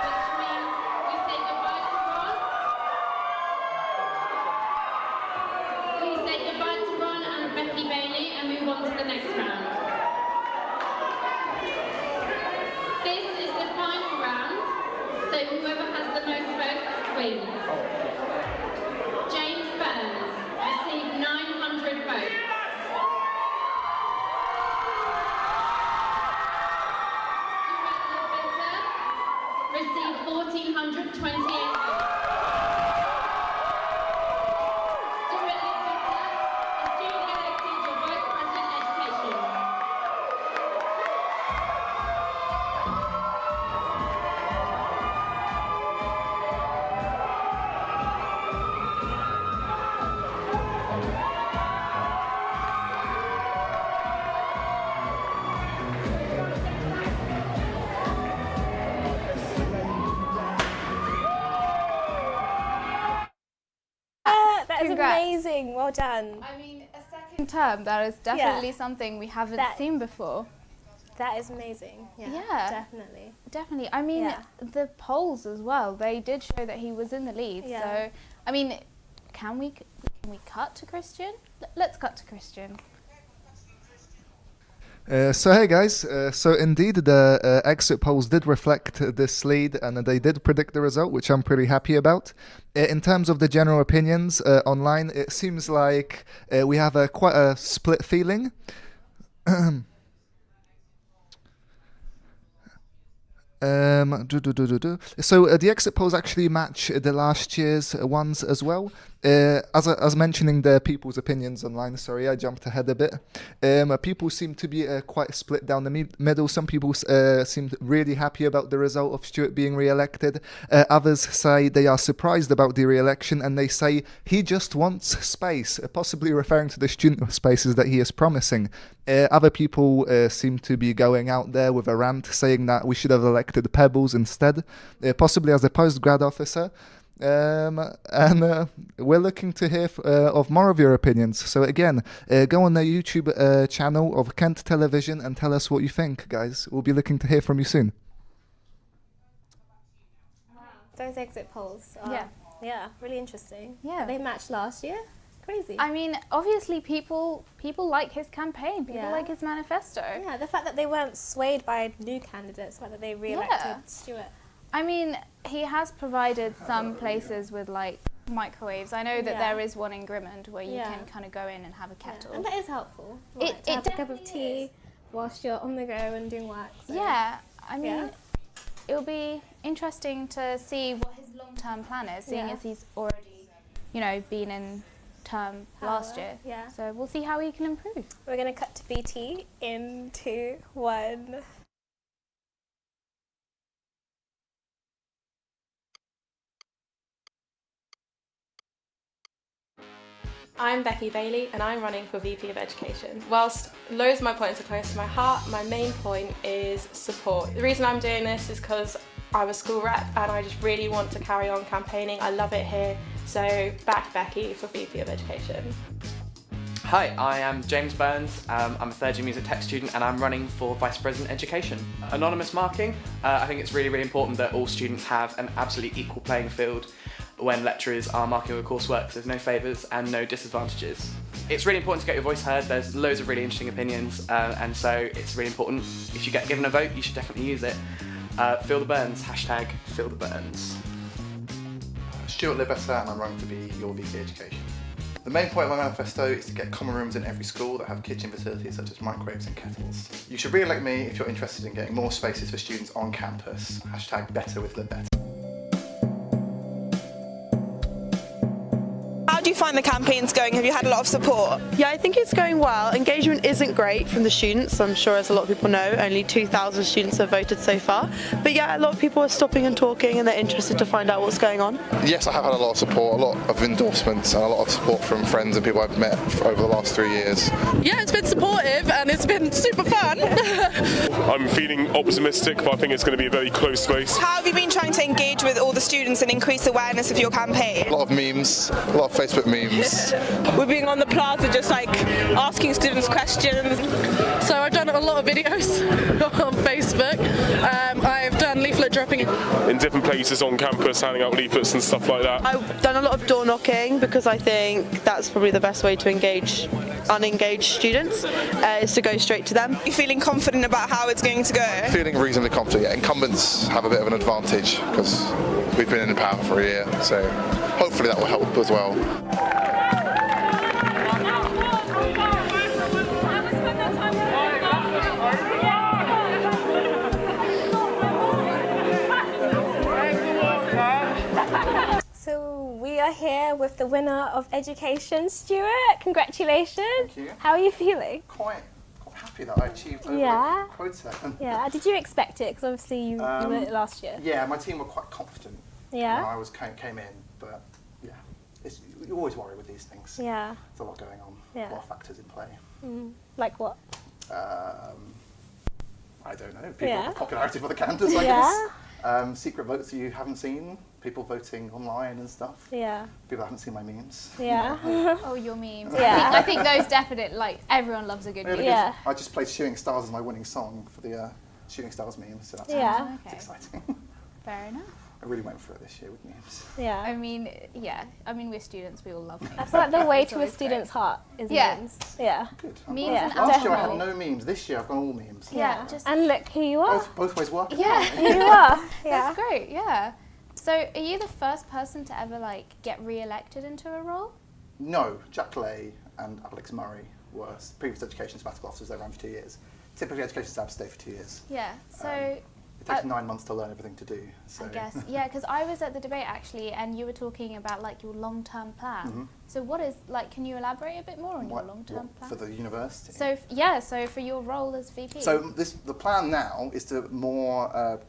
Which means we say goodbye to Ron. We say goodbye to Ron and Becky Bailey and move on to the next round. This is the final round, so whoever has the most votes wins. James Burns received 900 votes. Received 1,428 votes. Stuart Littleton, a student elected your Vice President Education. That is Congrats. amazing. Well done. I mean, a second term, that is definitely something we haven't seen before. That is amazing. Yeah, definitely. Definitely. I mean, the polls as well, they did show that he was in the lead. Yeah. So, I mean, can we cut to Christian? Let's cut to Christian. So hey guys, so indeed the exit polls did reflect this lead and they did predict the result, which I'm pretty happy about. In terms of the general opinions online, it seems like we have quite a split feeling. So the exit polls actually match the last year's ones as well. As mentioning the people's opinions online, sorry, I jumped ahead a bit. People seem to be quite split down the middle. Some people seemed really happy about the result of Stuart being re-elected. Others say they are surprised about the re-election and they say he just wants space, possibly referring to the student spaces that he is promising. Other people seem to be going out there with a rant saying that we should have elected Pebbles instead, possibly as a post-grad officer. And we're looking to hear of more of your opinions. So again, go on the YouTube channel of Kent Television and tell us what you think, guys. We'll be looking to hear from you soon. Those exit polls are really interesting. Yeah. They matched last year. Crazy. I mean, obviously people like his campaign, people like his manifesto. Yeah, the fact that they weren't swayed by new candidates, the fact that they re-elected Stuart. I mean, he has provided some places with like microwaves. I know that there is one in Grimond where you can kind of go in and have a kettle. And that is helpful. To have a cup of tea whilst you're on the go and doing work. So. Yeah, I mean, it'll be interesting to see what his long-term plan is, seeing as he's already, been in term last year. Yeah. So we'll see how he can improve. We're going to cut to BT in 2, 1. I'm Becky Bailey and I'm running for VP of Education. Whilst loads of my points are close to my heart, my main point is support. The reason I'm doing this is because I'm a school rep and I just really want to carry on campaigning. I love it here, so back Becky for VP of Education. Hi, I am James Burns. I'm a third year music tech student and I'm running for Vice President Education. Anonymous marking, I think it's really, really important that all students have an absolutely equal playing field when lecturers are marking the coursework. There's no favours and no disadvantages. It's really important to get your voice heard. There's loads of really interesting opinions and so it's really important. If you get given a vote, you should definitely use it. Feel the Burns, hashtag Feel the Burns. Stuart Littleton and I'm running to be your VP Education. The main point of my manifesto is to get common rooms in every school that have kitchen facilities such as microwaves and kettles. You should re-elect me if you're interested in getting more spaces for students on campus. Hashtag Better with Littleton. How do you find the campaigns going? Have you had a lot of support? Yeah, I think it's going well. Engagement isn't great from the students, I'm sure, as a lot of people know. Only 2,000 students have voted so far. But yeah, a lot of people are stopping and talking and they're interested to find out what's going on. Yes, I have had a lot of support, a lot of endorsements and a lot of support from friends and people I've met over the last 3 years. Yeah, it's been supportive and it's been super fun. I'm feeling optimistic, but I think it's going to be a very close race. How have you been trying to engage with all the students and increase awareness of your campaign? A lot of memes, a lot of Facebook memes. We're being on the plaza just like asking students questions. So I've done a lot of videos on Facebook. I've done leaflet dropping in different places on campus, handing out leaflets and stuff like that. I've done a lot of door knocking because I think that's probably the best way to engage unengaged students, is to go straight to them. Are you feeling confident about how it's going to go? Feeling reasonably confident. Yeah, incumbents have a bit of an advantage because we've been in power for a year, so hopefully that will help as well. So we are here with the winner of education, Stuart. Congratulations. Thank you. How are you feeling? Quite happy that I achieved over Yeah. a quota. Yeah. Did you expect it? Because obviously you were it last year. Yeah, my team were quite confident Yeah. when I came in, but yeah, you always worry with these things. Yeah. There's a lot going on, Yeah. a lot of factors in play. Like what? I don't know, people, popularity for the candidates, I guess. Secret votes that you haven't seen, people voting online and stuff. Yeah. People haven't seen my memes. Yeah. Oh, your memes. Yeah. I think those definitely, like, everyone loves a good meme. Yeah. I just played Shooting Stars as my winning song for the Shooting Stars meme, so that's Okay. exciting. Fair enough. I really went for it this year with memes. Yeah. I mean, we're students, we all love memes. I feel like the way It's to a always student's heart is Yeah. memes. Yeah. Good. Memes and Last year I had definitely. no memes, this year I've gone all memes. Yeah. And look who you are. Both ways working. Yeah. Who you are. Yeah. That's great, yeah. So are you the first person to ever, like, get re-elected into a role? No, Jack Lay and Alex Murray were previous education sabbatical officers. They ran for 2 years. Typically, education staff stay for 2 years. Yeah, so... It takes 9 months to learn everything to do. So. I guess, yeah, because I was at the debate, actually, and you were talking about, like, your long-term plan. Mm-hmm. So what is, like, can you elaborate a bit more on your long-term plan? For the university? So, so for your role as VP. So the plan now is to more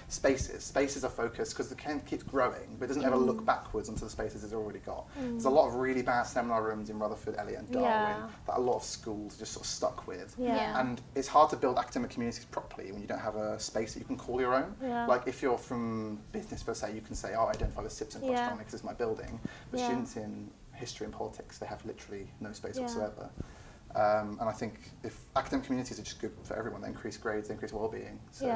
spaces. Spaces are focused because the camp keeps growing, but it doesn't ever look backwards onto the spaces it's already got. There's a lot of really bad seminar rooms in Rutherford, Elliot and Darwin that a lot of schools are just sort of stuck with. Yeah. And it's hard to build academic communities properly when you don't have a space that you can call your own. Yeah. Like if you're from business per se, you can say, oh, I identify with SIPS and Quadrant because it's my building. But students in history and politics, they have literally no space whatsoever. And I think if academic communities are just good for everyone, they increase grades, they increase well-being. So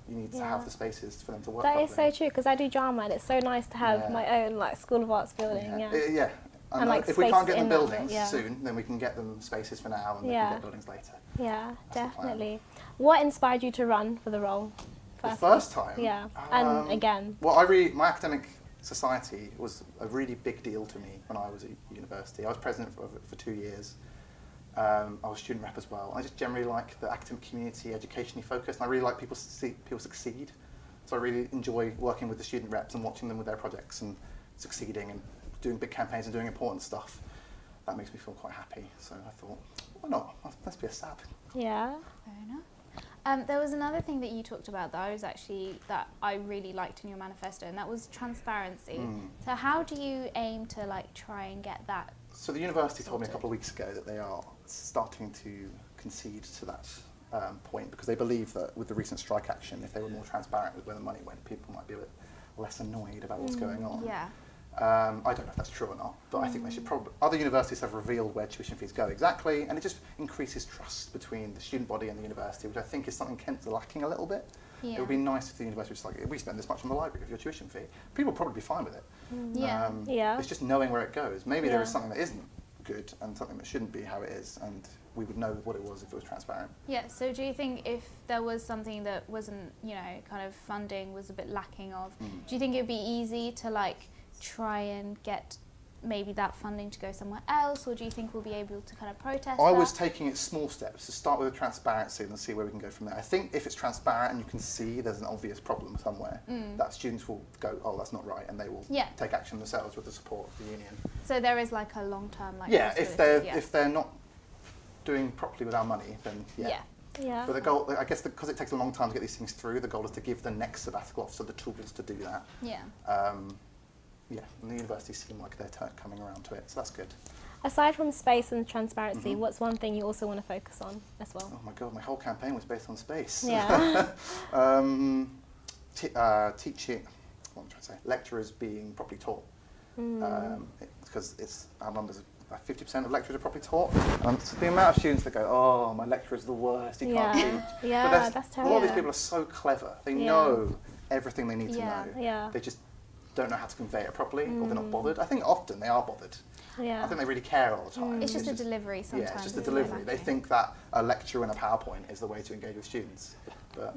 you need to have the spaces for them to work That properly. is so true, because I do drama and it's so nice to have my own like School of Arts building. Yeah. And like if we can't get them space in buildings that, soon, then we can get them spaces for now and they can get buildings later. Yeah, definitely. What inspired you to run for the role? The first time? Yeah, and again. Well, my academic society was a really big deal to me when I was at university. I was president for 2 years. I was student rep as well. I just generally like the academic community, educationally focused, and I really like people succeed. So I really enjoy working with the student reps and watching them with their projects and succeeding and doing big campaigns and doing important stuff. That makes me feel quite happy. So I thought, why not? Let's be a SAB. Yeah. Fair enough. There was another thing that you talked about that I really liked in your manifesto, and that was transparency. So how do you aim to like try and get that? So the university told me a couple of weeks ago that they are starting to concede to that point because they believe that with the recent strike action, if they were more transparent with where the money went, people might be a bit less annoyed about what's going on. Yeah. I don't know if that's true or not, but I think they should probably. Other universities have revealed where tuition fees go exactly, and it just increases trust between the student body and the university, which I think is something Kent's lacking a little bit. Yeah. It would be nice if the university was like, we spend this much on the library of your tuition fee. People would probably be fine with it. It's just knowing where it goes. Maybe there is something that isn't good and something that shouldn't be how it is, and we would know what it was if it was transparent. Yeah, so do you think if there was something that wasn't, kind of funding was a bit lacking of, do you think it would be easy to like try and get maybe that funding to go somewhere else, or do you think we'll be able to kind of protest I was taking it small steps to start with the transparency and see where we can go from there. I think if it's transparent and you can see there's an obvious problem somewhere, that students will go, oh, that's not right, and they will take action themselves with the support of the union. So there is like a long-term like if they're not doing properly with our money, then Yeah. But the goal, I guess, because it takes a long time to get these things through, the goal is to give the next sabbatical officer the tools to do that. Yeah. And the universities seem like they're coming around to it, so that's good. Aside from space and transparency, what's one thing you also want to focus on as well? Oh my God, my whole campaign was based on space. Yeah. Teaching, what am I trying to say? Lecturers being properly taught. Because our numbers are 50% of lecturers are properly taught. And the amount of students that go, oh, my lecturer's the worst, he can't teach. Yeah, but that's a terrible. lot of these people are so clever. They know everything they need to know. Yeah. They just don't know how to convey it properly, or they're not bothered. I think often they are bothered. I think they really care all the time. It's just a delivery sometimes. Yeah, it's just a delivery. They think that a lecture and a PowerPoint is the way to engage with students. But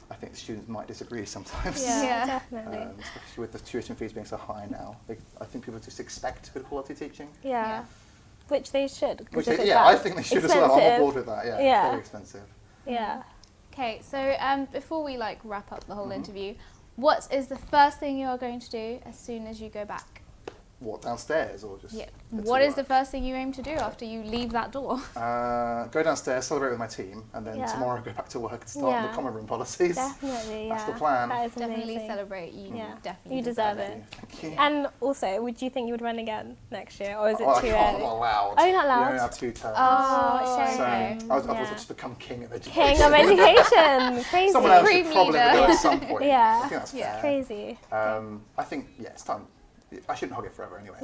I think the students might disagree sometimes. Yeah, definitely. Especially with the tuition fees being so high now. I think people just expect good quality teaching. Yeah. Which they should. I think they should as well. I'm on board with that. Yeah. Very expensive. Yeah. Okay, so before we wrap up the whole interview, what is the first thing you are going to do as soon as you go back? What, downstairs or just? Yeah. What is the first thing you aim to do after you leave that door? Go downstairs, celebrate with my team, and then tomorrow go back to work and start the common room policies. Definitely, That's the plan. That is definitely amazing. celebrate. You definitely you deserve it. Thank you. And also, would you think you would run again next year, or is it too early? early? I'm not allowed. Oh, you're not allowed? You only have 2 terms. Oh, shame. So I've also just become king of education. King of education. Crazy. Someone else should probably do it at some point. Yeah. I think that's fair. Crazy. I think, it's time. I shouldn't hog it forever anyway.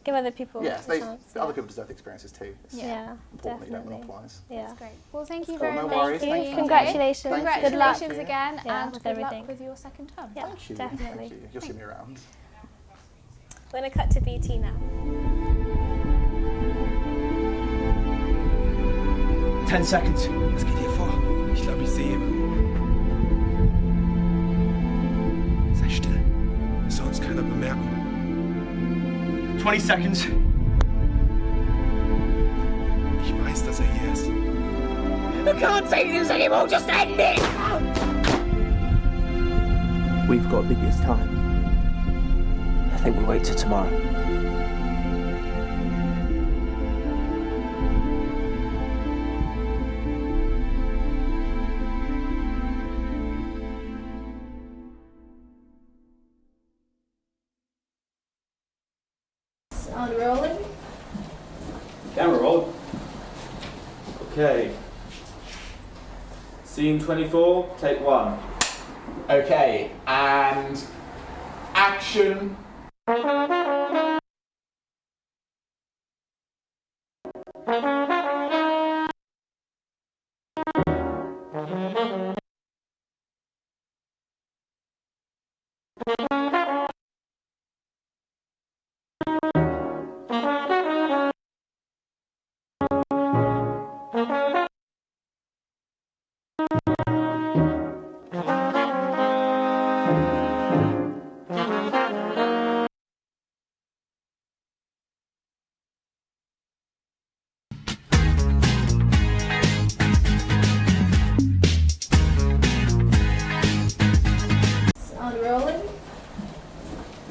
Give other people a chance. Other people deserve the experiences too. It's important that you don't monopolise. That's great. Well, thank you Cool, very no much. worries. Thank you. Thank Congratulations. you. Congratulations again, and with good everything. luck with your second term. Yeah, Thank you. definitely. Thank you. You'll see me around. We're going to cut to BT now. 10 seconds. Was geht hier vor? Ich glaube, ich sehe jemanden. Sei still. Es soll uns keiner bemerken. 20 seconds. Ich weiß, dass hier ist. I can't take this anymore, just end it! We've got biggest time. I think we'll wait till tomorrow. Sound rolling. Camera roll. Okay. Scene 24, take 1. Okay, and action. Sound rolling.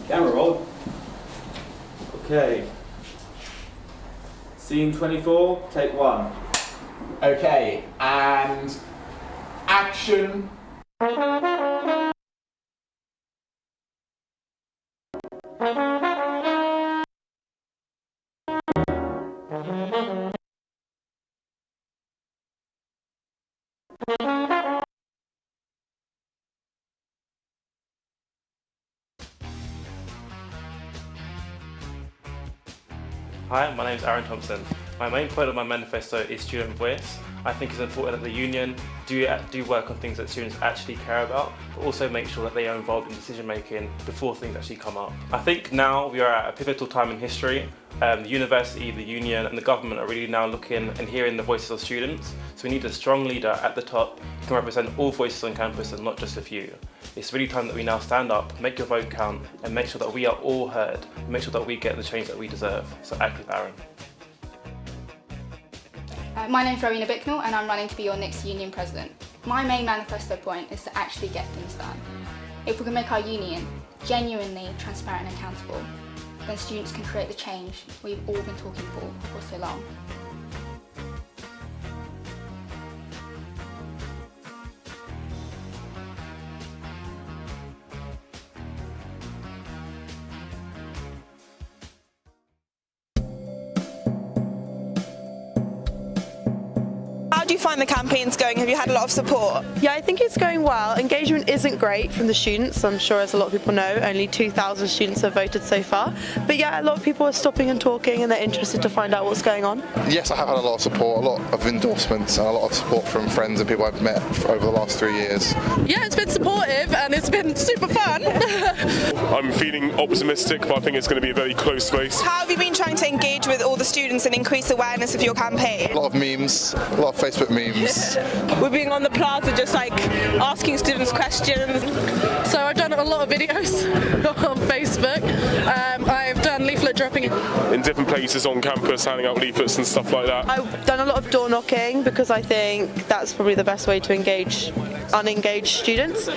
Camera roll. Okay. Scene 24, take 1. Okay, and action. Hi, my name is Aaron Thompson. My main point of my manifesto is student voice. I think it's important that the union do work on things that students actually care about, but also make sure that they are involved in decision making before things actually come up. I think now we are at a pivotal time in history. The university, the union and the government are really now looking and hearing the voices of students. So we need a strong leader at the top who can represent all voices on campus and not just a few. It's really time that we now stand up, make your vote count and make sure that we are all heard, and make sure that we get the change that we deserve. So act with Aaron. My name's Rowena Bicknell and I'm running to be your next union president. My main manifesto point is to actually get things done. If we can make our union genuinely transparent and accountable, then students can create the change we've all been talking for so long. How do do you find the campaigns going? Have you had a lot of support? Yeah, I think it's going well. Engagement isn't great from the students, I'm sure, as a lot of people know. Only 2,000 students have voted so far. But yeah, a lot of people are stopping and talking and they're interested to find out what's going on. Yes, I have had a lot of support, a lot of endorsements and a lot of support from friends and people I've met over the last 3 years. Yeah, it's been supportive and it's been super fun. I'm feeling optimistic, but I think it's going to be a very close race. How have you been trying to engage with all the students and increase awareness of your campaign? A lot of memes, a lot of Facebook memes. We're being on the plaza just like asking students questions. So I've done a lot of videos on Facebook. I've done leaflet dropping In different places on campus, handing out leaflets and stuff like that. I've done a lot of door knocking because I think that's probably the best way to engage unengaged students,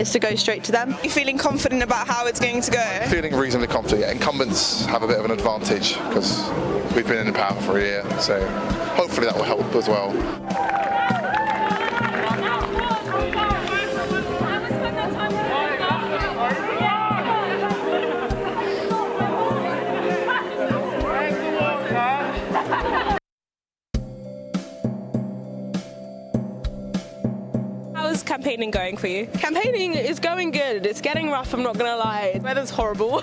is to go straight to them. Are you feeling confident about how it's going to go? Feeling reasonably confident. Yeah, incumbents have a bit of an advantage because we've been in power for a year, so hopefully that will help as well. How's campaigning going for you? Campaigning is going good. It's getting rough, I'm not gonna lie. The weather's horrible.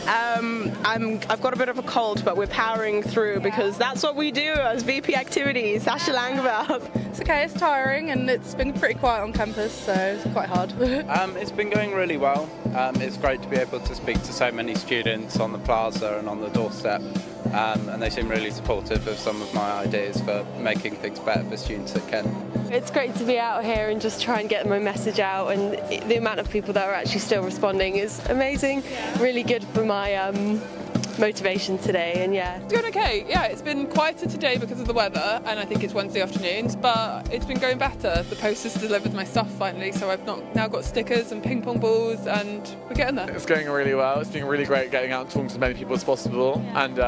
I've got a bit of a cold, but we're powering through because that's what we do as VP activities. Sasha Langveld. It's okay, it's tiring and it's been pretty quiet on campus, so it's quite hard. It's been going really well. It's great to be able to speak to so many students on the plaza and on the doorstep. And they seem really supportive of some of my ideas for making things better for students at Kent. It's great to be out here and just try and get my message out, and the amount of people that are actually still responding is amazing. Really good for my motivation today, and yeah. It's going okay. Yeah, it's been quieter today because of the weather, and I think it's Wednesday afternoons, but it's been going better. The post has delivered my stuff finally, so I've now got stickers and ping pong balls, and we're getting there. It's going really well. It's been really great getting out and talking to as many people as possible, and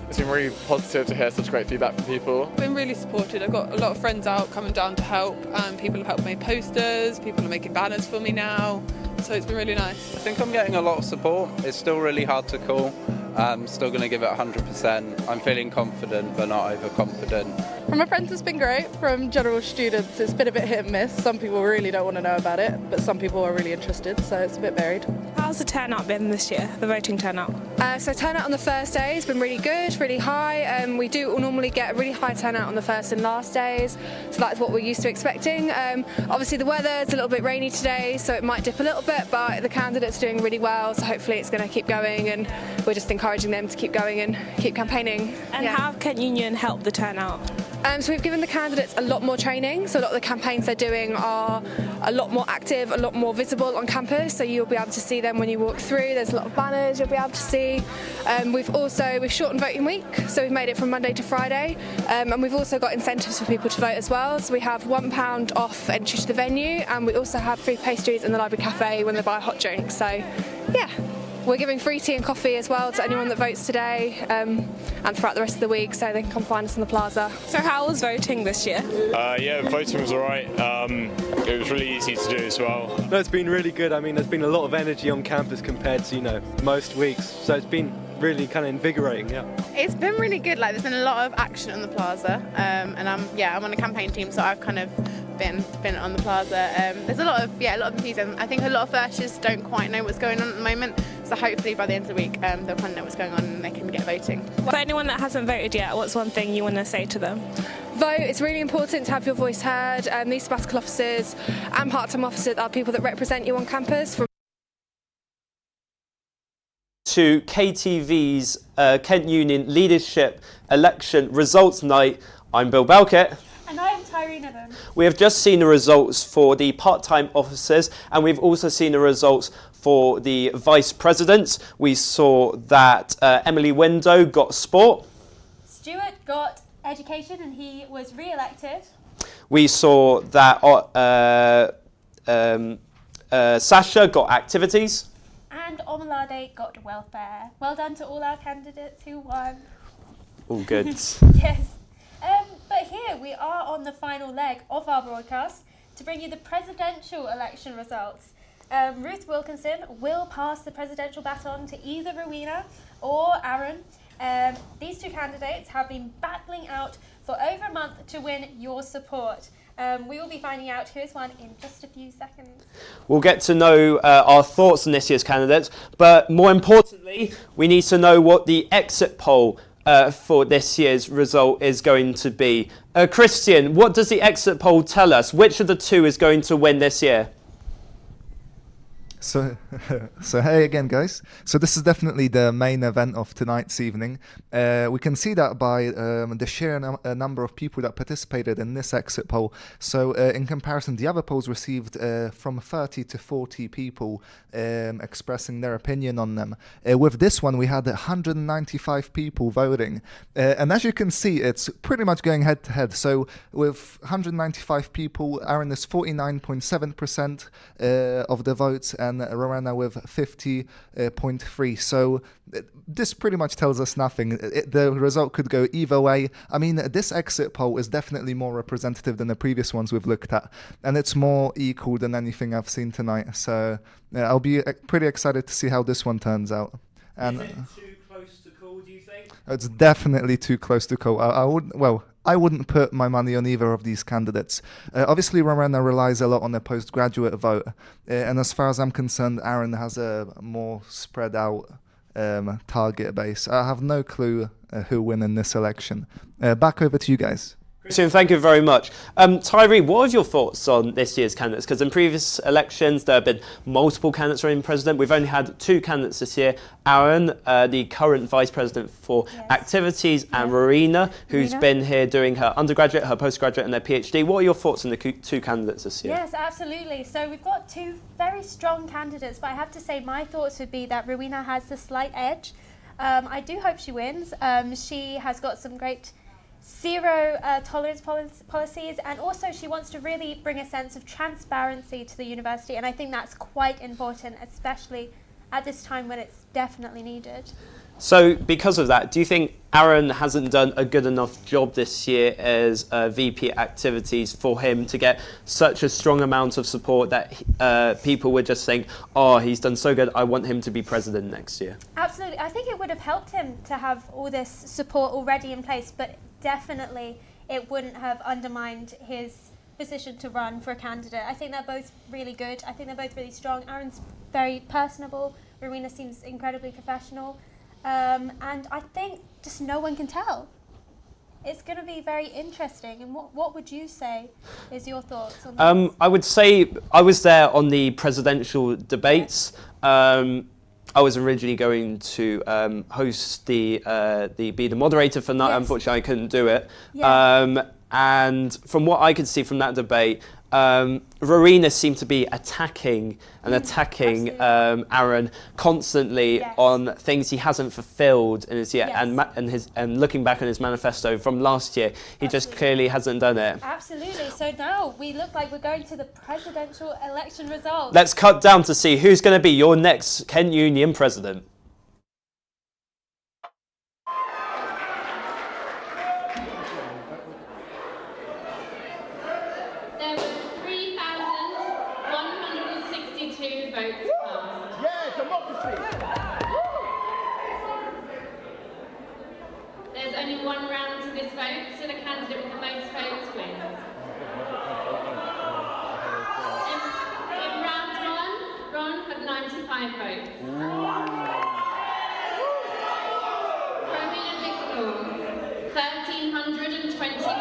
it's been really positive to hear such great feedback from people. I've been really supported. I've got a lot of friends out coming down to help, and people have helped make posters, people are making banners for me now, so it's been really nice. I think I'm getting a lot of support. It's still really hard to call. I'm still going to give it 100%. I'm feeling confident but not overconfident. From my friends it's been great. From general students it's been a bit hit and miss. Some people really don't want to know about it, but some people are really interested, so it's a bit varied. How's the turnout been this year, the voting turnout? So turnout on the first day has been really good, really high. We do normally get a really high turnout on the first and last days, so that's what we're used to expecting. Obviously the weather is a little bit rainy today, so it might dip a little bit, but the candidates are doing really well, so hopefully it's going to keep going, and we're just encouraging them to keep going and keep campaigning. And how can Union help the turnout? So we've given the candidates a lot more training, so a lot of the campaigns they're doing are a lot more active, a lot more visible on campus, so you'll be able to see them when you walk through. There's a lot of banners you'll be able to see. We've shortened voting week, so we've made it from Monday to Friday, and we've also got incentives for people to vote as well. So we have £1 off entry to the venue, and we also have free pastries in the library cafe when they buy a hot drink. So yeah. We're giving free tea and coffee as well to anyone that votes today, and throughout the rest of the week, so they can come find us in the plaza. So how was voting this year? Yeah, voting was alright. It was really easy to do as well. No, it's been really good. I mean, there's been a lot of energy on campus compared to, most weeks, so it's been really kind of invigorating, yeah. It's been really good. Like, there's been a lot of action on the plaza, and I'm on a campaign team, so I've kind of been on the plaza. There's a lot of enthusiasm. I think a lot of firsters don't quite know what's going on at the moment, so hopefully by the end of the week they'll kind of know what's going on and they can get voting. For anyone that hasn't voted yet, what's one thing you want to say to them? Vote. It's really important to have your voice heard. These sabbatical officers and part-time officers are people that represent you on campus. To KTV's Kent Union Leadership Election Results Night. I'm Bill Belkett. And I'm Tyrene Evans. We have just seen the results for the part-time officers, and we've also seen the results for the vice presidents. We saw that Emily Window got sport. Stuart got education and he was re-elected. We saw that Sasha got activities. And Omalade got welfare. Well done to all our candidates who won. All good. Yes. But here we are on the final leg of our broadcast to bring you the presidential election results. Ruth Wilkinson will pass the presidential baton to either Rowena or Aaron. These these two candidates have been battling out for over a month to win your support. We will be finding out who's won in just a few seconds. We'll get to know our thoughts on this year's candidates, but more importantly, we need to know what the exit poll for this year's result is going to be. Christian, what does the exit poll tell us? Which of the two is going to win this year? So hey again, guys. So this is definitely the main event of tonight's evening. We can see that by the sheer number of people that participated in this exit poll. So in comparison, the other polls received from 30 to 40 people expressing their opinion on them. With this one, we had 195 people voting. And as you can see, it's pretty much going head to head. So with 195 people, Aaron is 49.7% of the votes, and Rowena with 50.3%. So this pretty much tells us nothing. The result could go either way. I mean, this exit poll is definitely more representative than the previous ones we've looked at, and it's more equal than anything I've seen tonight. So I'll be pretty excited to see how this one turns out. And is it too close to call, do you think? It's definitely too close to call. I wouldn't put my money on either of these candidates. Obviously, Rowena relies a lot on the postgraduate vote, and as far as I'm concerned, Aaron has a more spread out target base. I have no clue who'll win in this election. Back over to you guys. Christian, thank you very much. Tyree, what are your thoughts on this year's candidates? Because in previous elections, there have been multiple candidates running president. We've only had two candidates this year. Aaron, the current Vice President for Activities, and Rowena, who's been here doing her undergraduate, her postgraduate, and their PhD. What are your thoughts on the two candidates this year? Yes, absolutely. So we've got two very strong candidates, but I have to say my thoughts would be that Rowena has the slight edge. I do hope she wins. She has got some great zero tolerance policies, and also she wants to really bring a sense of transparency to the university, and I think that's quite important, especially at this time when it's definitely needed. So because of that, do you think Aaron hasn't done a good enough job this year as VP Activities for him to get such a strong amount of support that people would just think, oh, he's done so good, I want him to be president next year? Absolutely. I think it would have helped him to have all this support already in place, but definitely it wouldn't have undermined his position to run for a candidate. I think they're both really good. I think they're both really strong. Aaron's very personable. Rowena seems incredibly professional. And I think just no one can tell. It's going to be very interesting. And what would you say is your thoughts on this? I would say I was there on the presidential debates. I was originally going to host be the moderator for that. Yes. Unfortunately, I couldn't do it. Yeah. And from what I could see from that debate, Rowena seemed to be attacking Aaron constantly on things he hasn't fulfilled in his year, and looking back on his manifesto from last year, he just clearly hasn't done it. Absolutely. So now we look like we're going to the presidential election results. Let's cut down to see who's going to be your next Kent Union president. There's only one round to this vote, so the candidate with the most votes wins. In round one, Ron had 95 votes. Rowena Bicknell, 1,321 votes.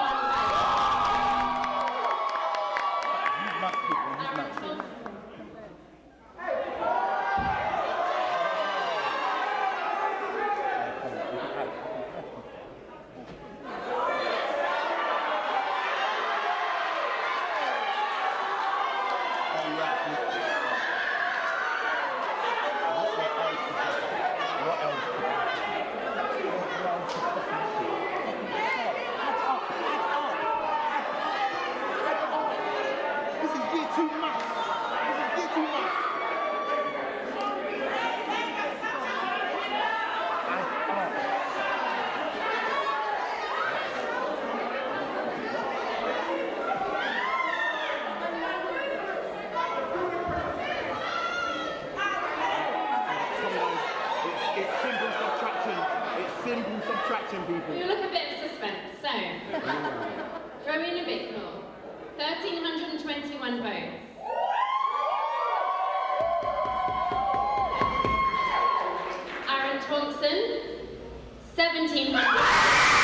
and subtracting people. You'll look a bit of suspense. So, Rowena Bicknell, 1,321 votes. Aaron Thompson, 1,700.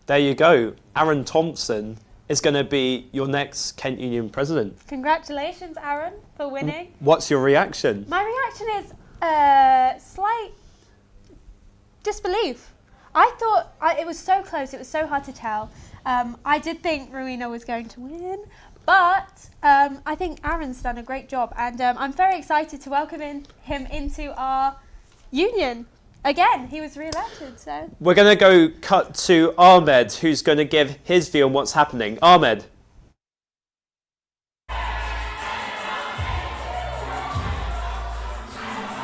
There you go. Aaron Thompson is going to be your next Kent Union president. Congratulations, Aaron, for winning. What's your reaction? My reaction is slight disbelief. I thought it was so close. It was so hard to tell. I did think Rowena was going to win, but I think Aaron's done a great job, and I'm very excited to welcome him into our union. Again, he was re-elected, so... We're going to go cut to Ahmed, who's going to give his view on what's happening. Ahmed.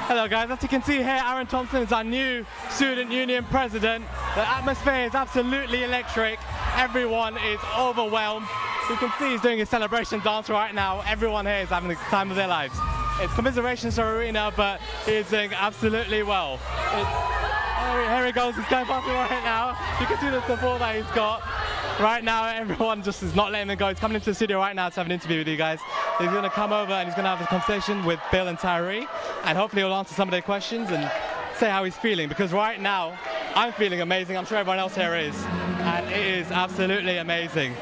Hello guys, as you can see here, Aaron Thompson is our new student union president. The atmosphere is absolutely electric. Everyone is overwhelmed. You can see he's doing a celebration dance right now. Everyone here is having the time of their lives. It's commiserations to Rowena, but he's doing absolutely well. Here he goes, he's going past me right now. You can see the support that he's got. Right now, everyone just is not letting him go. He's coming into the studio right now to have an interview with you guys. He's going to come over and he's going to have a conversation with Bill and Tyree, and hopefully he'll answer some of their questions and say how he's feeling, because right now, I'm feeling amazing. I'm sure everyone else here is, and it is absolutely amazing.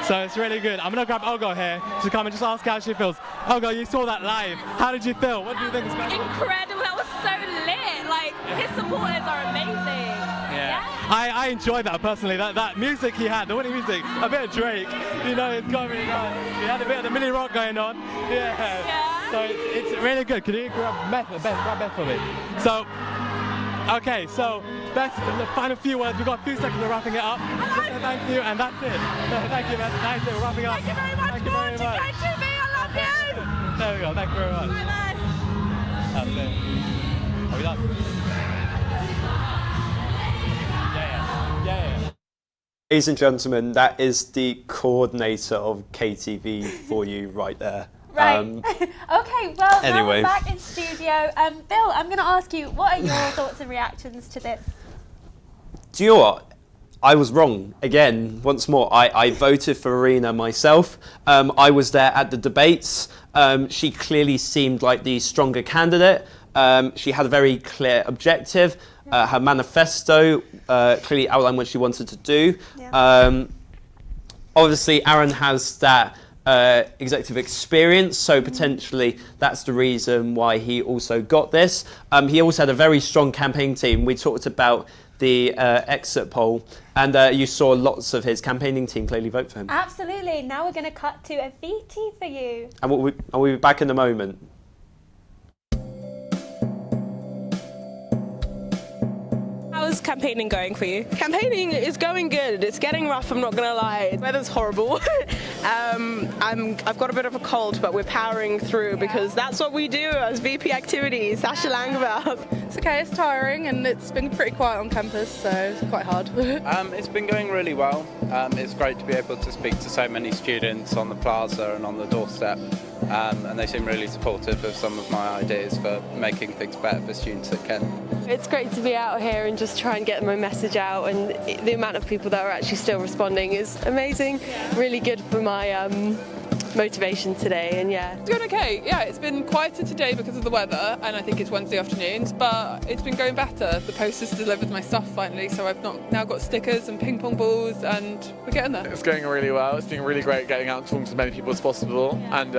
So it's really good. I'm going to grab Ogo here to come and just ask how she feels. Ogo, you saw that live. How did you feel? What do you think is going on? Incredible. That was so lit. Like, his supporters are amazing. Yeah. I enjoyed that personally. That music he had, the winning music, a bit of Drake, you know, it's got really nice. He had a bit of the Millie Rock going on. Yeah. So it's really good. Could you grab Beth for me? So, okay, so Beth, the final few words. We've got a few seconds of wrapping it up. Thank you, and that's it. Thank you, Beth. Nice, we're wrapping up. Thank you very much. Thank you very much. KTV, I love you. There we go. Thank you very much. Bye-bye. That's it. Are we done? Yeah. Ladies and gentlemen, that is the coordinator of KTV for you right there. Right. Okay, well, now anyway. we're back in studio. Bill, I'm going to ask you, what are your thoughts and reactions to this? Do you know what? I was wrong again, once more. I voted for Rowena myself. I was there at the debates. She clearly seemed like the stronger candidate. She had a very clear objective. Her manifesto clearly outlined what she wanted to do. Yeah. Obviously, Aaron has that executive experience, so potentially that's the reason why he also got this. He also had a very strong campaign team. We talked about the exit poll, and you saw lots of his campaigning team clearly vote for him. Absolutely. Now we're going to cut to a VT for you. And we'll be back in a moment. How's campaigning going for you? Campaigning is going good. It's getting rough, I'm not going to lie. The weather's horrible. I've got a bit of a cold, but we're powering through because that's what we do as VP activities. Sasha Langeveld. It's okay, it's tiring and it's been pretty quiet on campus, so it's quite hard. It's been going really well. It's great to be able to speak to so many students on the plaza and on the doorstep. And they seem really supportive of some of my ideas for making things better for students at Kent. It's great to be out here and just try and get my message out, and the amount of people that are actually still responding is amazing. Really good for my motivation today, and yeah. It's going okay. Yeah, it's been quieter today because of the weather, and I think it's Wednesday afternoons, but it's been going better. The post has delivered my stuff finally, so I've now got stickers and ping pong balls, and we're getting there. It's going really well. It's been really great getting out and talking to as many people as possible, and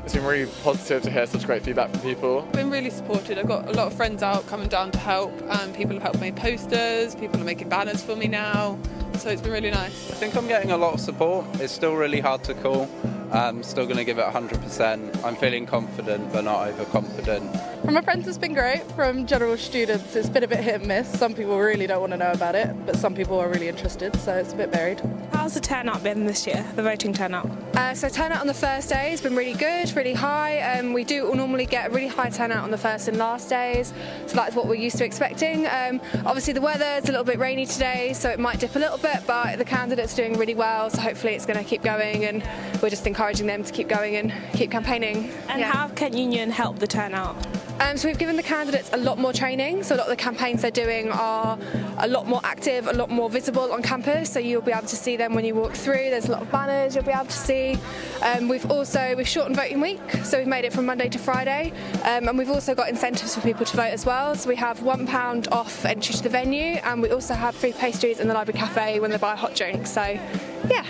it's been really positive to hear such great feedback from people. I've been really supported. I've got a lot of friends out coming down to help, and people have helped make posters, people are making banners for me now, so it's been really nice. I think I'm getting a lot of support. It's still really hard to call. I'm still going to give it 100%. I'm feeling confident but not overconfident. From my friends, it's been great. From general students, it's been a bit hit and miss. Some people really don't want to know about it, but some people are really interested, so it's a bit varied. How's the turnout been this year, the voting turnout? So turnout on the first day has been really good, really high. We do normally get a really high turnout on the first and last days, so that's what we're used to expecting. Obviously the weather is a little bit rainy today, so it might dip a little bit, but the candidates are doing really well, so hopefully it's going to keep going, and we're just encouraging them to keep going and keep campaigning. And how Kent Union help the turnout? So we've given the candidates a lot more training, so a lot of the campaigns they're doing are a lot more active, a lot more visible on campus, so you'll be able to see them when you walk through. There's a lot of banners you'll be able to see. We've shortened voting week, so we've made it from Monday to Friday, and we've also got incentives for people to vote as well. So we have £1 off entry to the venue, and we also have free pastries in the library cafe when they buy a hot drink. So yeah.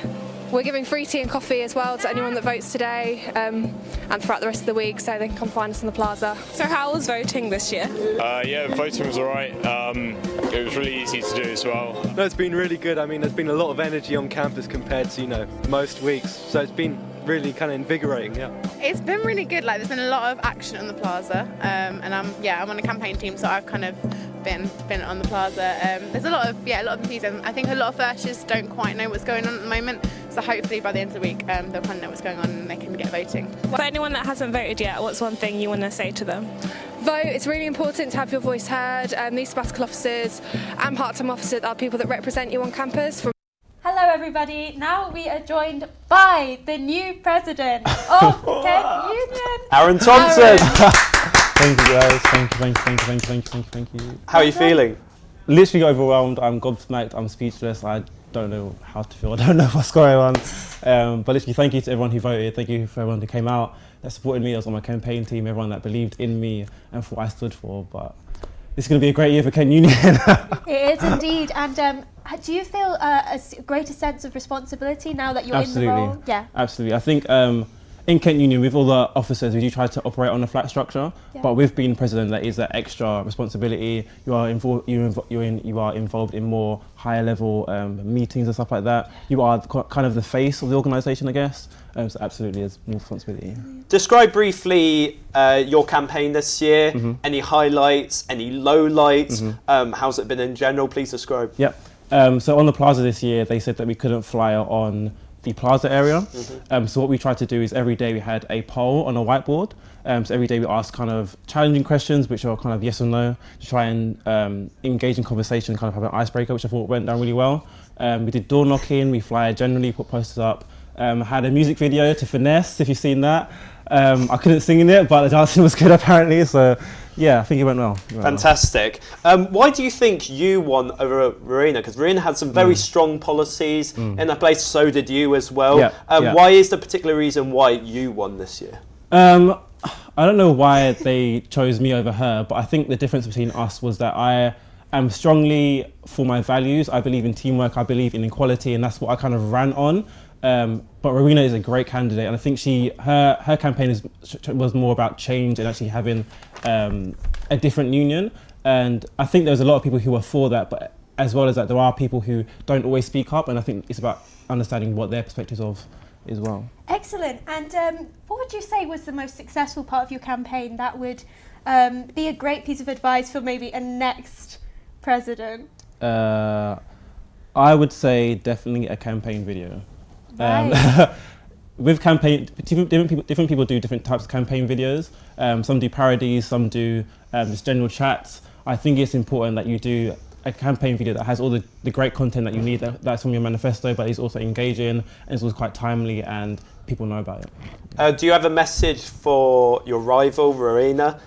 We're giving free tea and coffee as well to anyone that votes today, and throughout the rest of the week, so they can come find us in the plaza. So how was voting this year? Yeah, voting was alright. It was really easy to do as well. No, it's been really good. I mean, there's been a lot of energy on campus compared to, most weeks. So it's been really kind of invigorating, yeah. It's been really good. Like, there's been a lot of action on the plaza, and I'm on a campaign team, so I've kind of been on the plaza. There's a lot of enthusiasm. I think a lot of firsters don't quite know what's going on at the moment, so hopefully by the end of the week they'll kind of know what's going on and they can get voting. For anyone that hasn't voted yet, what's one thing you want to say to them? Vote. It's really important to have your voice heard. These sabbatical officers and part-time officers are people that represent you on campus. Hello everybody, now we are joined by the new president of Kent Union, Aaron Thompson. Thank you guys, thank you. How are you feeling? Literally overwhelmed, I'm gobsmacked, I'm speechless, I don't know how to feel, I don't know what's going on. But literally thank you to everyone who voted, thank you for everyone who came out, that supported me, that was on my campaign team, everyone that believed in me and for what I stood for. But it's going to be a great year for Kent Union. It is indeed. And do you feel a greater sense of responsibility now that you're in the role? Yeah. Absolutely. I think in Kent Union, with all the officers, we do try to operate on a flat structure. Yeah. But with being president, that is that extra responsibility. You are involved in more higher level meetings and stuff like that. You are kind of the face of the organisation, I guess. So absolutely, there's more responsibility. Describe briefly your campaign this year. Mm-hmm. Any highlights? Any lowlights? Mm-hmm. How's it been in general? Please describe. Yep. So on the plaza this year, they said that we couldn't flyer on the plaza area. Mm-hmm. So what we tried to do is every day we had a poll on a whiteboard. So every day we asked kind of challenging questions, which are kind of yes or no, to try and engage in conversation, kind of have an icebreaker, which I thought went down really well. We did door knocking, we flyer generally, put posters up. Had a music video to Finesse, if you've seen that. I couldn't sing in it, but the dancing was good apparently, so yeah, I think it went well. Fantastic. Why do you think you won over Verena? Because Verena had some very strong policies in that place, so did you as well. Yeah. Why is the particular reason why you won this year? I don't know why they chose me over her, but I think the difference between us was that I am strongly for my values. I believe in teamwork, I believe in equality, and that's what I kind of ran on. But Rowena is a great candidate, and I think her campaign was more about change and actually having a different union. And I think there's a lot of people who are for that, but as well as that, there are people who don't always speak up, and I think it's about understanding what their perspectives of as well. Excellent. And what would you say was the most successful part of your campaign that would be a great piece of advice for maybe a next president? I would say definitely a campaign video. With campaign, different people do different types of campaign videos. Some do parodies, some do just general chats. I think it's important that you do a campaign video that has all the great content that you need, that's from your manifesto, but is also engaging and it's also quite timely and people know about it. Do you have a message for your rival, Verena?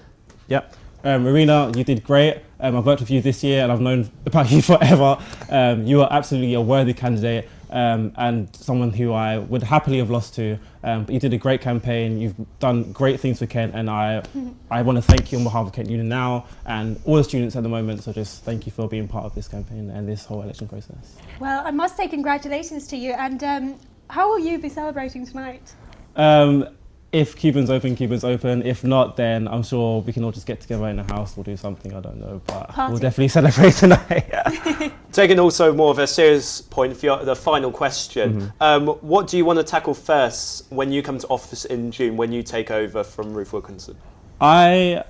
Yep. Verena, you did great. I've worked with you this year and I've known about you forever. You are absolutely a worthy candidate. and someone who I would happily have lost to. But you did a great campaign. You've done great things for Kent, and I want to thank you on behalf of Kent Union now and all the students at the moment. So just thank you for being part of this campaign and this whole election process. Well, I must say congratulations to you. And how will you be celebrating tonight? If Cuban's open. If not, then I'm sure we can all just get together in the house. We'll do something, I don't know, but Party. we'll definitely celebrate tonight. Taking also more of a serious point for the final question. What do you want to tackle first when you come to office in June, when you take over from Ruth Wilkinson? I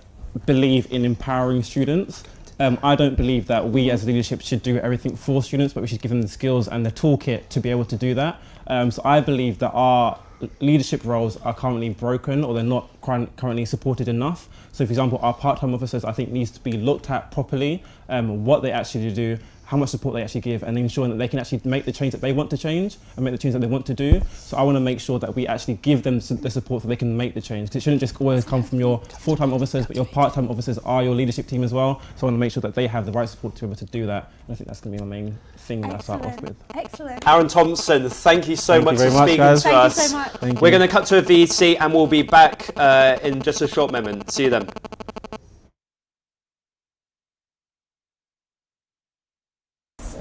believe in empowering students. I don't believe that we as leadership should do everything for students, but we should give them the skills and the toolkit to be able to do that. So I believe that our leadership roles are currently broken, or they're not currently supported enough. So for example, our part-time officers, I think, needs to be looked at properly, what they actually do, how much support they actually give, and ensuring that they can actually make the change that they want to change and make the change that they want to do. So I want to make sure that we actually give them the support so they can make the change, because it shouldn't just always come from your full-time officers, but your part-time officers are your leadership team as well. So I want to make sure that they have the right support to be able to do that. And I think that's going to be my main thing that I start off with. Excellent. Aaron Thompson, thank you so much for speaking guys. to us. Thank you so much. Thank We're you. going to cut to a VC and we'll be back in just a short moment. See you then.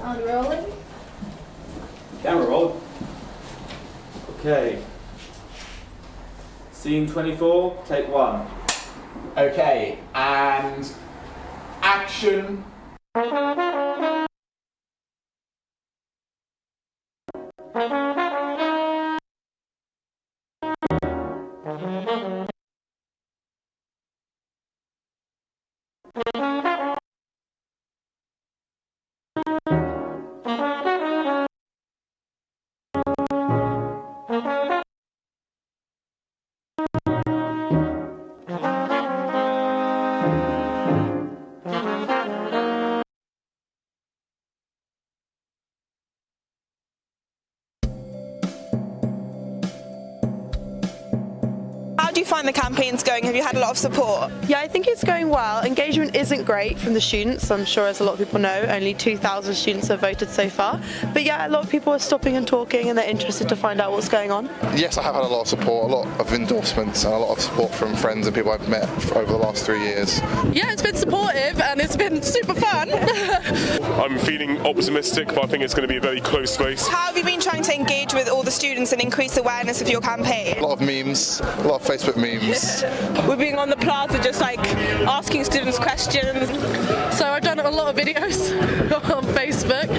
On rolling. Camera roll. Okay. Scene 24, take 1. Okay, and action. How do you find the campaigns going? Have you had a lot of support? Yeah, I think it's going well. Engagement isn't great from the students. I'm sure, as a lot of people know, only 2,000 students have voted so far. But yeah, a lot of people are stopping and talking, and they're interested to find out what's going on. Yes, I have had a lot of support, a lot of endorsements, and a lot of support from friends and people I've met over the last 3 years. Yeah, it's been supportive and it's been super fun. I'm feeling optimistic, but I think it's going to be a very close race. How have you been trying to engage with all the students and increase awareness of your campaign? A lot of memes, a lot of Facebook memes. We're being on the plaza just like asking students questions. So I've done a lot of videos on Facebook.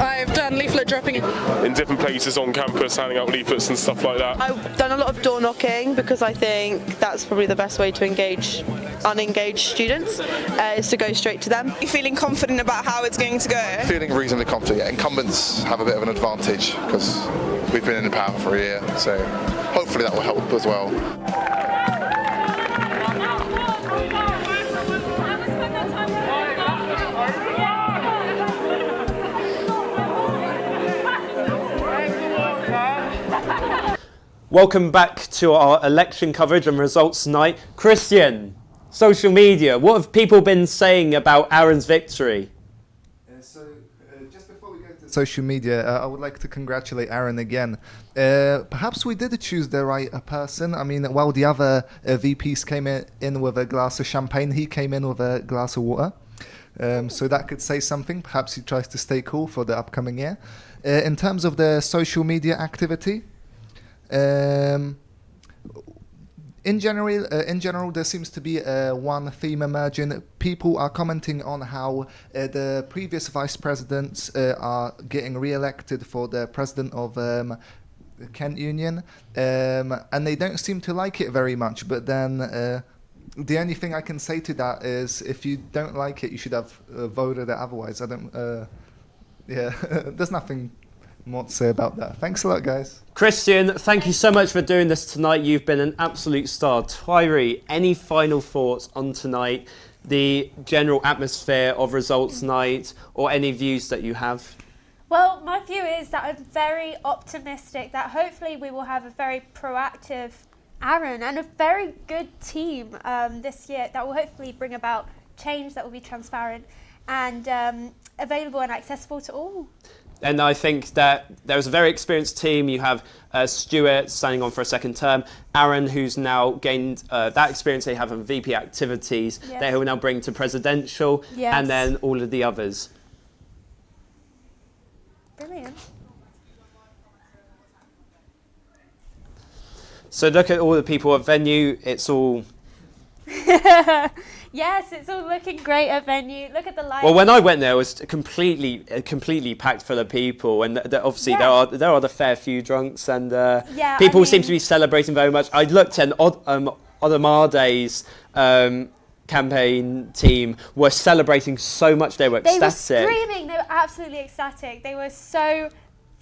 I've done leaflet dropping. In different places on campus, handing out leaflets and stuff like that. I've done a lot of door knocking because I think that's probably the best way to engage unengaged students, is to go straight to them. Are you feeling confident about how it's going to go? Feeling reasonably confident. Yeah, incumbents have a bit of an advantage because we've been in power for a year, so hopefully that will help as well. Welcome back to our election coverage and results night. Christian, social media, what have people been saying about Aaron's victory? Just before we go to social media, I would like to congratulate Aaron again. Perhaps we did choose the right person. I mean, while the other VPs came in with a glass of champagne, he came in with a glass of water. So that could say something. Perhaps he tries to stay cool for the upcoming year. In terms of the social media activity, in general, there seems to be one theme emerging. People are commenting on how the previous vice presidents are getting re-elected for the president of Kent Union, and they don't seem to like it very much. But then the only thing I can say to that is, if you don't like it, you should have voted it otherwise. I don't. Yeah, there's nothing more to say about that. Thanks a lot, guys. Christian, thank you so much for doing this tonight. You've been an absolute star. Tyree, any final thoughts on tonight, the general atmosphere of results night, or any views that you have? Well, my view is that I'm very optimistic that hopefully we will have a very proactive Aaron and a very good team this year that will hopefully bring about change that will be transparent and available and accessible to all. And I think that there's a very experienced team. You have Stuart signing on for a second term, Aaron, who's now gained that experience they have in VP activities, Yes. that he'll now bring to presidential, Yes. and then all of the others. Brilliant. So look at all the people at venue. It's all... Yes, it's all looking great at venue. Look at the lights. Well, when I went there, it was completely packed full of people, and obviously Yeah. there are the fair few drunks, and Yeah, people I seem mean- to be celebrating very much. I looked at Odomarde's campaign team were celebrating so much; they were They were ecstatic. screaming. They were absolutely ecstatic. They were so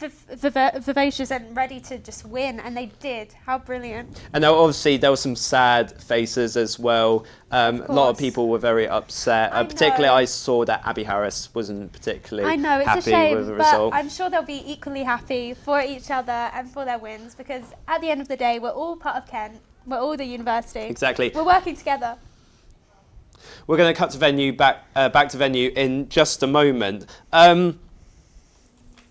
vivacious and ready to just win, and they did. How brilliant. And now, obviously, there were some sad faces as well. A lot of course. people were very upset. I Particularly, know. I saw that Abby Harris wasn't particularly I know, it's happy a shame, with the but result. I'm sure they'll be equally happy for each other and for their wins, because at the end of the day, we're all part of Kent. We're all the university. Exactly. We're working together. We're going to cut to venue back to venue in just a moment.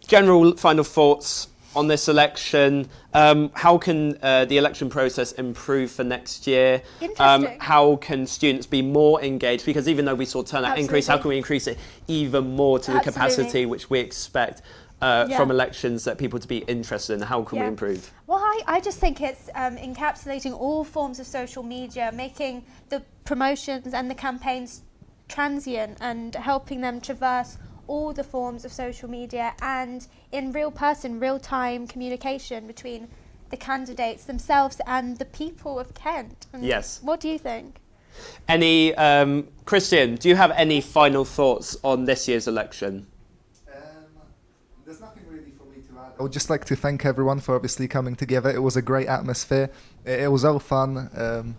General final thoughts on this election. How can the election process improve for next year? Interesting. How can students be more engaged? Because even though we saw turnout increase, how Absolutely. can we increase it even more to the capacity Absolutely. which we expect Yeah. from elections, that people to be interested in? How can we Yeah. improve? Well, I just think it's encapsulating all forms of social media, making the promotions and the campaigns transient and helping them traverse all the forms of social media and in real-time communication between the candidates themselves and the people of Kent. And Yes. What do you think? Any Christian, do you have any final thoughts on this year's election? There's nothing really for me to add. I would just like to thank everyone for obviously coming together. It was a great atmosphere. It was all fun.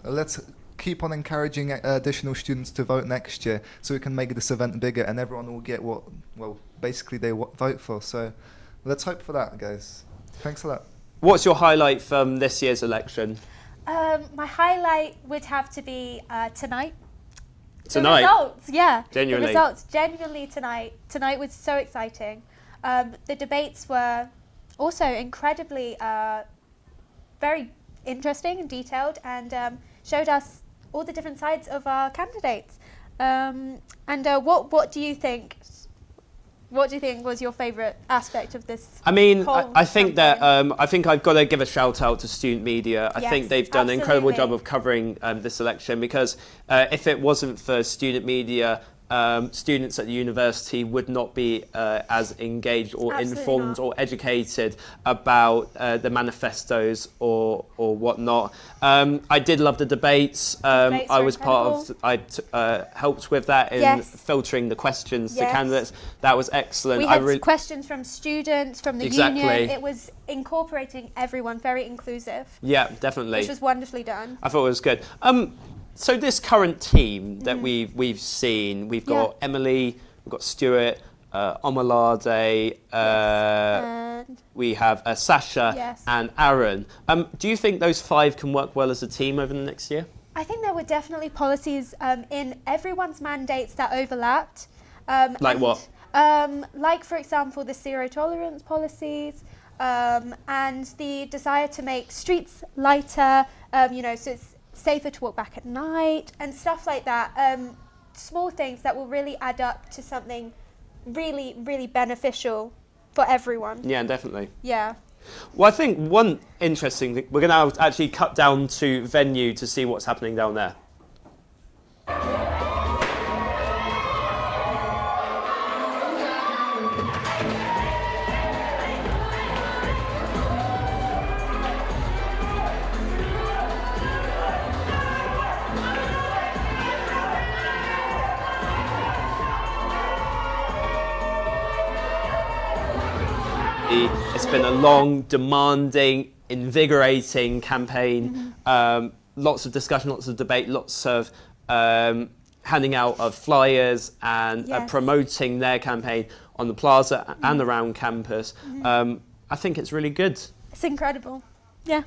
Let's keep on encouraging additional students to vote next year so we can make this event bigger and everyone will get what, well, basically they vote for. So let's hope for that, guys. Thanks a lot. What's your highlight from this year's election? My highlight would have to be tonight. Tonight? The results, yeah. Genuinely? The results, genuinely tonight. Tonight was so exciting. The debates were also incredibly very interesting and detailed and showed us all the different sides of our candidates. What do you think? What do you think was your favourite aspect of this? I mean, whole I think that campaign? I think I've got to give a shout out to student media. I think Yes, they've done an incredible job absolutely. of covering this election, because if it wasn't for student media, students at the university would not be as engaged or Absolutely informed not. or educated about the manifestos or whatnot. I did love the debates. Debates I were was part of. I helped with that in Yes. filtering the questions to Yes. candidates. That was excellent. We had questions from students, from the Exactly. union. It was incorporating everyone, very inclusive, Yeah, definitely. which was wonderfully done. I thought it was good. So this current team that we've seen, we've got Emily, we've got Stuart, Omalade, And we have Sasha Yes. and Aaron. Do you think those five can work well as a team over the next year? I think there were definitely policies in everyone's mandates that overlapped. Like what? Like, for example, the zero tolerance policies and the desire to make streets lighter, so it's safer to walk back at night and stuff like that. Small things that will really add up to something really, really beneficial for everyone. Yeah, definitely. Yeah. Well, I think one interesting thing, we're going to actually cut down to venue to see what's happening down there. It's been a long, demanding, invigorating campaign. Lots of discussion, lots of debate, lots of handing out of flyers and Yes. promoting their campaign on the plaza and around campus. I think it's really good. It's incredible. Yeah.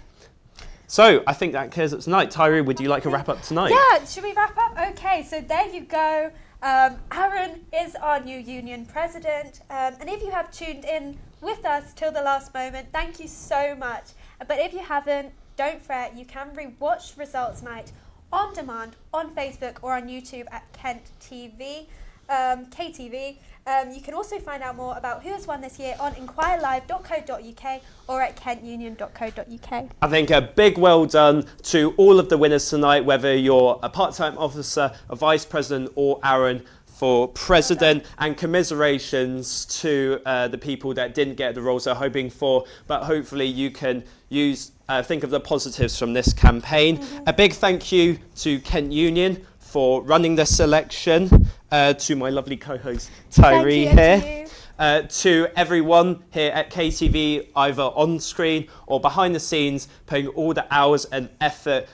So I think that clears up tonight. Tyree, would you like to wrap up tonight? Yeah, should we wrap up? Okay, so there you go. Aaron is our new union president, and if you have tuned in with us till the last moment, thank you so much. But if you haven't, don't fret, you can re-watch Results Night on demand on Facebook or on YouTube at KTV. You can also find out more about who has won this year on inquirelive.co.uk or at kentunion.co.uk. I think a big well done to all of the winners tonight, whether you're a part-time officer, a vice president or Aaron for president, and commiserations to the people that didn't get the roles they're hoping for, but hopefully you can think of the positives from this campaign. A big thank you to Kent Union for running this election, to my lovely co-host Tyree here, to everyone here at KTV, either on screen or behind the scenes, putting all the hours and effort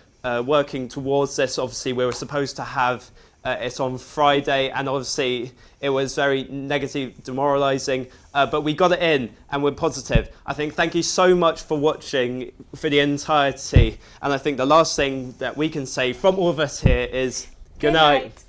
working towards this. Obviously, we were supposed to have it on Friday, and obviously it was very negative, demoralising, but we got it in and we're positive. I think thank you so much for watching for the entirety, and I think the last thing that we can say from all of us here is good night.